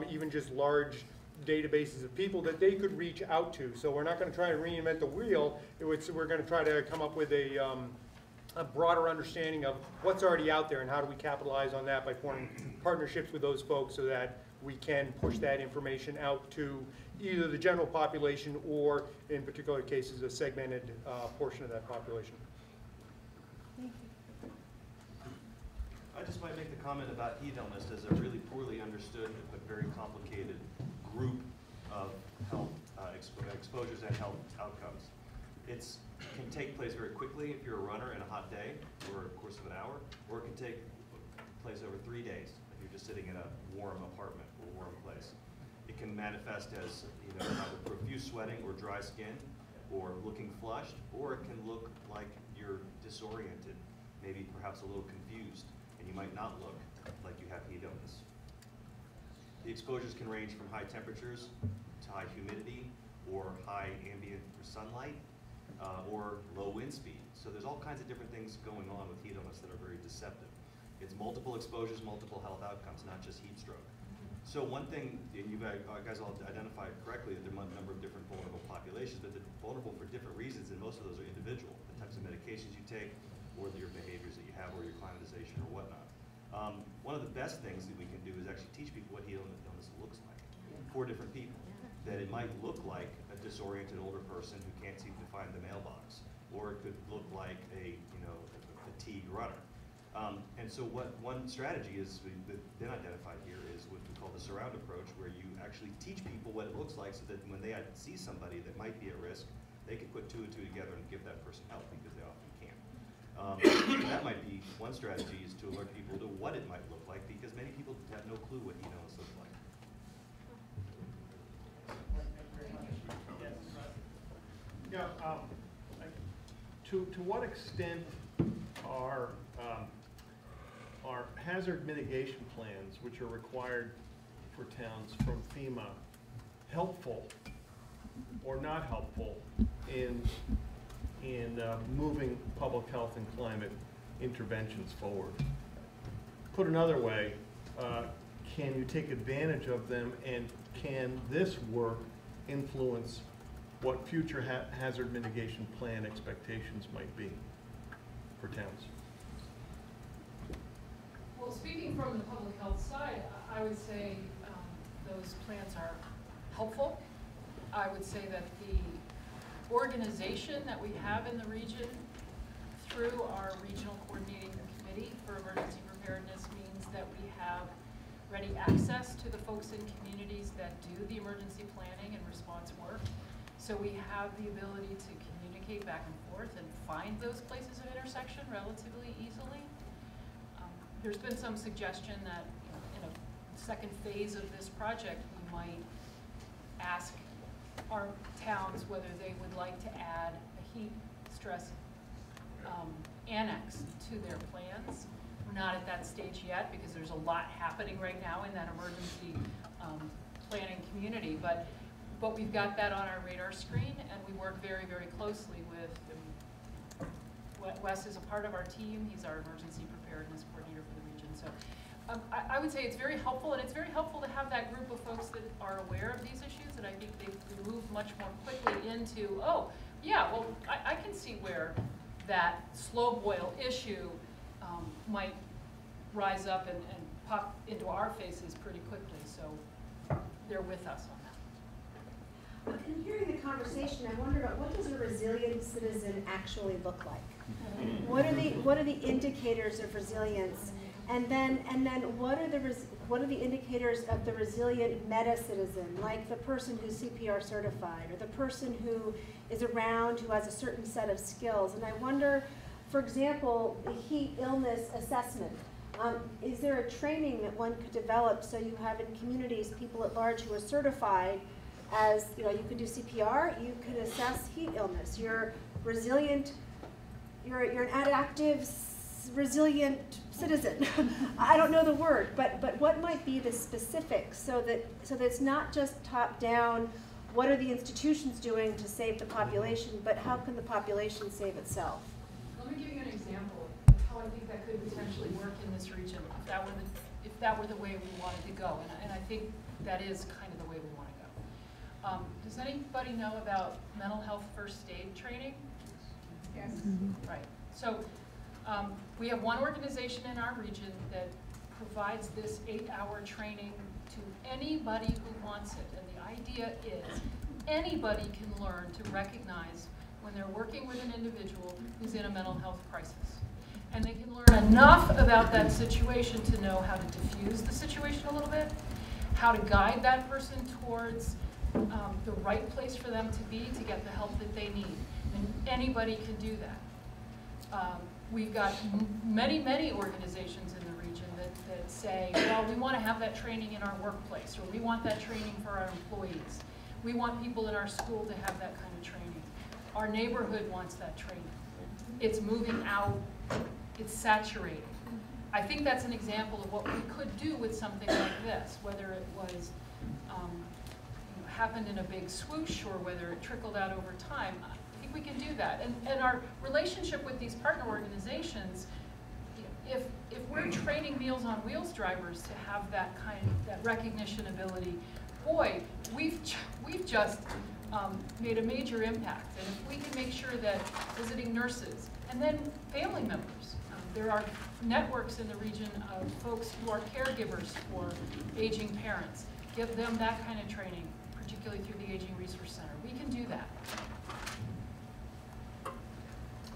Speaker 16: even just large databases of people that they could reach out to. So we're not going to try to reinvent the wheel. We're going to try to come up with a broader understanding of what's already out there and how do we capitalize on that by forming partnerships with those folks so that we can push that information out to either the general population or, in particular cases, a segmented portion of that population.
Speaker 17: I just might make the comment about heat illness as a really poorly understood but very complicated group of health exposures and health outcomes. It can take place very quickly if you're a runner in a hot day or a course of an hour, or it can take place over 3 days if you're just sitting in a warm apartment or warm place. It can manifest as either profuse sweating or dry skin or looking flushed, or it can look like you're disoriented, maybe perhaps a little confused, and you might not look like you have heat illness. The exposures can range from high temperatures to high humidity or high ambient sunlight or low wind speed. So there's all kinds of different things going on with heat illness that are very deceptive. It's multiple exposures, multiple health outcomes, not just heat stroke. So one thing, and you guys all identified correctly that there are a number of different vulnerable populations, but they're vulnerable for different reasons, and most of those are individual. The types of medications you take, or your behaviors that you have, or your climatization, or whatnot. One of the best things that we can do is actually teach people what heat illness looks like for different people. That it might look like a disoriented older person who can't seem to find the mailbox, or it could look like a fatigued runner. And so one strategy is that been identified here is what we call the surround approach, where you actually teach people what it looks like so that when they see somebody that might be at risk, they can put two and two together and give that person help because they often can't. That might be one strategy, is to alert people to what it might look like, because many people have no clue what heat illness looks like.
Speaker 18: Yeah, to what extent are hazard mitigation plans, which are required for towns from FEMA, helpful or not helpful in moving public health and climate interventions forward? Put another way, can you take advantage of them, and can this work influence what future hazard mitigation plan expectations might be for towns.
Speaker 12: Well, speaking from the public health side, I would say those plans are helpful. I would say that the organization that we have in the region through our regional coordinating committee for emergency preparedness means that we have ready access to the folks in communities that do the emergency planning and response work. So we have the ability to communicate back and forth and find those places of intersection relatively easily. There's been some suggestion that in a second phase of this project, we might ask our towns whether they would like to add a heat stress annex to their plans. We're not at that stage yet because there's a lot happening right now in that emergency planning community, but we've got that on our radar screen, and we work very, very closely with Wes is a part of our team. He's our emergency preparedness coordinator for the region. So I would say it's very helpful, and it's very helpful to have that group of folks that are aware of these issues, and I think they move much more quickly into, oh, yeah, well, I can see where that slow boil issue might rise up and pop into our faces pretty quickly. So they're with us on that.
Speaker 19: In hearing the conversation, I wonder about what does a resilient citizen actually look like? What are the indicators of resilience? And then what are the indicators of the resilient meta-citizen, like the person who's CPR certified, or the person who is around who has a certain set of skills? And I wonder, for example, the heat illness assessment. Is there a training that one could develop so you have in communities people at large who are certified as, you know, you could do CPR, you could assess heat illness. You're resilient, you're an adaptive, resilient citizen. I don't know the word, but what might be the specifics so that it's not just top down, what are the institutions doing to save the population, but how can the population save itself?
Speaker 12: Let me give you an example of how I think that could potentially work in this region if that were the way we wanted to go, and I think that is kind of the way we want to go. Does anybody know about mental health first aid training? Yes. Right. So we have one organization in our region that provides this 8-hour training to anybody who wants it. And the idea is anybody can learn to recognize when they're working with an individual who's in a mental health crisis. And they can learn enough about that situation to know how to diffuse the situation a little bit, how to guide that person towards the right place for them to be to get the help that they need. And anybody can do that. We've got many, many organizations in the region that say, well, we want to have that training in our workplace, or we want that training for our employees. We want people in our school to have that kind of training. Our neighborhood wants that training. It's moving out. It's saturated. I think that's an example of what we could do with something like this, whether it was happened in a big swoosh or whether it trickled out over time. I think we can do that. And our relationship with these partner organizations, if we're training Meals on Wheels drivers to have that that recognition ability, boy, we've just made a major impact. And if we can make sure that visiting nurses and then family members, there are networks in the region of folks who are caregivers for aging parents, give them that kind of training, particularly through the Aging Resource Center. We can do that.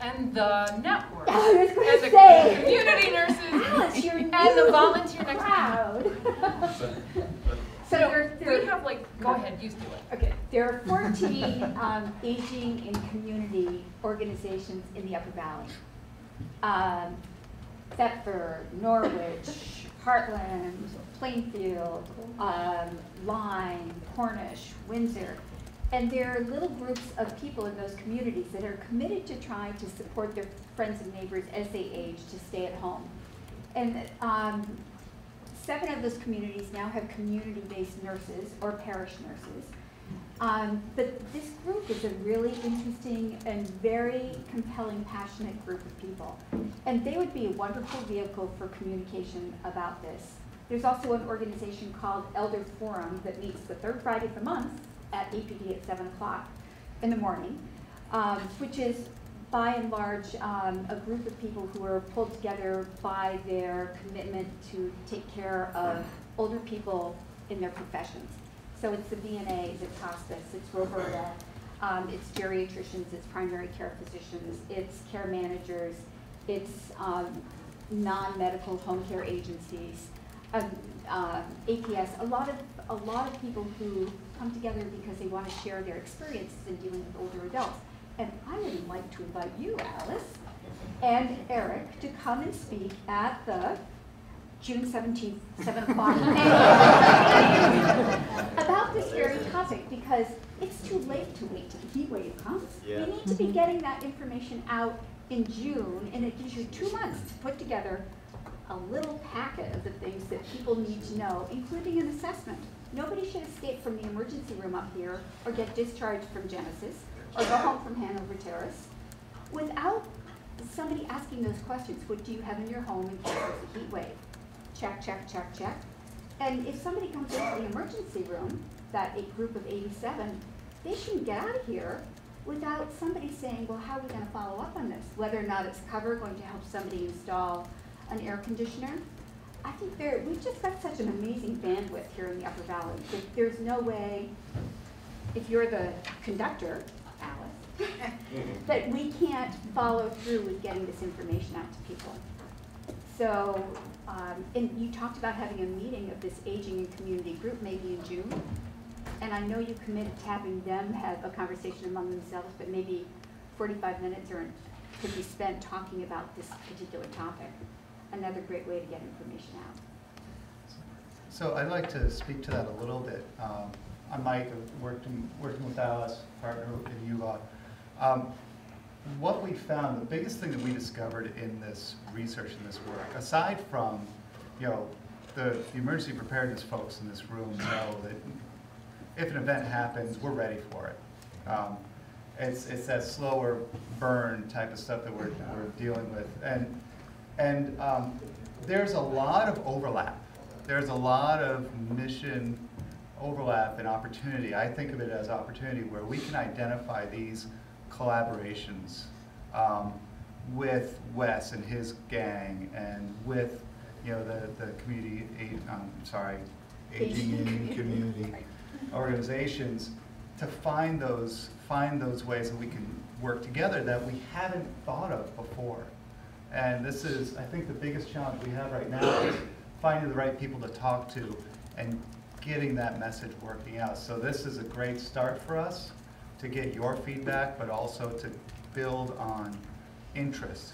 Speaker 12: And the network, and the community nurses, and the volunteer next to So we have go ahead, you do it.
Speaker 20: Okay, there are 14 aging and community organizations in the Upper Valley. Thetford, Norwich, Heartland, Plainfield, Lyme, Cornish, Windsor. And there are little groups of people in those communities that are committed to trying to support their friends and neighbors as they age to stay at home. And 7 of those communities now have community-based nurses or parish nurses. But this group is a really interesting and very compelling, passionate group of people. And they would be a wonderful vehicle for communication about this. There's also an organization called Elder Forum that meets the 3rd Friday of the month at APD at 7 o'clock. in the morning, which is by and large a group of people who are pulled together by their commitment to take care of older people in their professions. So it's the VNAs, it's hospice, it's Roberta, it's geriatricians, it's primary care physicians, it's care managers, it's non-medical home care agencies, APS, a lot of people who come together because they want to share their experiences in dealing with older adults. And I would like to invite you, Alice, and Eric to come and speak at the June 17th, 7 o'clock about this very topic, because it's too late to wait till the heat wave comes.
Speaker 7: Yeah.
Speaker 20: We need to be getting that information out in June, and it gives you 2 months to put together a little packet of the things that people need to know, including an assessment. Nobody should escape from the emergency room up here or get discharged from Genesis or go home from Hanover Terrace without somebody asking those questions. What do you have in your home in case there's a heat wave? Check, check, check, check. And if somebody comes into the emergency room, that a group of 87, they shouldn't get out of here without somebody saying, well, how are we going to follow up on this? Whether or not it's cover going to help somebody install an air conditioner. I think we've just got such an amazing bandwidth here in the Upper Valley that there's no way, if you're the conductor, Alice, that we can't follow through with getting this information out to people. So, and you talked about having a meeting of this aging and community group maybe in June. And I know you committed to having them have a conversation among themselves, but maybe 45 minutes could be spent talking about this particular topic. Another great way to get information out.
Speaker 21: So I'd like to speak to that a little bit. I'm Mike, working with Alice, partner in ULA. What we found, the biggest thing that we discovered in this research and this work, aside from, the emergency preparedness folks in this room know that if an event happens, we're ready for it. It's that slower burn type of stuff that we're dealing with. And there's a lot of overlap. There's a lot of mission overlap and opportunity. I think of it as opportunity where we can identify these collaborations with Wes and his gang, and with the community, aging in community organizations, to find those ways that we can work together that we haven't thought of before. And this is, I think, the biggest challenge we have right now is finding the right people to talk to and getting that message working out. So this is a great start for us to get your feedback, but also to build on interest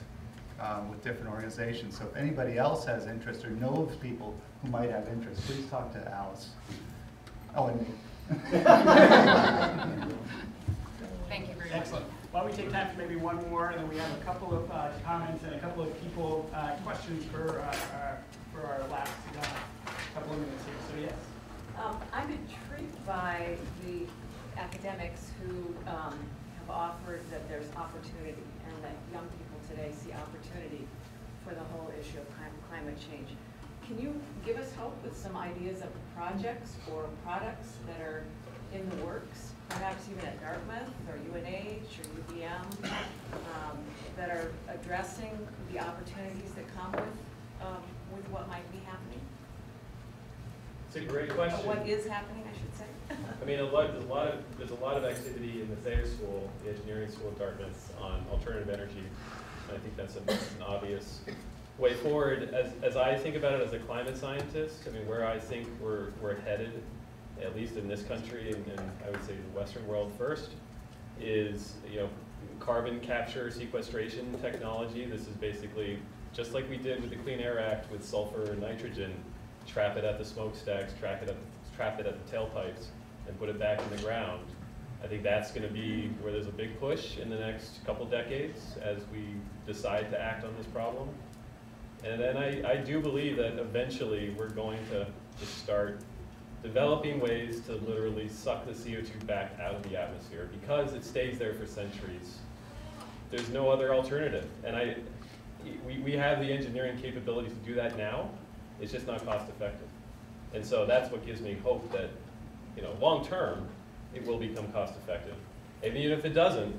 Speaker 21: with different organizations. So if anybody else has interest or knows people who might have interest, please talk to Alice. Oh, and me.
Speaker 12: Thank you very much.
Speaker 2: Excellent. Why don't we take time for maybe one more, and then we have a couple of comments and a couple of people questions for our last couple of minutes here. So yes.
Speaker 22: I'm intrigued by the academics who have offered that there's opportunity, and that young people today see opportunity for the whole issue of climate change. Can you give us hope with some ideas of projects or products that are in the works, perhaps even at Dartmouth or UNH or UVM, that are addressing the opportunities that come with what might be happening?
Speaker 3: It's a great question.
Speaker 22: What is happening, I should say.
Speaker 3: I mean, there's a lot of activity in the Thayer School, the engineering school at Dartmouth, on alternative energy. And I think that's an obvious way forward. As I think about it as a climate scientist, I mean, where I think we're headed, at least in this country, and I would say the Western world first, is carbon capture sequestration technology. This is basically just like we did with the Clean Air Act with sulfur and nitrogen. Trap it at the smokestacks, trap it at the tailpipes, and put it back in the ground. I think that's going to be where there's a big push in the next couple decades as we decide to act on this problem. And then I do believe that eventually we're going to start developing ways to literally suck the CO2 back out of the atmosphere, because it stays there for centuries. There's no other alternative. And we have the engineering capability to do that now. It's just not cost effective. And so that's what gives me hope that, long term, it will become cost effective. And even if it doesn't,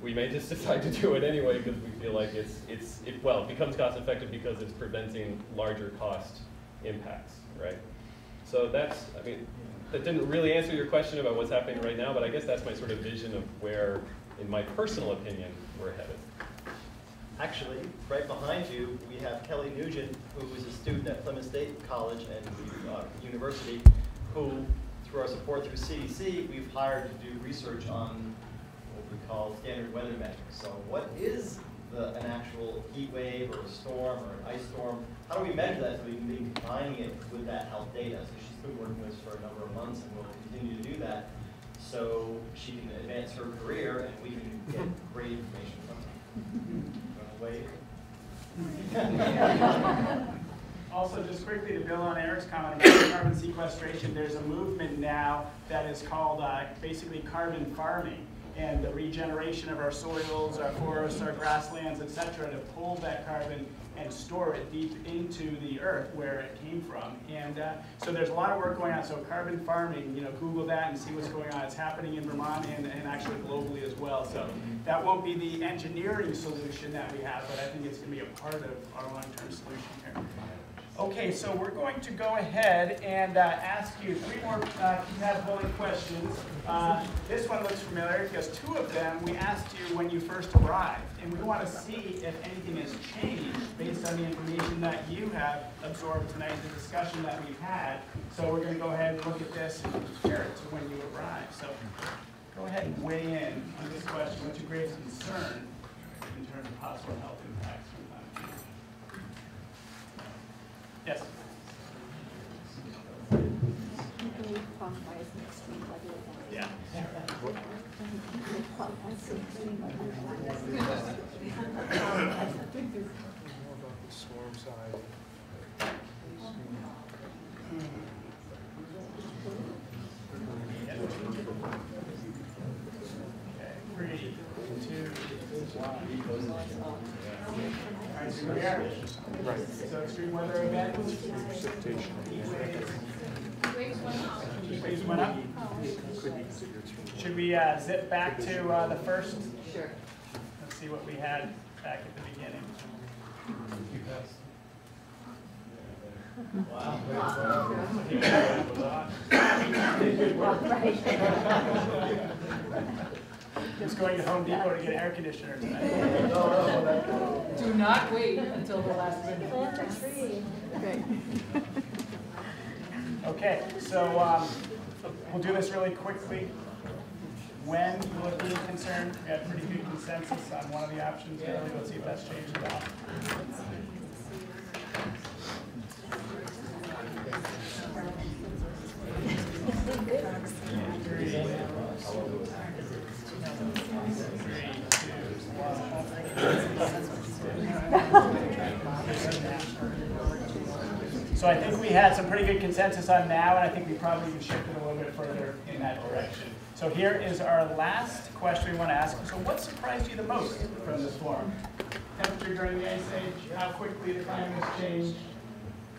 Speaker 3: we may just decide to do it anyway because we feel like it becomes cost effective because it's preventing larger cost impacts, right? So that's, I mean, that didn't really answer your question about what's happening right now, but I guess that's my sort of vision of where, in my personal opinion, we're headed.
Speaker 7: Actually, right behind you, we have Kelly Nugent, who is a student at Plymouth State College and University, who, through our support through CDC, we've hired to do research on what we call standard weather metrics. So what is an actual heat wave or a storm or an ice storm? How do we measure that so we can be combining it with that health data? So she's been working with us for a number of months and will continue to do that so she can advance her career and we can get great information from her.
Speaker 2: Also, just quickly to build on Eric's comment about carbon sequestration, there's a movement now that is called basically carbon farming, and the regeneration of our soils, our forests, our grasslands, etc., to pull that carbon and store it deep into the earth where it came from. And so there's a lot of work going on. So carbon farming, Google that and see what's going on. It's happening in Vermont and actually globally as well. So that won't be the engineering solution that we have, but I think it's going to be a part of our long-term solution here. Okay, so we're going to go ahead and ask you 3 more polling questions. This one looks familiar because 2 of them we asked you when you first arrived, and we want to see if anything has changed based on the information that you have absorbed tonight, the discussion that we've had. So we're going to go ahead and look at this and compare it to when you arrived. So go ahead and weigh in on this question. What's your greatest concern in terms of possible health impacts from climate change? Yes. Yeah.
Speaker 18: Storm side.
Speaker 2: Okay, 3, 2, 1. All right, so we are. Right. So extreme weather event.
Speaker 18: Precipitation.
Speaker 2: Heat waves went up. Should we zip back to the first?
Speaker 12: Sure.
Speaker 2: Let's see what we had back at the beginning. Wow. Good work. Just going to Home Depot to get an air conditioner tonight.
Speaker 12: Do not wait until the last minute.
Speaker 2: Okay, so we'll do this really quickly. When you look at concerned, we had pretty good consensus on one of the options earlier. Let's see if that's changed at all. So I think we had some pretty good consensus on now, and I think we probably even shifted a little bit further in that direction. So here is our last question we want to ask. So what surprised you the most from this forum? Temperature during the ice age, how quickly the climate has changed,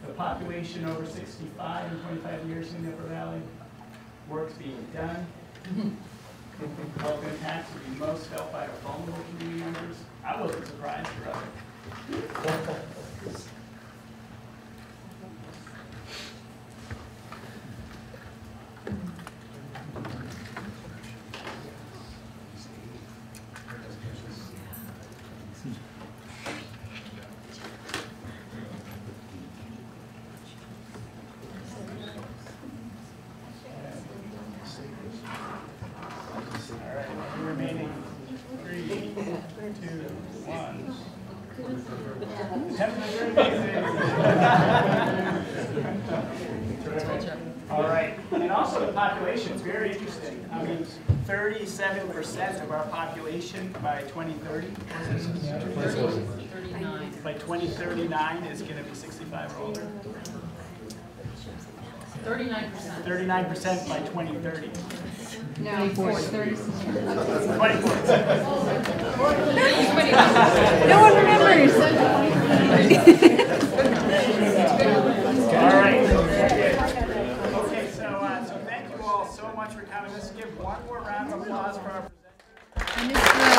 Speaker 2: the population over 65 in 25 years in the Upper Valley, work's being done, health impacts will be most felt by our vulnerable community members. I wasn't surprised, rather. All right, and also the population is very interesting. I mean, 37% of our population by 2030, by 2039 is going to be 65 or older.
Speaker 12: 39%.
Speaker 2: 39% by 2030.
Speaker 12: No, 30.
Speaker 2: 24.
Speaker 11: No one remembers.
Speaker 2: All right. Okay, so thank you all so much for coming. Let's give one more round of applause for our presenters.
Speaker 11: And Mr.